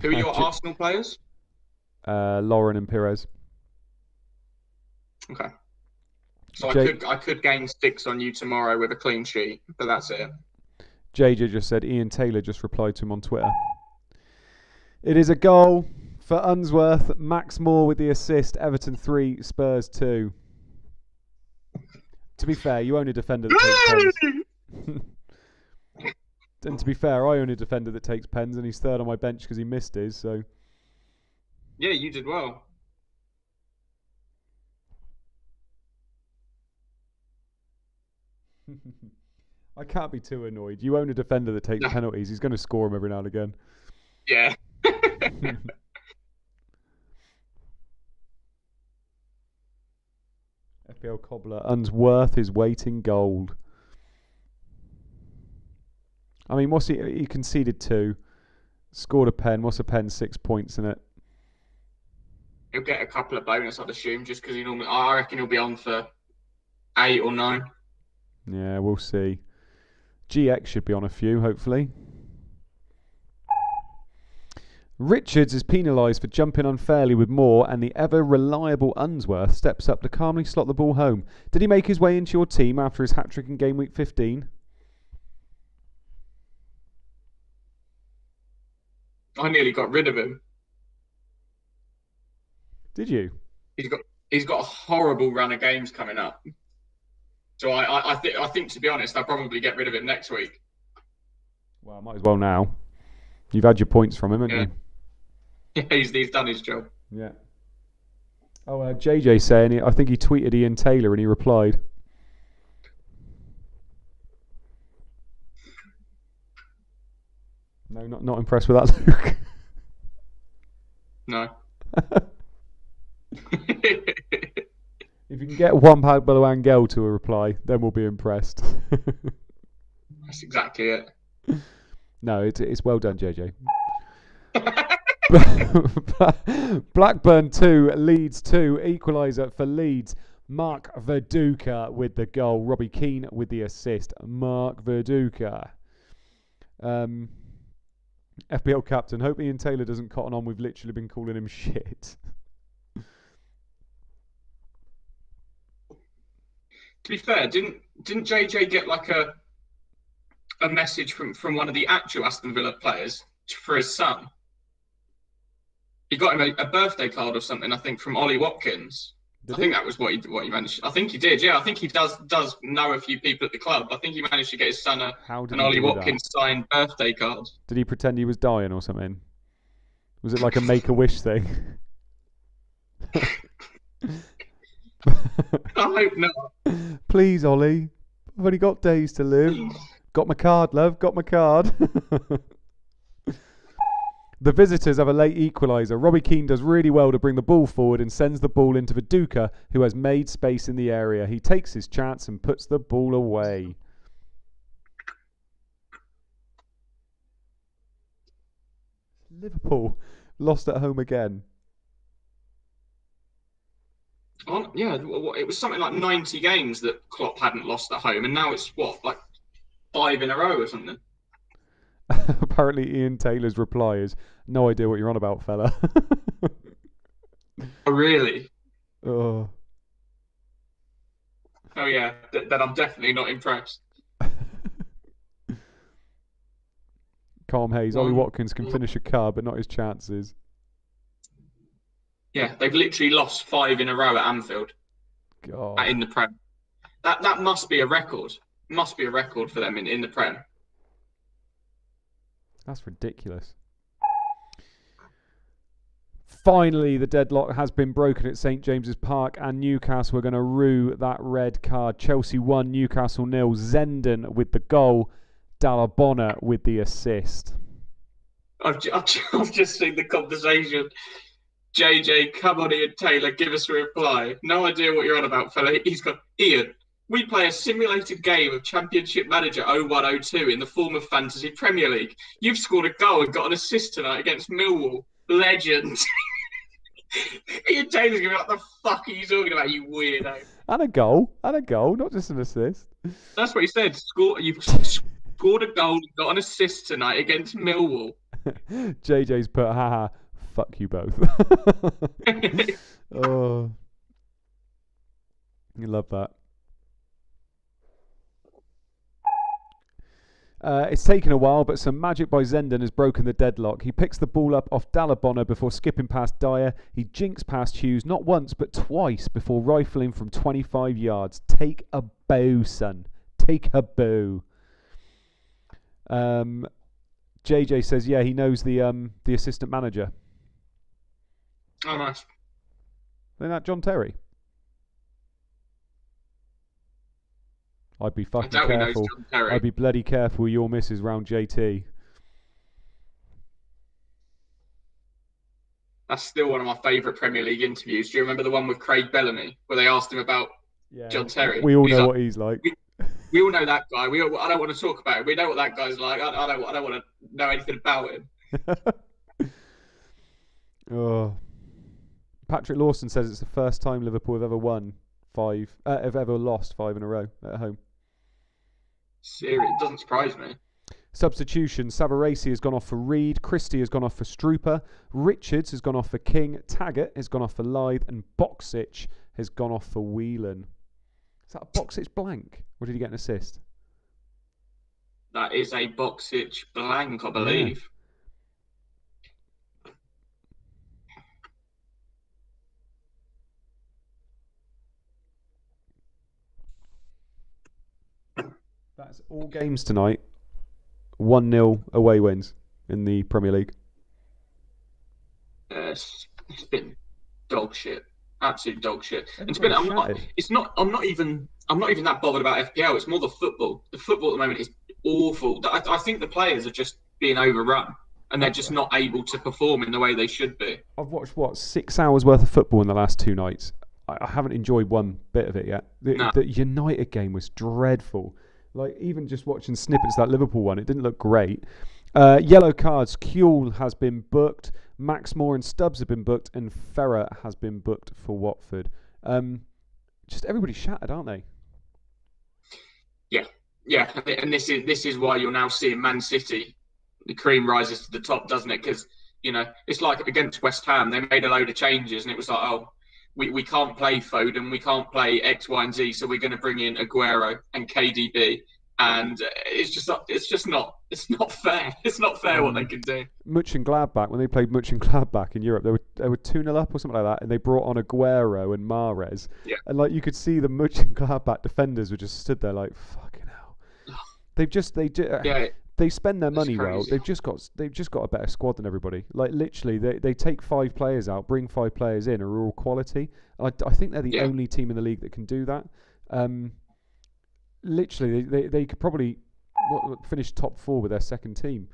Who are your Arsenal players? Lauren and Pires. Okay. So I could gain 6 on you tomorrow with a clean sheet, but that's it. JJ just said Ian Taylor just replied to him on Twitter. It is a goal for Unsworth. Max Moore with the assist. Everton 3, Spurs 2. To be fair, you own a defender that takes pens. And to be fair, I own a defender that takes pens, and he's third on my bench because he missed his. So yeah, you did well. I can't be too annoyed. You own a defender that takes penalties. He's going to score them every now and again. Yeah. FPL Cobbler. Unsworth is waiting gold. I mean, what's he conceded 2. Scored a pen. What's a pen? 6 points in it. He'll get a couple of bonus, I'd assume, just because I reckon he'll be on for 8 or 9. Yeah, we'll see. GX should be on a few, hopefully. Richards is penalised for jumping unfairly with Moore, and the ever-reliable Unsworth steps up to calmly slot the ball home. Did he make his way into your team after his hat-trick in Gameweek 15? I nearly got rid of him. Did you? He's got a horrible run of games coming up. So I think, to be honest, I'll probably get rid of him next week. Well, might as well now. You've had your points from him, haven't you? Yeah, he's done his job. Yeah. Oh, JJ saying, I think he tweeted Ian Taylor and he replied. No, not impressed with that, Luke. No. If you can get Juan Pablo Angel to a reply, then we'll be impressed. That's exactly it. No, it's well done, JJ. Blackburn 2, Leeds 2, equaliser for Leeds. Mark Verduka with the goal. Robbie Keane with the assist. Mark Verduka. FPL captain. Hope Ian Taylor doesn't cotton on. We've literally been calling him shit. To be fair, didn't JJ get like a message from one of the actual Aston Villa players for his son? He got him a birthday card or something, I think, from Ollie Watkins. I think that was what he managed. I think he did. Yeah, I think he does know a few people at the club. I think he managed to get his son an Ollie Watkins signed birthday card. Did he pretend he was dying or something? Was it like a Make-A-Wish thing? I hope not. Please, Ollie. I've only got days to live. Got my card, love. Got my card. The visitors have a late equaliser. Robbie Keane does really well to bring the ball forward and sends the ball into Viduka, who has made space in the area. He takes his chance and puts the ball away. Liverpool lost at home again. Yeah, it was something like 90 games that Klopp hadn't lost at home, and now it's like 5 in a row or something. Apparently Ian Taylor's reply is, no idea what you're on about, fella. Oh, really? Oh. Oh yeah, then I'm definitely not impressed. Calm Hayes. Ollie Watkins can finish a card, but not his chances. Yeah, they've literally lost 5 in a row at Anfield. God. In the Prem. That must be a record. Must be a record for them in the Prem. That's ridiculous. Finally, the deadlock has been broken at St James's Park, and Newcastle are going to rue that red card. Chelsea 1, Newcastle 0. Zenden with the goal. Dalabona with the assist. I've just seen the conversation. JJ, come on, Ian Taylor, give us a reply. No idea what you're on about, fella. He's got, Ian, we play a simulated game of Championship Manager 0102 in the form of Fantasy Premier League. You've scored a goal and got an assist tonight against Millwall. Legend. Ian Taylor's going to be like, the fuck are you talking about, you weirdo? And a goal, not just an assist. That's what he said. You've scored a goal and got an assist tonight against Millwall. JJ's put, haha, fuck you both. Oh, you love that. It's taken a while, but some magic by Zenden has broken the deadlock. He picks the ball up off Dalabona before skipping past Dyer. He jinks past Hughes not once but twice before rifling from 25 yards. Take a bow, son. Take a bow. JJ says, yeah, he knows the assistant manager. Oh, nice. Isn't that John Terry? I'd be fucking careful. I'd be bloody careful with your misses round JT. That's still one of my favourite Premier League interviews. Do you remember the one with Craig Bellamy where they asked him about John Terry? We all know what he's like. We all know that guy. I don't want to talk about him. We know what that guy's like. I don't want to know anything about him. Oh. Patrick Lawson says it's the first time Liverpool have ever lost 5 in a row at home. Serious, it doesn't surprise me. Substitution. Savarese has gone off for Reed. Christie has gone off for Strooper. Richards has gone off for King. Taggart has gone off for Lythe. And Boxic has gone off for Whelan. Is that a Boxic blank? Or did he get an assist? That is a Boxic blank, I believe. That's all games tonight. 1-0 away wins in the Premier League. It's been dog shit, absolute dog shit. And it's been. I'm not even that bothered about FPL. It's more the football. The football at the moment is awful. I think the players are just being overrun, and they're just not able to perform in the way they should be. I've watched 6 hours worth of football in the last 2 nights. I haven't enjoyed one bit of it yet. The United game was dreadful. Like, even just watching snippets of that Liverpool one, it didn't look great. Yellow cards. Kuehl has been booked. Max Moore and Stubbs have been booked. And Ferrer has been booked for Watford. Just everybody's shattered, aren't they? Yeah. And this is why you're now seeing Man City. The cream rises to the top, doesn't it? Because, it's like against West Ham. They made a load of changes and it was like, we can't play Foden, we can't play X, Y, and Z, so we're going to bring in Aguero and KDB, and it's not fair. It's not fair what they can do. Mönchengladbach, when they played Mönchengladbach in Europe, they were 2-0 up or something like that, and they brought on Aguero and Mahrez, and like you could see the Mönchengladbach defenders were just stood there like, fucking hell. They spend their money well. They've just got a better squad than everybody. Like, literally, they take 5 players out, bring 5 players in, are all quality. I think they're the only team in the league that can do that. Literally, they could probably finish top 4 with their second team.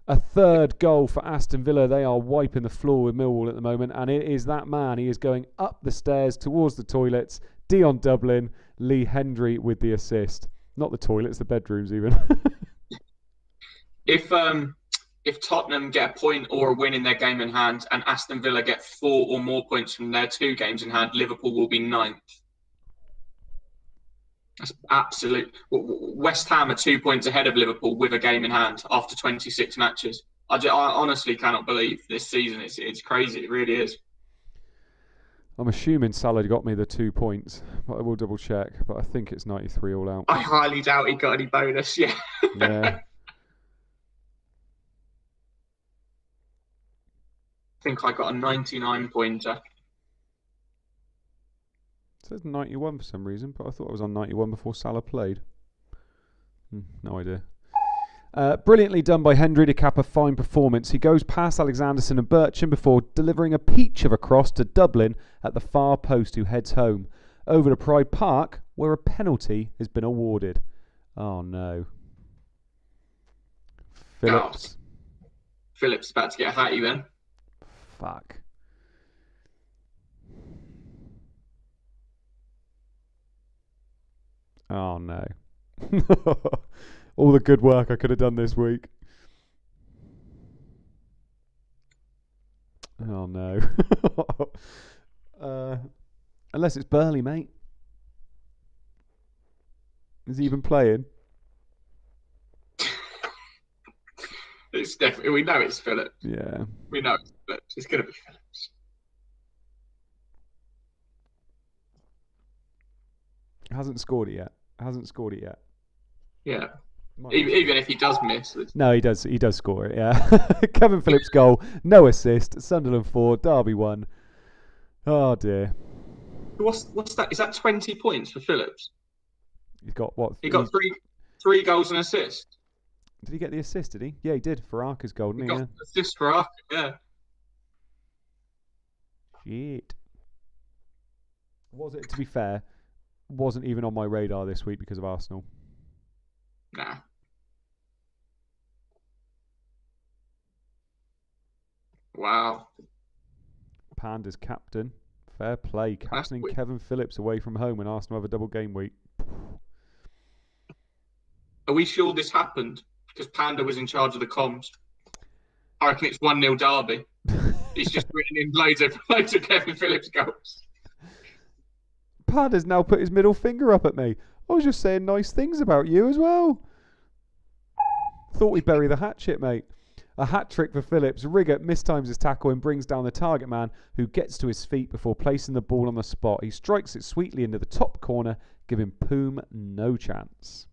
A third goal for Aston Villa. They are wiping the floor with Millwall at the moment, and it is that man. He is going up the stairs towards the toilets. Dion Dublin, Lee Hendry with the assist. Not the toilets, the bedrooms even. If Tottenham get a point or a win in their game in hand and Aston Villa get 4 or more points from their 2 games in hand, Liverpool will be 9th. That's absolute. West Ham are 2 points ahead of Liverpool with a game in hand after 26 matches. I honestly cannot believe this season. It's crazy. It really is. I'm assuming Salah got me the 2 points, but I will double check. But I think it's 93 all out. I highly doubt he got any bonus. Yeah. Yeah. I think I got a 99 pointer. It says 91 for some reason, but I thought I was on 91 before Salah played. No idea. Brilliantly done by Hendry to cap a fine performance. He goes past Alexanderson and Bircham before delivering a peach of a cross to Dublin at the far post, who heads home. Over to Pride Park, where a penalty has been awarded. Oh no. Phillips. Phillips about to get a hattie then. Fuck. Oh no. All the good work I could have done this week. Oh no. Unless it's Burley, mate. Is he even playing? It's definitely, we know it's Phillips. Yeah. We know it's Phillips. It's going to be Phillips. Hasn't scored it yet. Yeah. Even if he does miss. No, he does score it, yeah. Kevin Phillips' goal, no assist. Sunderland 4, Derby 1. Oh dear. What's that? Is that 20 points for Phillips? He's got what? He got three goals and assist. Did he get the assist, did he? Yeah, he did for Arca's goal, didn't he? Got assist for Arca, yeah. Shit. Was it, to be fair, wasn't even on my radar this week because of Arsenal. Nah. Wow. Panda's captain. Fair play. Captaining Kevin Phillips away from home when Arsenal have a double game week. Are we sure this happened? Because Panda was in charge of the comms. I reckon it's 1-0 Derby. He's just written in loads of Kevin Phillips goals. Panda's now put his middle finger up at me. I was just saying nice things about you as well. Thought we'd bury the hatchet, mate. A hat-trick for Phillips. Rigger mistimes his tackle and brings down the target man, who gets to his feet before placing the ball on the spot. He strikes it sweetly into the top corner, giving Poom no chance.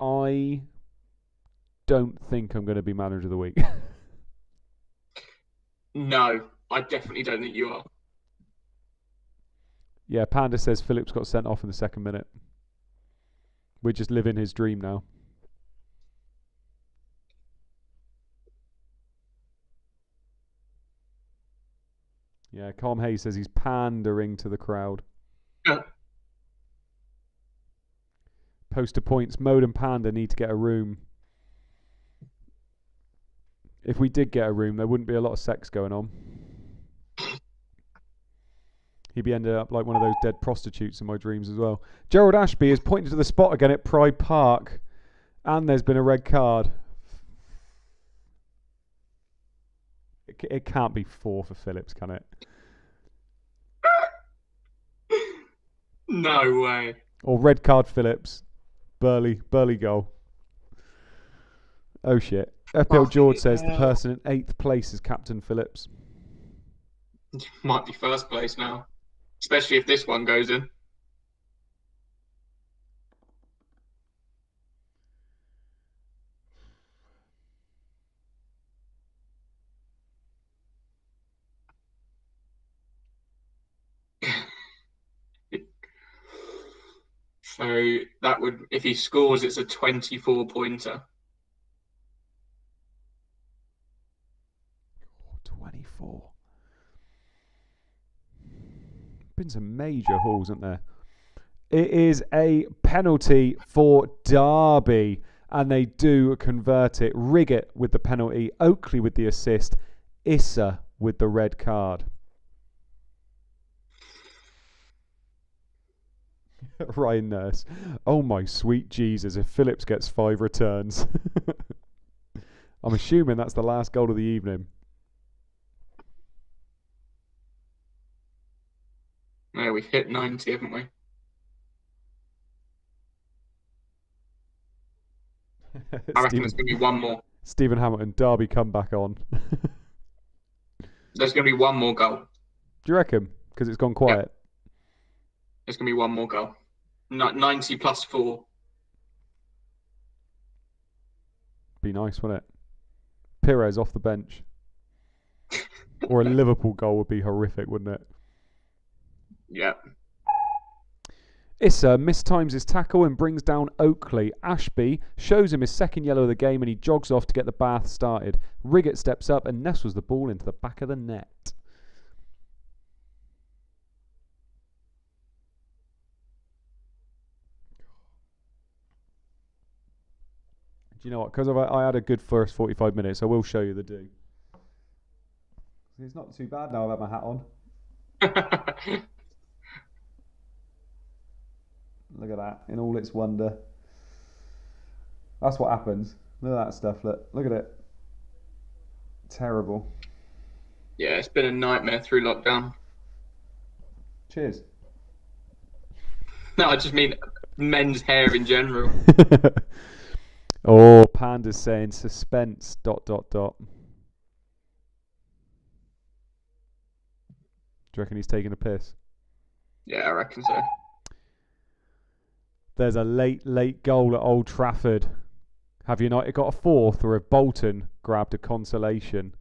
I don't think I'm going to be manager of the week. No, I definitely don't think you are. Yeah, Panda says Phillips got sent off in the second minute. We're just living his dream now. Yeah, Calm Hayes says he's pandering to the crowd. Yeah. Poster points, Mode and Panda need to get a room. If we did get a room, there wouldn't be a lot of sex going on. He'd be ended up like one of those dead prostitutes in my dreams as well. Gerald Ashby is pointing to the spot again at Pride Park. And there's been a red card. It can't be 4 for Phillips, can it? No way. Or red card Phillips. Burley goal. Oh shit. FPL George says the person in 8th place is Captain Phillips. Might be first place now. Especially if this one goes in. So that would, if he scores, it's a 24 pointer. 24. Been some major hauls, isn't there? It is a penalty for Derby, and they do convert it. Riggett with the penalty, Oakley with the assist, Issa with the red card. Ryan Nurse. Oh my sweet Jesus, if Phillips gets 5 returns. I'm assuming that's the last goal of the evening. Yeah, we've hit 90, haven't we? I reckon there's going to be one more. Stephen Hamilton, Derby comeback on. Do There's going to be one more goal. you reckon? Because it's gone quiet. There's going to be one more goal. 90 plus 4. Be nice, wouldn't it? Pires off the bench. Or a Liverpool goal would be horrific, wouldn't it? Yeah. Issa mistimes his tackle and brings down Oakley. Ashby shows him his second yellow of the game and he jogs off to get the bath started. Riggett steps up and nestles the ball into the back of the net. Do you know what? Because I had a good first 45 minutes, I will show you the do. It's not too bad now I've had my hat on. Look at that, in all its wonder. That's what happens. Look at that stuff, look at it. Terrible. Yeah, it's been a nightmare through lockdown. Cheers. No, I just mean men's hair in general. Oh, Panda's saying suspense, ... Do you reckon he's taking a piss? Yeah, I reckon so. There's a late goal at Old Trafford. Have United got a fourth, or have Bolton grabbed a consolation?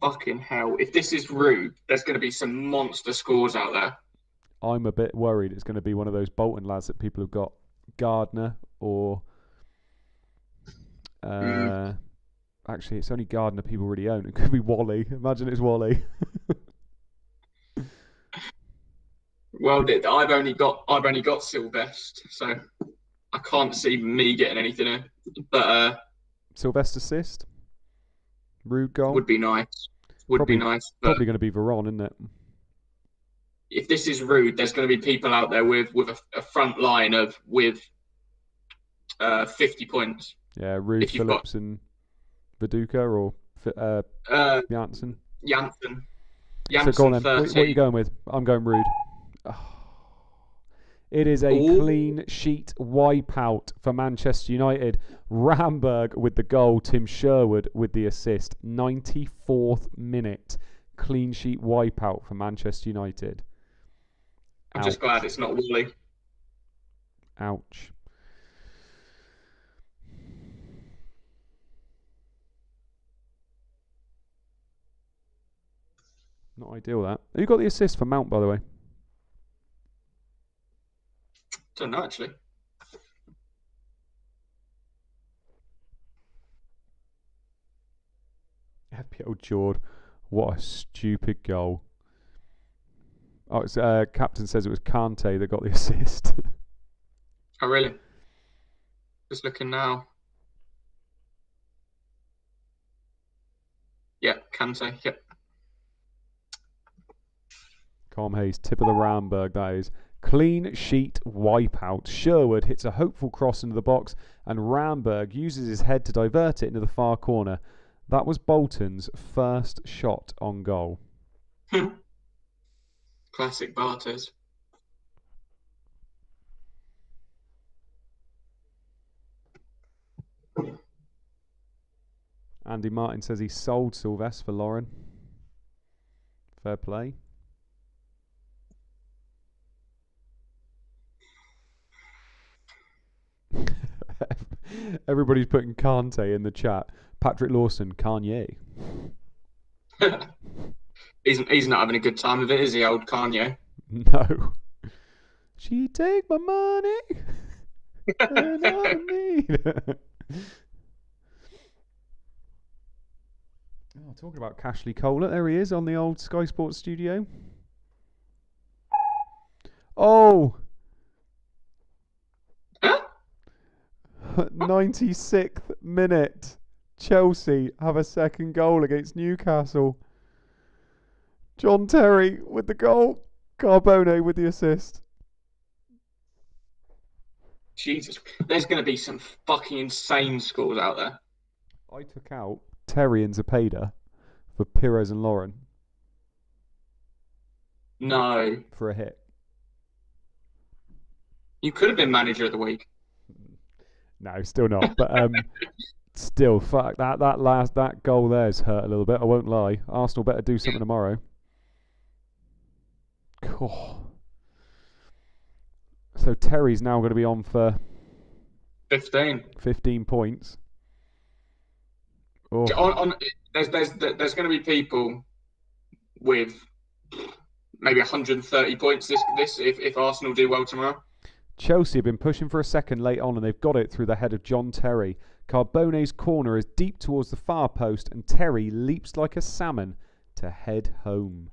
Fucking hell. If this is rude, there's going to be some monster scores out there. I'm a bit worried it's going to be one of those Bolton lads that people have got. Gardner or... Actually, it's only Gardner people really own. It could be Wally. Imagine it's Wally. Well, I've only got Sylvester, so I can't see me getting anything in. But Sylvester assist. Rude goal. Would be nice. Be nice. Probably going to be Veron, isn't it? If this is rude, there's going to be people out there with a front line with 50 points. Yeah, Rude, Phillips, and Viduka or Janssen. Janssen. So go on then. What are you going with? I'm going Rude. Oh. It is a clean sheet wipeout for Manchester United. Ramberg with the goal. Tim Sherwood with the assist. 94th minute. Clean sheet wipeout for Manchester United. I'm just glad it's not Wally. Ouch. Not ideal, that. Who got the assist for Mount, by the way? Don't know, actually. FPL Jord. What a stupid goal. Oh, it's, Captain says it was Kante that got the assist. Oh, really? Just looking now. Yeah, Kante. Yep. Calm Hayes, tip of the Ramberg, that is. Clean sheet wipeout. Sherwood hits a hopeful cross into the box and Ramberg uses his head to divert it into the far corner. That was Bolton's first shot on goal. Classic Bartes. Andy Martin says he sold Sylvester for Lauren. Fair play. Everybody's putting Kante in the chat. Patrick Lawson, Kanye. He's not having a good time of it, is he, old Kanye? No. She take my money and I need. Oh, talking about Cashley Cole, there he is on the old Sky Sports studio. Oh! 96th minute. Chelsea have a second goal against Newcastle. John Terry with the goal. Carbone with the assist. Jesus. There's going to be some fucking insane scores out there. I took out Terry and Zepeda for Pires and Lauren. No. For a hit. You could have been manager of the week. No, still not. But still, fuck that goal there's hurt a little bit. I won't lie. Arsenal better do something tomorrow. Cool. So Terry's now going to be on for 15 points. Oh. There's going to be people with maybe 130 points if Arsenal do well tomorrow. Chelsea have been pushing for a second late on, and they've got it through the head of John Terry. Carbone's corner is deep towards the far post, and Terry leaps like a salmon to head home.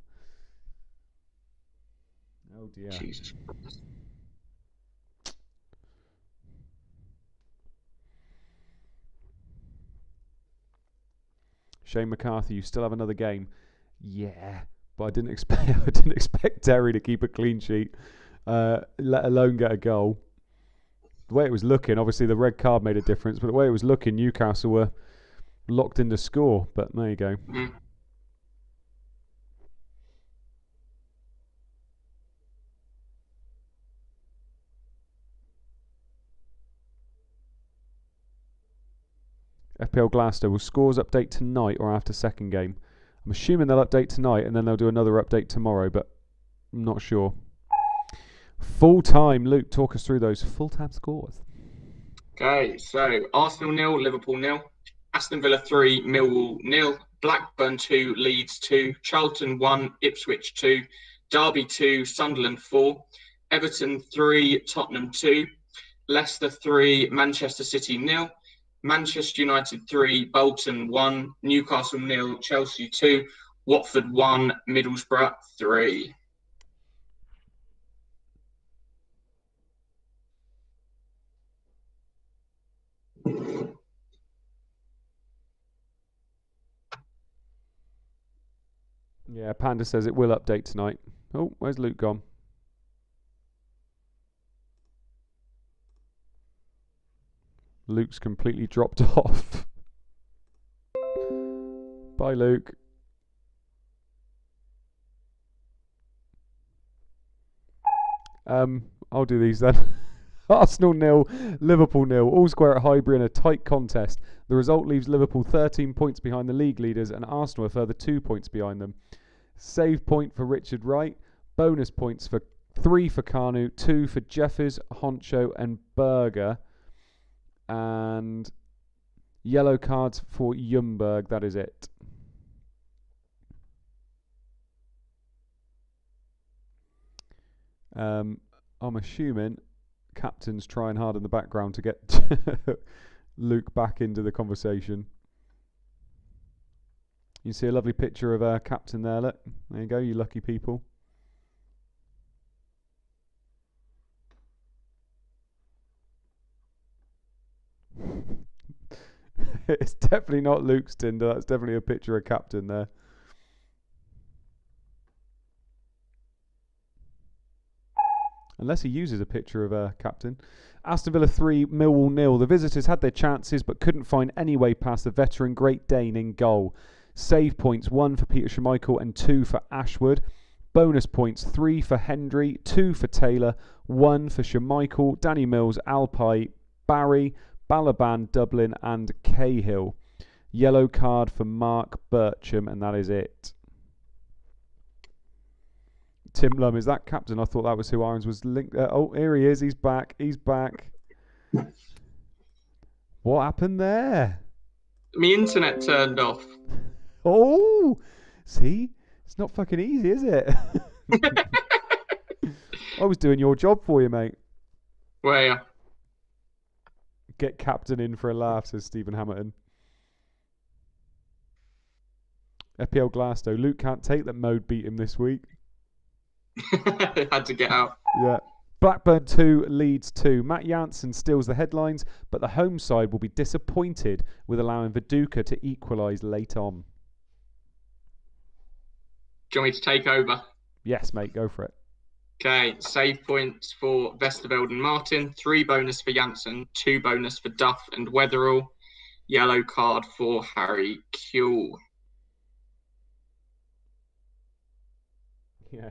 Oh dear. Jesus Christ. Shane McCarthy, you still have another game. Yeah, but I didn't expect Terry to keep a clean sheet, let alone get a goal. The way it was looking, obviously the red card made a difference, but the way it was looking, Newcastle were locked in to score. But there you go. Mm. FPL Glasgow will scores update tonight or after second game. I'm assuming they'll update tonight and then they'll do another update tomorrow, but I'm not sure. Full time, Luke, talk us through those full time scores. Okay, so Arsenal 0, Liverpool 0, Aston Villa 3, Millwall 0, Blackburn 2, Leeds 2, Charlton 1, Ipswich 2, Derby 2, Sunderland 4, Everton 3, Tottenham 2, Leicester 3, Manchester City 0, Manchester United 3, Bolton 1, Newcastle 0, Chelsea 2, Watford 1, Middlesbrough 3. Yeah, Panda says it will update tonight. Oh, where's Luke gone? Luke's completely dropped off. Bye, Luke. I'll do these then. Arsenal 0, Liverpool 0. All square at Highbury in a tight contest. The result leaves Liverpool 13 points behind the league leaders and Arsenal a further 2 points behind them. Save point for Richard Wright. Bonus points for 3 for Kanu, 2 for Jeffers, Honcho and Berger. And yellow cards for Ljungberg. That is it. I'm assuming Captain's trying hard in the background to get Luke back into the conversation. You see a lovely picture of Captain there, look. There you go, you lucky people. It's definitely not Luke's Tinder, that's definitely a picture of Captain there. Unless he uses a picture of Captain. Aston Villa 3, Millwall 0. The visitors had their chances but couldn't find any way past the veteran Great Dane in goal. Save points 1 for Peter Schmeichel and 2 for Ashwood. Bonus points 3 for Hendry, 2 for Taylor, 1 for Schmeichel, Danny Mills, Alpay, Barry, Balaban, Dublin and Cahill. Yellow card for Mark Bircham and that is it. Tim Lum, is that Captain? I thought that was who Irons was linked. Oh, here he is. He's back. He's back. What happened there? My internet turned off. Oh, see? It's not fucking easy, is it? I was doing your job for you, mate. Where? Get Captain in for a laugh, says Stephen Hamilton. FPL Glasgow. Luke can't take that Mode beat him this week. Had to get out. Yeah. Blackburn 2, Leeds 2. Matt Janssen steals the headlines, but the home side will be disappointed with allowing Viduka to equalise late on. Do you want me to take over? Yes, mate, go for it. Okay, save points for Vesterveld and Martin, 3 bonus for Janssen, 2 bonus for Duff and Weatherall, yellow card for Harry Kuehl. Yeah.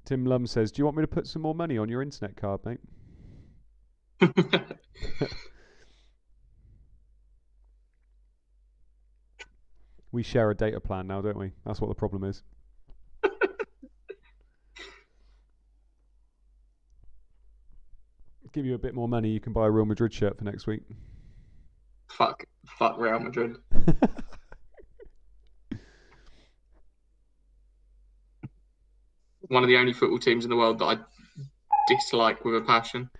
Tim Lum says, do you want me to put some more money on your internet card, mate? We share a data plan now, don't we? That's what the problem is. Give you a bit more money, you can buy a Real Madrid shirt for next week. Fuck Real Madrid. One of the only football teams in the world that I dislike with a passion.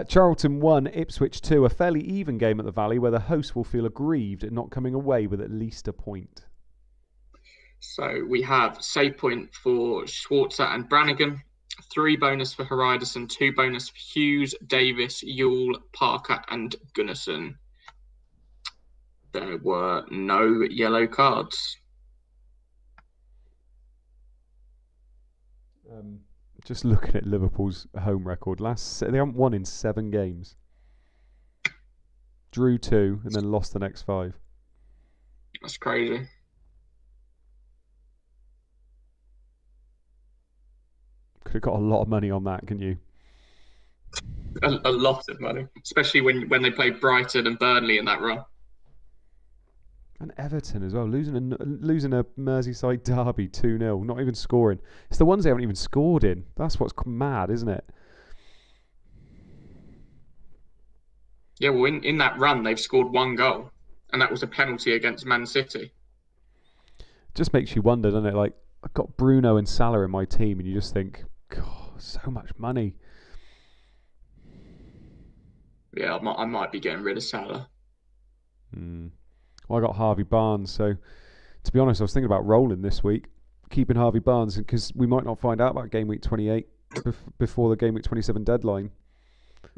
Charlton 1, Ipswich 2, a fairly even game at the Valley where the hosts will feel aggrieved at not coming away with at least a point. So we have save point for Schwarzer and Brannigan, 3 bonus for Hariderson, 2 bonus for Hughes, Davis, Yule, Parker and Gunnarsson. There were no yellow cards. Just looking at Liverpool's home record, they haven't won in 7 games. Drew 2 and then lost the next 5. That's crazy. Could have got a lot of money on that, can you? A lot of money, especially when they played Brighton and Burnley in that run. And Everton as well, losing a Merseyside derby 2-0, not even scoring. It's the ones they haven't even scored in. That's what's mad, isn't it? Yeah, well, in that run, they've scored 1 goal, and that was a penalty against Man City. Just makes you wonder, doesn't it? Like, I've got Bruno and Salah in my team, and you just think, God, so much money. Yeah, I might be getting rid of Salah. Well, I got Harvey Barnes, so to be honest, I was thinking about rolling this week, keeping Harvey Barnes, because we might not find out about Game Week 28 before the Game Week 27 deadline.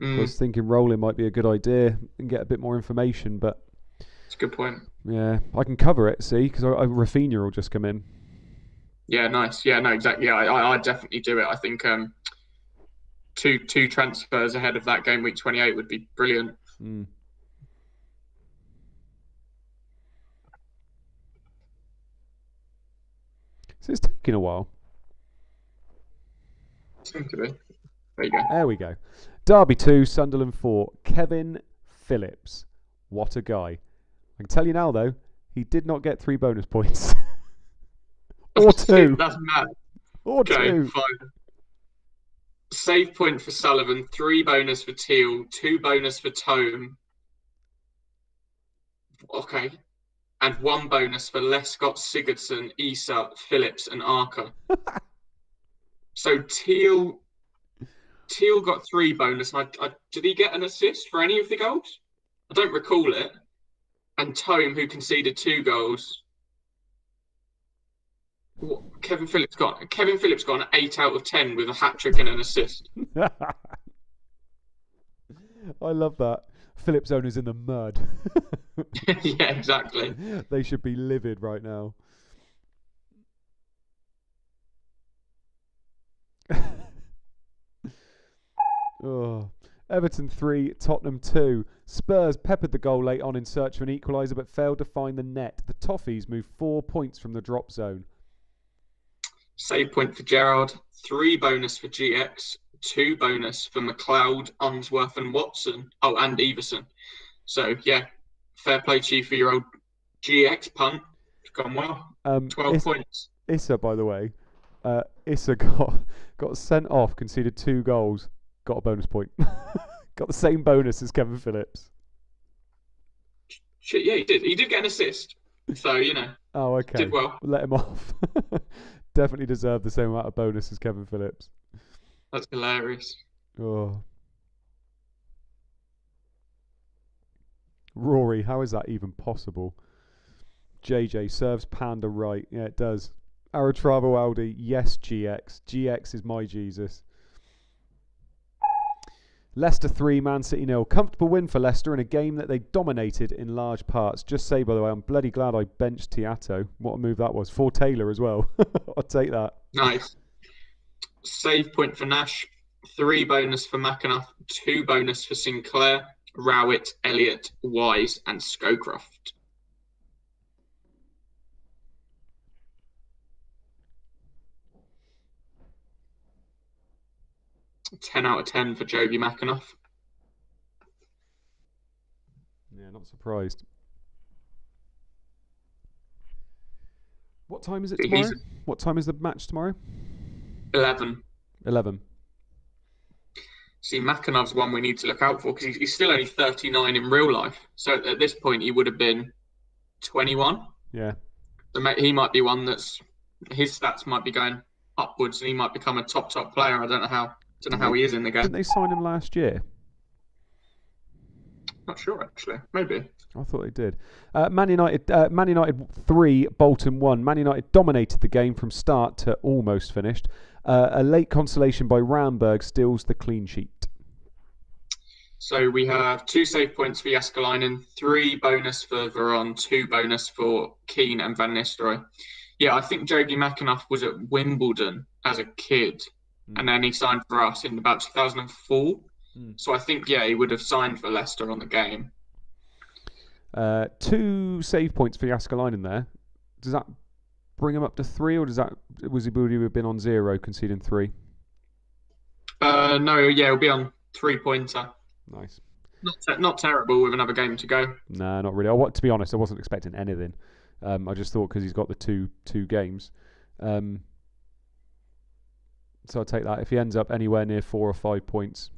So I was thinking rolling might be a good idea and get a bit more information, but it's a good point. Yeah, I can cover it, see, because Rafinha will just come in. Yeah, nice. Yeah, no, exactly. Yeah, I definitely do it. I think two transfers ahead of that Game Week 28 would be brilliant. So it's taking a while. Seems to be. There you go. There we go. Derby 2, Sunderland 4. Kevin Phillips. What a guy. I can tell you now, though, he did not get 3 bonus points. Or 2. That's mad. Or okay, 2. Fine. Save point for Sullivan, 3 bonus for Teal, 2 bonus for Tome. Okay. And 1 bonus for Lescott, Sigurdsson, Issa, Phillips, and Arca. So Teal got 3 bonus. Did he get an assist for any of the goals? I don't recall it. And Tome, who conceded 2 goals. Kevin Phillips got an 8 out of 10 with a hat-trick and an assist. I love that. Phillips owners in the mud. Yeah, exactly. They should be livid right now. Oh. Everton 3, Tottenham 2. Spurs peppered the goal late on in search of an equaliser but failed to find the net. The Toffees moved 4 points from the drop zone. Save point for Gerrard, 3 bonus for GX, 2 bonus for McLeod, Unsworth and Watson. Oh, and Everson. So, yeah, fair play to you for your old GX punt. It's gone well. 12 points. Issa, by the way, Issa got sent off, conceded 2 goals, got a bonus point. Got the same bonus as Kevin Phillips. Shit, yeah, he did. He did get an assist. So, Oh, okay. Did well. Let him off. Definitely deserved the same amount of bonus as Kevin Phillips. That's hilarious. Oh. Rory, how is that even possible? JJ serves Panda right. Yeah, it does. Aratravo Aldi, yes, GX. GX is my Jesus. Leicester 3, Man City 0. Comfortable win for Leicester in a game that they dominated in large parts. Just say, by the way, I'm bloody glad I benched Tiato. What a move that was. For Taylor as well. I'll take that. Nice. Save point for Nash. 3 bonus for McAnuff. 2 bonus for Sinclair, Rowett, Elliott, Wise and Scowcroft. 10 out of 10 for Joby McAnuff. Yeah, not surprised. What time is it tomorrow? What time is the match tomorrow? 11. 11. See, Makinov's one we need to look out for because he's still only 39 in real life. So at this point, he would have been 21. Yeah. So he might be one his stats might be going upwards and he might become a top player. I don't know how he is in the game. Didn't they sign him last year? Not sure, actually. Maybe. I thought they did. Man United 3, Bolton 1. Man United dominated the game from start to almost finished. A late consolation by Ramberg steals the clean sheet. So we have 2 save points for Jääskeläinen, 3 bonus for Veron, 2 bonus for Keane and Van Nistelrooy. Yeah, I think Jogi Makinov was at Wimbledon as a kid, and then he signed for us in about 2004. So I think, he would have signed for Leicester on the game. 2 save points for Jääskeläinen there. Does that bring him up to 3, or would he have been on 0, conceding 3? No, he'll be on 3-pointer. Nice. Not terrible with another game to go. No, not really. To be honest, I wasn't expecting anything. I just thought because he's got the two games. So I'll take that. If he ends up anywhere near 4 or 5 points.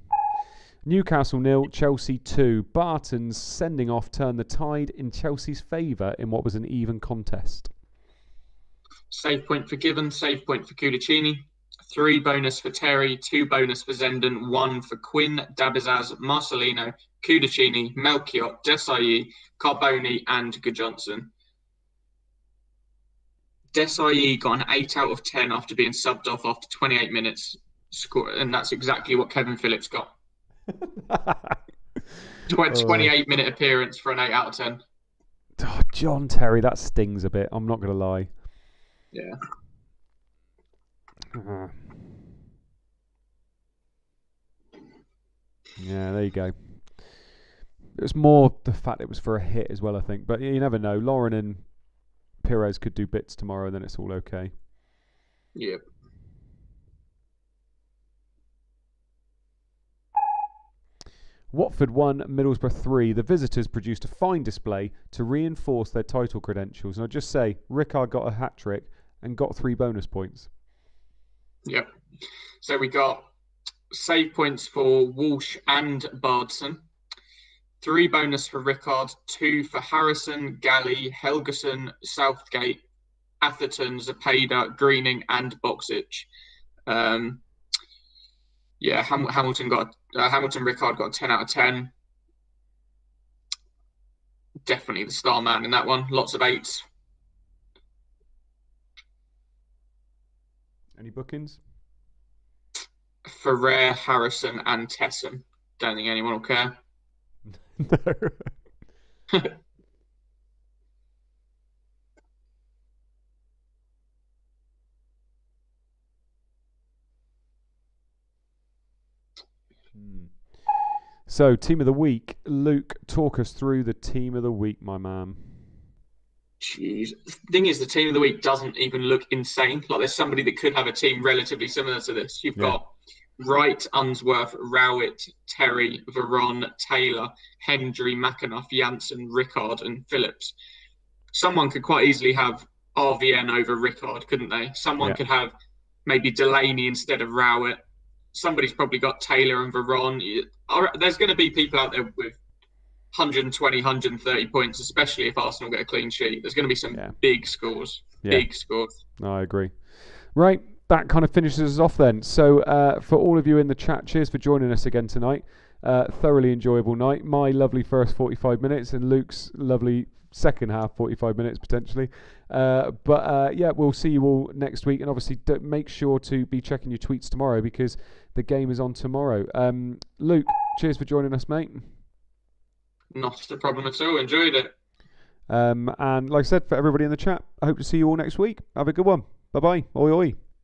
Newcastle 0, Chelsea 2. Barton's sending off turned the tide in Chelsea's favour in what was an even contest. Save point for Given, save point for Cudicini. 3 bonus for Terry, 2 bonus for Zenden, 1 for Quinn, Dabizaz, Marcelino, Cudicini, Melchiot, Desailly, Carboni, and Gudjonsson. Desailly got an 8 out of 10 after being subbed off after 28 minutes, and that's exactly what Kevin Phillips got. 28-minute appearance for an 8 out of 10. Oh, John Terry, that stings a bit. I'm not going to lie. Yeah. Yeah, there you go. It was more the fact it was for a hit as well, I think. But you never know. Lauren and Pires could do bits tomorrow, then it's all okay. Yep. Watford 1, Middlesbrough 3. The visitors produced a fine display to reinforce their title credentials. And I'll just say, Rickard got a hat-trick and got 3 bonus points. Yep. So we got save points for Walsh and Bardson. 3 bonus for Rickard, 2 for Harrison, Galley, Helgeson, Southgate, Atherton, Zapata, Greening, and Boxic. Hamilton Rickard got a 10 out of 10. Definitely the star man in that one. Lots of 8s. Any bookings? Ferrer, Harrison, and Tesson. Don't think anyone will care. No. So, team of the week. Luke, talk us through the team of the week, my man. Jeez. The thing is, the team of the week doesn't even look insane. Like, there's somebody that could have a team relatively similar to this. You've got Wright, Unsworth, Rowett, Terry, Veron, Taylor, Hendry, McAnuff, Janssen, Rickard, and Phillips. Someone could quite easily have RVN over Rickard, couldn't they? Someone could have maybe Delaney instead of Rowett. Somebody's probably got Taylor and Veron. There's going to be people out there with 120, 130 points, especially if Arsenal get a clean sheet. There's going to be some big scores. Yeah. Big scores. No, I agree. Right, that kind of finishes us off then. So for all of you in the chat, cheers for joining us again tonight. Thoroughly enjoyable night. My lovely first 45 minutes and Luke's lovely second half 45 minutes potentially. We'll see you all next week. And obviously make sure to be checking your tweets tomorrow because the game is on tomorrow. Luke, cheers for joining us, mate. Not a problem at all. Enjoyed it. And like I said, for everybody in the chat, I hope to see you all next week. Have a good one. Bye-bye. Oi, oi.